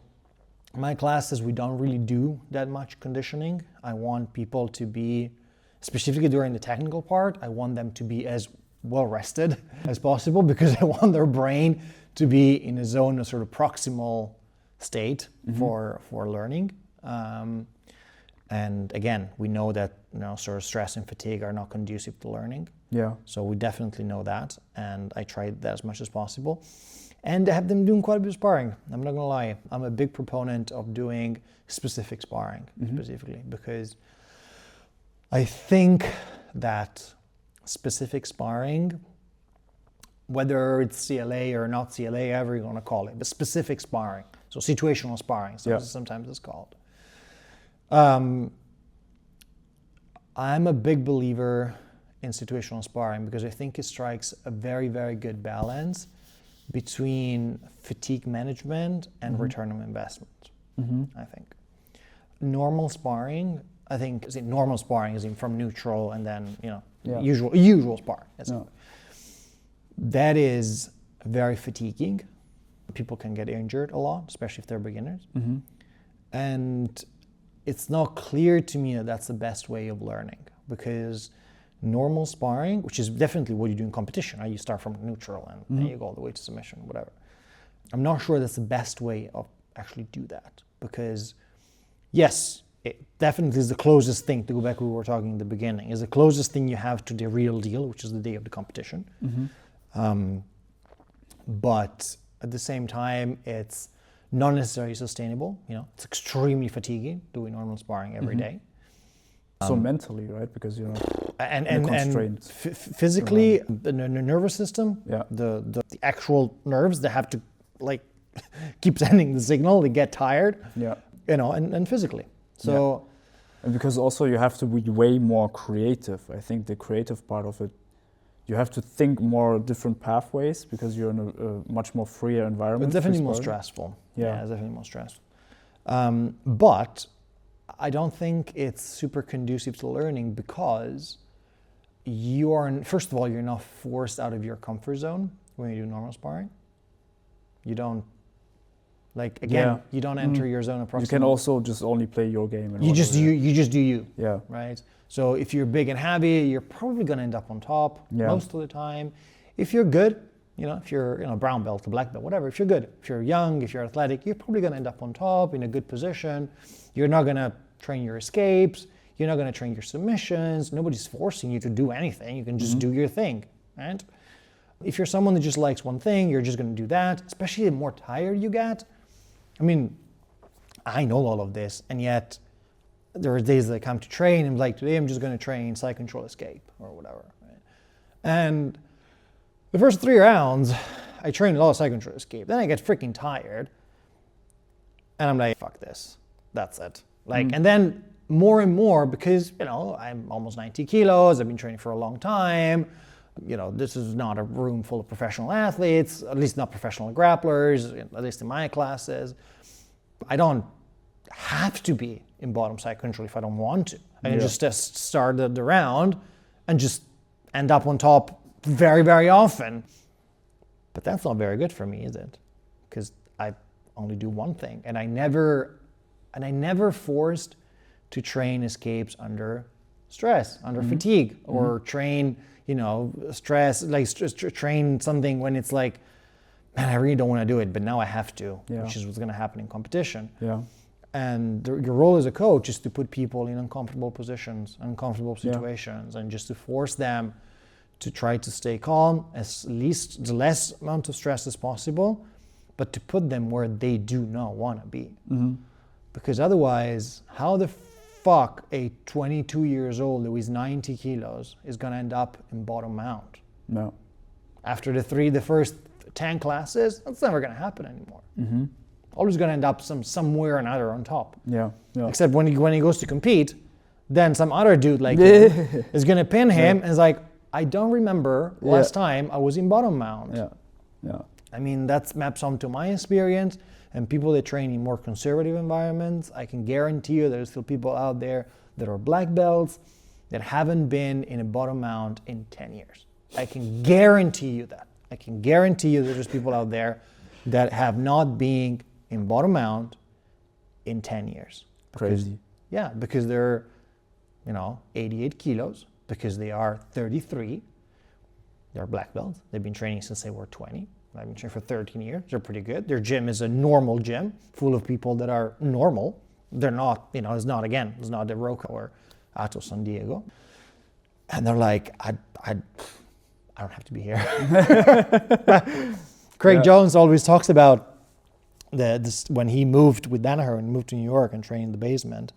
my classes, we don't really do that much conditioning. I want people to be, specifically during the technical part, I want them to be as well rested as possible because I want their brain to be in a zone of sort of proximal state for learning. And again, we know that, you know, sort of stress and fatigue are not conducive to learning. Yeah. So we definitely know that, and I tried that as much as possible. And I have them doing quite a bit of sparring. I'm not gonna lie. I'm a big proponent of doing specific sparring, specifically, because I think that specific sparring, whether it's CLA or not CLA, however you're gonna call it, but specific sparring, so situational sparring, sometimes it's called. I'm a big believer in situational sparring because I think it strikes a very, very good balance between fatigue management and return on investment, I think. Normal sparring, I think, normal sparring is from neutral and then, usual sparring. That is very fatiguing. People can get injured a lot, especially if they're beginners. And it's not clear to me that that's the best way of learning, because normal sparring, which is definitely what you do in competition, right? You start from neutral and then you go all the way to submission, whatever. I'm not sure that's the best way of actually do that, because yes, it definitely is the closest thing, to go back to what we were talking in the beginning, is the closest thing you have to the real deal, which is the day of the competition. But at the same time, it's not necessarily sustainable. It's extremely fatiguing doing normal sparring every day. So mentally, right? Because you're and physically, the nervous system, the actual nerves that have to keep sending the signal, they get tired. And physically. So, and because also you have to be way more creative. I think the creative part of it, you have to think more different pathways because you're in a much more freer environment. It's definitely more stressful. Yeah, it's definitely more stressful. But I don't think it's super conducive to learning, because first of all, you're not forced out of your comfort zone when you do normal sparring. You don't, you don't enter your zone of proximity. You can also just only play your game. You just do you. Yeah. Right? So if you're big and heavy, you're probably going to end up on top most of the time. If you're good, if you're brown belt, black belt, whatever, if you're good, if you're young, if you're athletic, you're probably going to end up on top in a good position. You're not going to train your escapes. You're not going to train your submissions. Nobody's forcing you to do anything. You can just do your thing, right? If you're someone that just likes one thing, you're just going to do that, especially the more tired you get. I mean, I know all of this, and yet there are days that I come to train and today I'm just going to train side control escape or whatever. Right? And the first 3 rounds, I train a lot of side control escape. Then I get freaking tired, and I'm like, fuck this. That's it. And then more and more, because, I'm almost 90 kilos, I've been training for a long time. This is not a room full of professional athletes, at least not professional grapplers, at least in my classes. I don't have to be in bottom side control if I don't want to. I can just start the round and just end up on top very, very often. But that's not very good for me, is it? Because I only do one thing, and I never forced to train escapes under stress, under fatigue, or train, stress, train something when it's man, I really don't want to do it, but now I have to, which is what's going to happen in competition. And your role as a coach is to put people in uncomfortable positions, uncomfortable situations, and just to force them to try to stay calm, the less amount of stress as possible, but to put them where they do not want to be. Because otherwise, how the fuck a 22 years old who is 90 kilos is going to end up in bottom mount? No. After the first 10 classes, that's never going to happen anymore. Always going to end up somewhere or another on top. Except when he goes to compete, then some other dude him is going to pin him and is like, I don't remember last time I was in bottom mount. I mean, that maps onto my experience, and people that train in more conservative environments, I can guarantee you there's still people out there that are black belts that haven't been in a bottom mount in 10 years. I can guarantee you that. I can guarantee you that there's people out there that have not been in bottom mount in 10 years. Crazy. Yeah, because they're, 88 kilos, because they are 33. They're black belts. They've been training since they were 20. I've been training for 13 years. They're pretty good. Their gym is a normal gym full of people that are normal. They're not, it's not the Roca or Ato San Diego. And they're like, I don't have to be here. Craig Jones always talks about when he moved with Danaher and moved to New York and trained in the basement.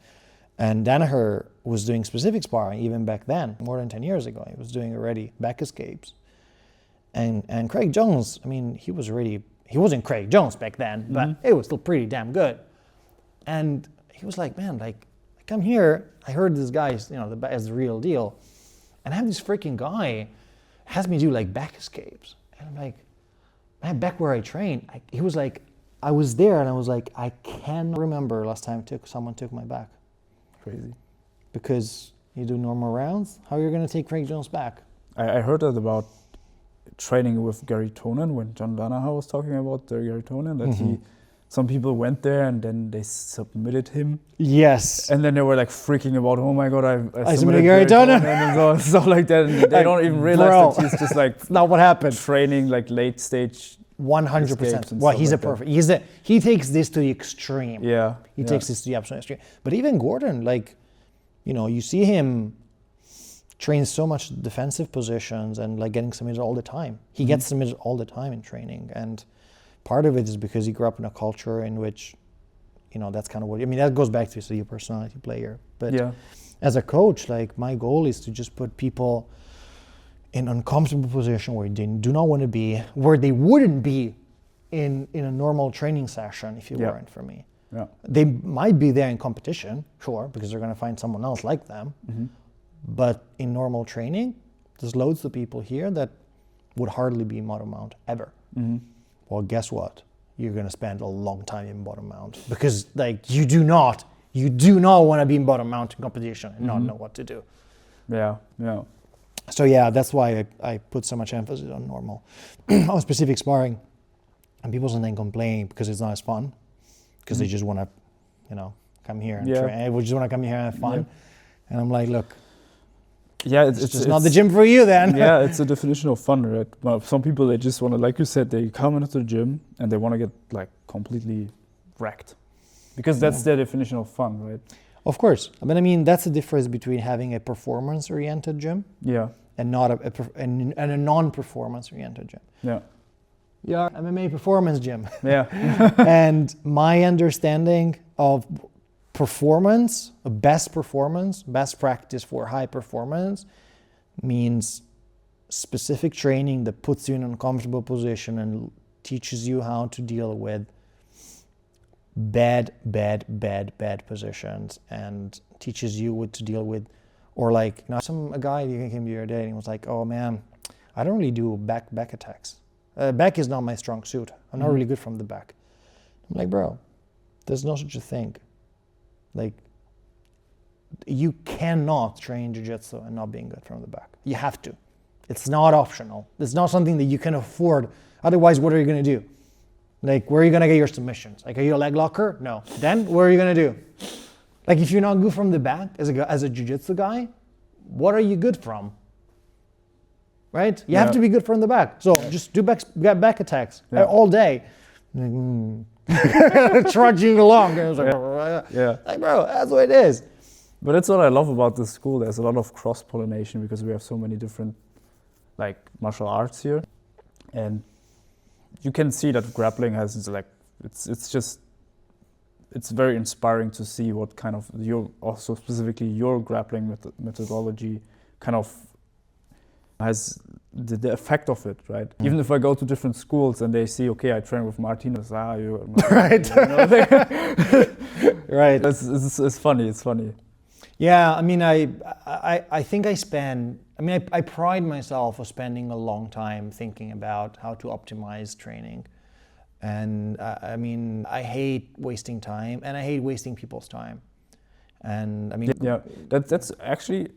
And Danaher was doing specific sparring even back then, more than 10 years ago. He was doing already back escapes. And Craig Jones, he wasn't Craig Jones back then, but it was still pretty damn good. And he was like, man, I come here, I heard this guy, as the real deal. And I have this freaking guy has me do back escapes. And I'm like, man, back where I trained, he was like, I was there and I was like, I can't remember last time someone took my back. Crazy. Because you do normal rounds, how are you going to take Craig Jones back? I heard that about training with Gary Tonin when John Danaher was talking about Gary Tonin, that some people went there and then they submitted him. Yes. And then they were like freaking about, oh my God, I submitted Gary Tonin and stuff like that. And they don't even realize that he's just like it's not what happened. Training like late stage. 100%. Well, he's like a perfect. He takes this to the extreme. Yeah. He takes this to the absolute extreme. But even Gordon, like, you know, you see him train so much defensive positions and like getting submitted all the time. He gets submitted all the time in training, and part of it is because he grew up in a culture in which, you know, that's kind of what, I mean, that goes back to the personality player. But as a coach, like, my goal is to just put people in uncomfortable position where they do not want to be, where they wouldn't be in a normal training session if it weren't for me. Yeah. They might be there in competition, sure, because they're going to find someone else like them. But in normal training, there's loads of people here that would hardly be in bottom mount ever. Well, guess what? You're going to spend a long time in bottom mount because, like, you do not want to be in bottom mount in competition and not know what to do. Yeah. So yeah, that's why I put so much emphasis on normal, on specific sparring, and people sometimes complain because it's not as fun, because they just want to, you know, come here and train. We just want to come here and have fun, and I'm like, look, it's just not the gym for you then. Yeah, it's a definition of fun, right? Well, some people, they just want to, like you said, they come into the gym and they want to get like completely wrecked, because that's their definition of fun, right? Of course, but I mean, that's the difference between having a performance-oriented gym, and not a non-performance-oriented gym. Yeah, MMA performance gym. And my understanding of performance, best practice for high performance, means specific training that puts you in an uncomfortable position and teaches you how to deal with bad positions, and teaches you what to deal with. Or like, you know, a guy came the other day and he was like, oh man, I don't really do back attacks. Back is not my strong suit. I'm not really good from the back. I'm like, bro, there's no such a thing. Like, you cannot train jiu-jitsu and not being good from the back. You have to. It's not optional. It's not something that you can afford. Otherwise, what are you going to do? Like, where are you going to get your submissions? Like, are you a leg locker? No. Then what are you going to do? Like, if you're not good from the back as a jiu-jitsu guy, what are you good from? Right? You have to be good from the back. So just do back attacks all day. Trudging along. And it's like, bro, that's what it is. But that's what I love about this school. There's a lot of cross-pollination because we have so many different like martial arts here. And you can see that grappling has like, it's very inspiring to see what kind of your grappling methodology kind of has the effect of it, right? Even if I go to different schools and they see, okay, I train with Martino Sacchi, right? Right. It's funny. Yeah, I mean, I think I pride myself on spending a long time thinking about how to optimize training. And I mean, I hate wasting time, and I hate wasting people's time. And I mean, that's actually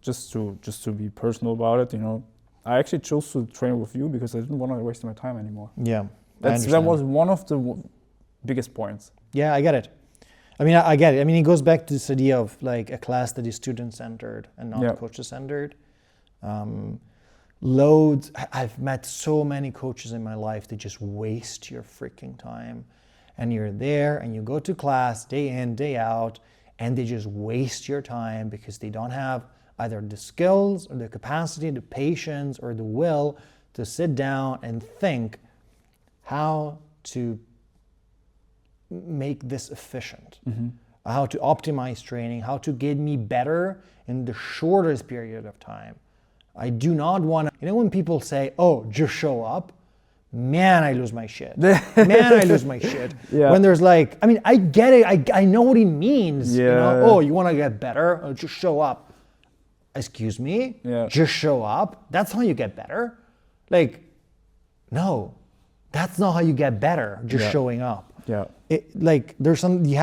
just to be personal about it. You know, I actually chose to train with you because I didn't want to waste my time anymore. Yeah, that was one of the biggest points. Yeah, I get it. I mean, I get it. I mean, it goes back to this idea of like a class that is student-centered and not coach-centered. I've met so many coaches in my life that just waste your freaking time. And you're there and you go to class day in, day out, and they just waste your time because they don't have either the skills or the capacity, the patience or the will to sit down and think how to make this efficient, how to optimize training, how to get me better in the shortest period of time. I do not want to, you know, when people say, oh, just show up, man, I lose my shit. When there's like, I mean, I get it. I know what he means. You know? Oh, you want to get better? Oh, just show up. Excuse me? Just show up? That's how you get better? Like, no. That's not how you get better, just showing up. Yeah. There's some, you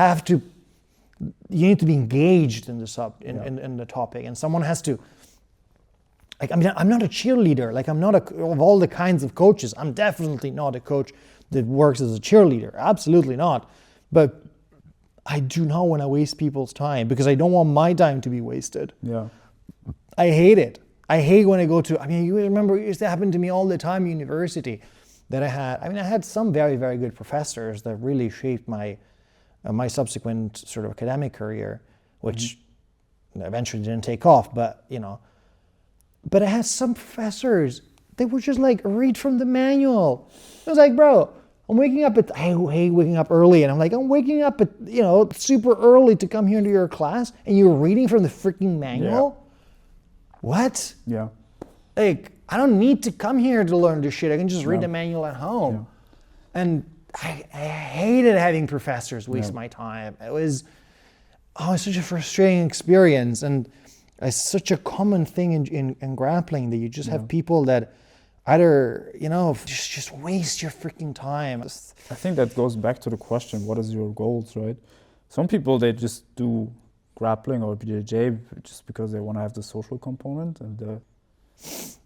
need to be engaged in in the topic, and someone has to, I'm not a cheerleader. I'm not of all the kinds of coaches, I'm definitely not a coach that works as a cheerleader. Absolutely not. But I do not want to waste people's time, because I don't want my time to be wasted. Yeah. I hate it. I hate when I go to, you remember, it used to happen to me all the time in university, that I had some very, very good professors that really shaped my subsequent sort of academic career, which eventually didn't take off, but I had some professors, they would just read from the manual. I was like, bro, I hate waking up early, and I'm waking up at, super early to come here into your class, and you're reading from the freaking manual? Yeah. What? Yeah. I don't need to come here to learn this shit. I can just read the manual at home. Yeah. And I hated having professors waste my time. It was such a frustrating experience, and it's such a common thing in grappling, that you just have people that either, just waste your freaking time. I think that goes back to the question, what is your goals, right? Some people, they just do grappling or BJJ just because they want to have the social component and the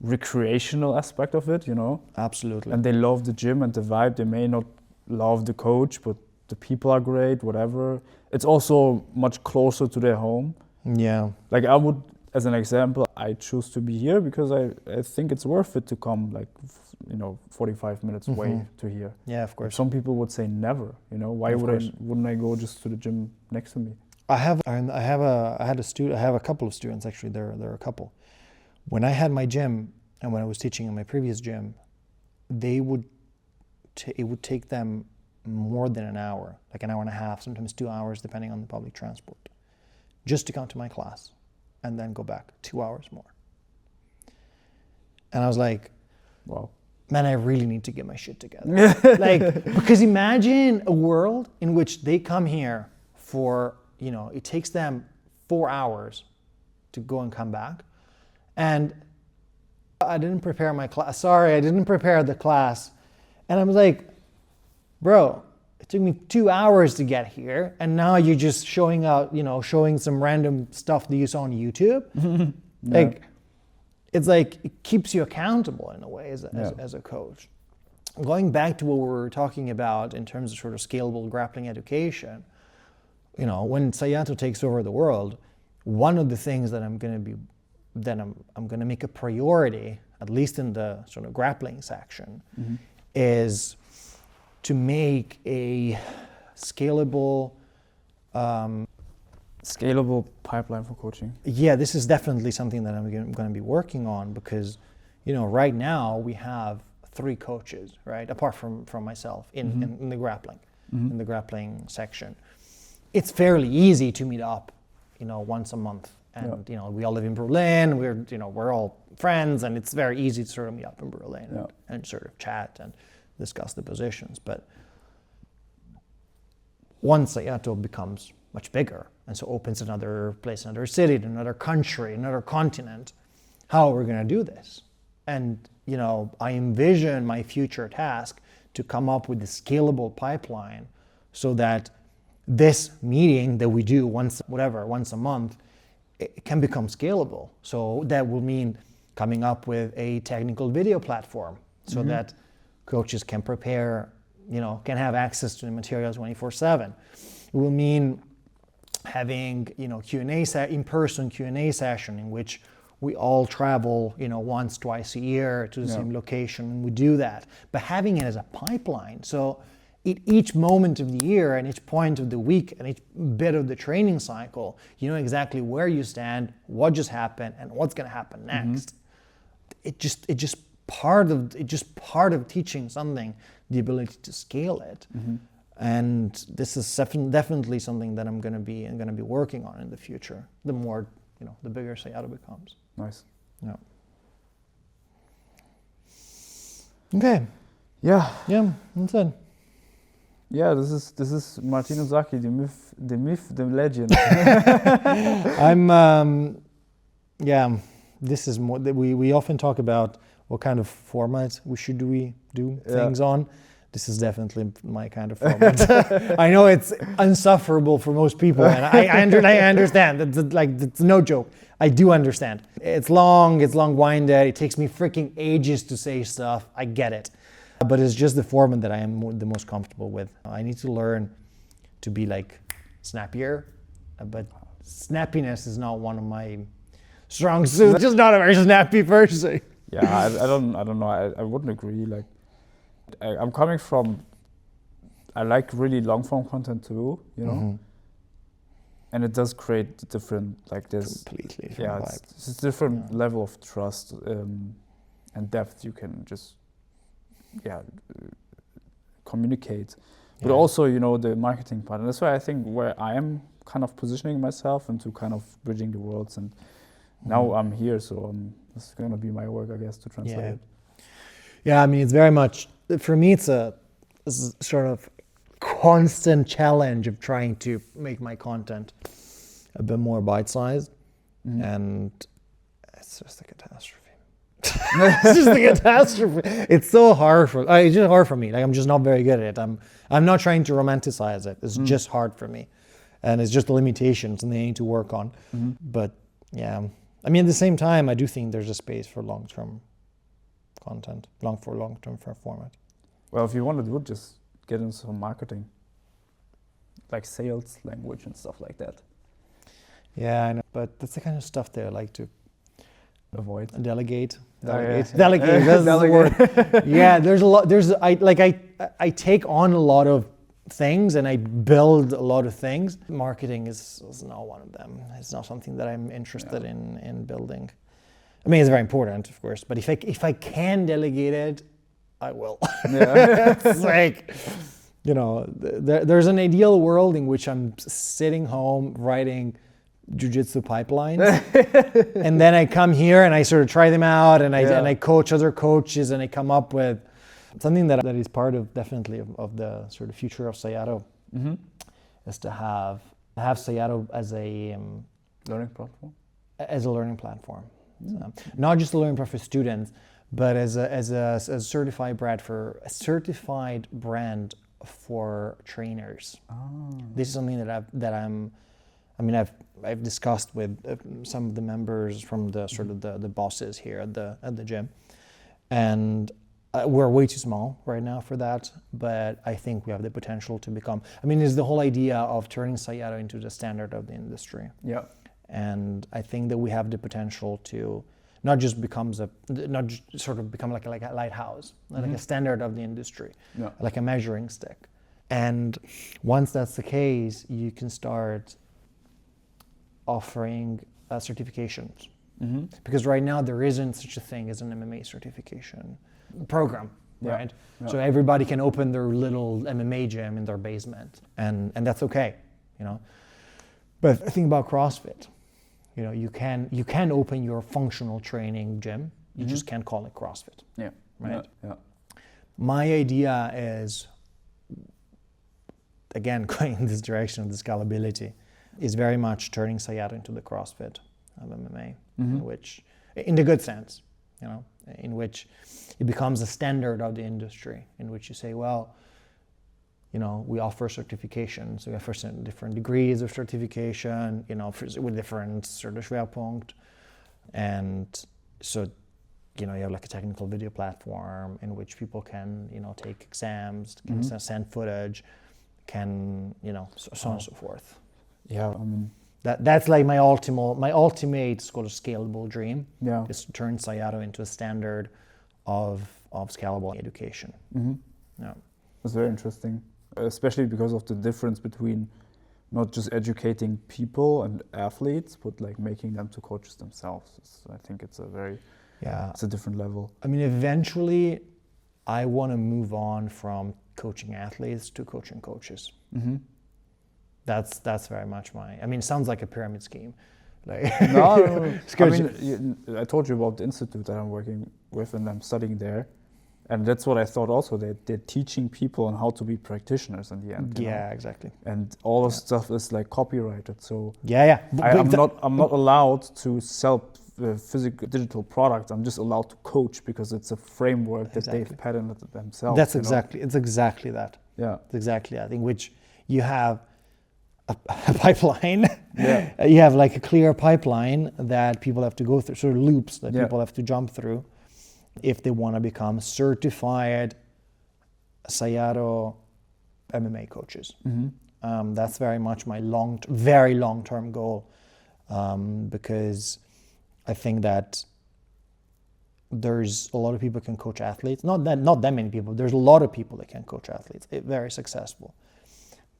recreational aspect of it, Absolutely. And they love the gym and the vibe. They may not love the coach, but the people are great, whatever. It's also much closer to their home. Yeah. I would, as an example, I choose to be here because I think it's worth it to come 45 minutes away to here. Yeah, of course. Some people would say never, why wouldn't I go just to the gym next to me? I have a couple of students, actually. There are a couple. When I had my gym, and when I was teaching in my previous gym, it would take them more than an hour, an hour and a half, sometimes 2 hours, depending on the public transport, just to come to my class and then go back 2 hours more. And I was like, wow, man, I really need to get my shit together. Because imagine a world in which they come here for, it takes them 4 hours to go and come back. And I didn't prepare my class. Sorry, I didn't prepare the class. And I was like, bro, it took me 2 hours to get here, and now you're just showing some random stuff that you saw on YouTube. Yeah. It keeps you accountable in a way as a coach. Going back to what we were talking about in terms of sort of scalable grappling education, when Sayato takes over the world, one of the things that I'm going to make a priority, at least in the sort of grappling section, is to make a scalable pipeline for coaching. Yeah, this is definitely something that I'm going to be working on, because right now we have 3 coaches, right, apart from myself in the grappling, in the grappling section. It's fairly easy to meet up, once a month. And we all live in Berlin. We're all friends, and it's very easy to sort of meet up in Berlin and sort of chat and discuss the positions. But once Sayato becomes much bigger, and so opens another place, another city, another country, another continent, how are we going to do this? And I envision my future task to come up with a scalable pipeline, so that this meeting that we do once a month, it can become scalable. So that will mean coming up with a technical video platform, so that coaches can prepare, can have access to the material 24/7. It will mean having, in-person Q&A session in which we all travel, once, twice a year to the same location, and we do that. But having it as a pipeline, so at each moment of the year and each point of the week and each bit of the training cycle, you know exactly where you stand, what just happened, and what's going to happen next. It just part of teaching something, the ability to scale it. And this is definitely something that I'm going to be working on in the future. The more, the bigger Sayato becomes. Nice. Yeah. Okay. Yeah. Yeah. That's it. Yeah, this is Martino Sacchi, the myth, the legend. This is more that we often talk about what kind of format we do things on. this is definitely my kind of format. I know it's insufferable for most people, and I understand. It's no joke. I do understand. It's long-winded. It takes me freaking ages to say stuff. I get it. But it's just the format that I am the most comfortable with. I need to learn to be like snappier, but snappiness is not one of my strong suits. Just not a very snappy person. Yeah, I don't know. I wouldn't agree. Like, I'm coming from, I like really long form content too, you know, Mm-hmm. and it does create different, like this. Completely different Yeah, vibe. it's a different level of trust and depth you can just, communicate. But also, you know, the marketing part, and that's why I think where I am kind of positioning myself into kind of bridging the worlds, and now I'm here, so this is gonna be my work, I guess, to translate it. Yeah, I mean, it's very much, for me, it's a sort of constant challenge of trying to make my content a bit more bite-sized, and it's just a catastrophe. It's just a catastrophe. It's so hard it's just hard for me. Like, I'm just not very good at it. I'm not trying to romanticize it. It's just hard for me, and it's just the limitations, and they need to work on. But yeah, I mean, at the same time, I do think there's a space for long-term content, long-term format. Well, if you want to do it, just get into some marketing, like sales language and stuff like that. Yeah, I know, but that's the kind of stuff that I like to Avoid. Delegate. Delegate. Delegate. That's the word. Yeah, there's a lot. I take on a lot of things and I build a lot of things. Marketing is not one of them. It's not something that I'm interested in building. I mean, it's very important, of course, but if I can delegate it, I will. Yeah. It's like, you know, there's an ideal world in which I'm sitting home writing jiu-jitsu pipelines, and then I come here and I sort of try them out, and I coach other coaches, and I come up with something that is part of definitely of the sort of future of Sayato, is to have Sayato as a learning platform. As a learning platform, so, not just a learning platform for students, but as a certified brand for trainers. This is something I've discussed with some of the members from the sort of the bosses here at the gym, and we're way too small right now for that, but I think we have the potential to become. I mean, it's the whole idea of turning Sayato into the standard of the industry. Yeah, and I think that we have the potential to not just sort of become like a lighthouse, like a standard of the industry, like a measuring stick. And once that's the case, you can start offering certifications. Because right now there isn't such a thing as an MMA certification program, right? Yeah. So everybody can open their little MMA gym in their basement, and that's okay, you know. But think about CrossFit. You know, you can open your functional training gym. You just can't call it CrossFit. Yeah. Right. Yeah. My idea is, again, going in this direction of the scalability, is very much turning Sayato into the CrossFit of MMA, in the good sense, you know, in which it becomes a standard of the industry, in which you say, well, you know, we offer certifications, we offer different degrees of certification, you know, with different sort of schwerpunkt. And so, you know, you have like a technical video platform in which people can, you know, take exams, can send footage, can, you know, so on and so forth. Yeah, I mean, that's like my ultimate sort of scalable dream. Yeah. Is to turn Sayato into a standard of scalable education. Yeah. It's very interesting, especially because of the difference between not just educating people and athletes, but like making them to coaches themselves. I think it's it's a different level. I mean, eventually, I want to move on from coaching athletes to coaching coaches. That's very much I mean, it sounds like a pyramid scheme. Like, no. I mean, I told you about the institute that I'm working with, and I'm studying there. And that's what I thought also, they're teaching people on how to be practitioners in the end. Yeah, exactly. And all the stuff is like copyrighted. So I'm not allowed to physical digital product. I'm just allowed to coach because it's a framework that they've patented themselves. That's exactly, it's exactly that. Yeah. It's exactly that, in which you have a pipeline. Yeah. You have like a clear pipeline that people have to go through, sort of loops that Yeah. people have to jump through if they want to become certified Sayato MMA coaches. Mm-hmm. That's very much my very long-term goal, because I think that there's a lot of people can coach athletes. Not that many people. There's a lot of people that can coach athletes, very successful.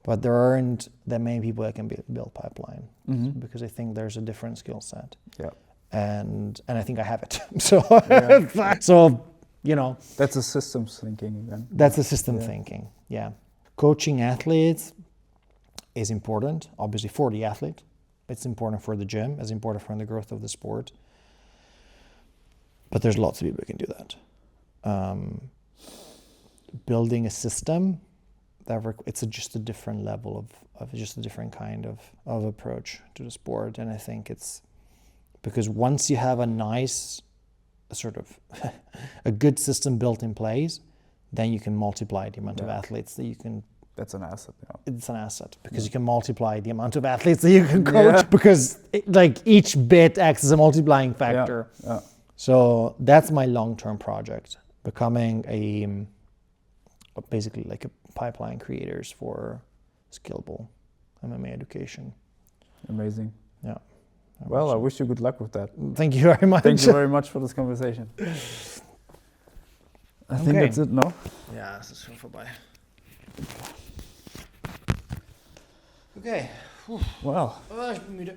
But there aren't that many people that can build pipeline, Mm-hmm. because I think there's a different skill set. Yeah. And I think I have it. So, Yeah. so, you know. That's a systems thinking then. That's a system thinking, yeah. Coaching athletes is important, obviously, for the athlete. It's important for the gym. It's important for the growth of the sport. But there's lots of people who can do that. Building a system, it's just a different level of just a different kind of approach to the sport. And I think it's because once you have a nice sort of a good system built in place, then you can multiply the amount of athletes that you can. That's an asset. Yeah. It's an asset because you can multiply the amount of athletes that you can coach because each bit acts as a multiplying factor. Yeah. So that's my long-term project, becoming basically like a pipeline creators for scalable MMA education. Amazing. Yeah. Well, I wish you good luck with that. Thank you very much. Thank you very much for this conversation. I think that's it, no? Ja, es ist schon vorbei. Okay. Wow. Ich bin müde.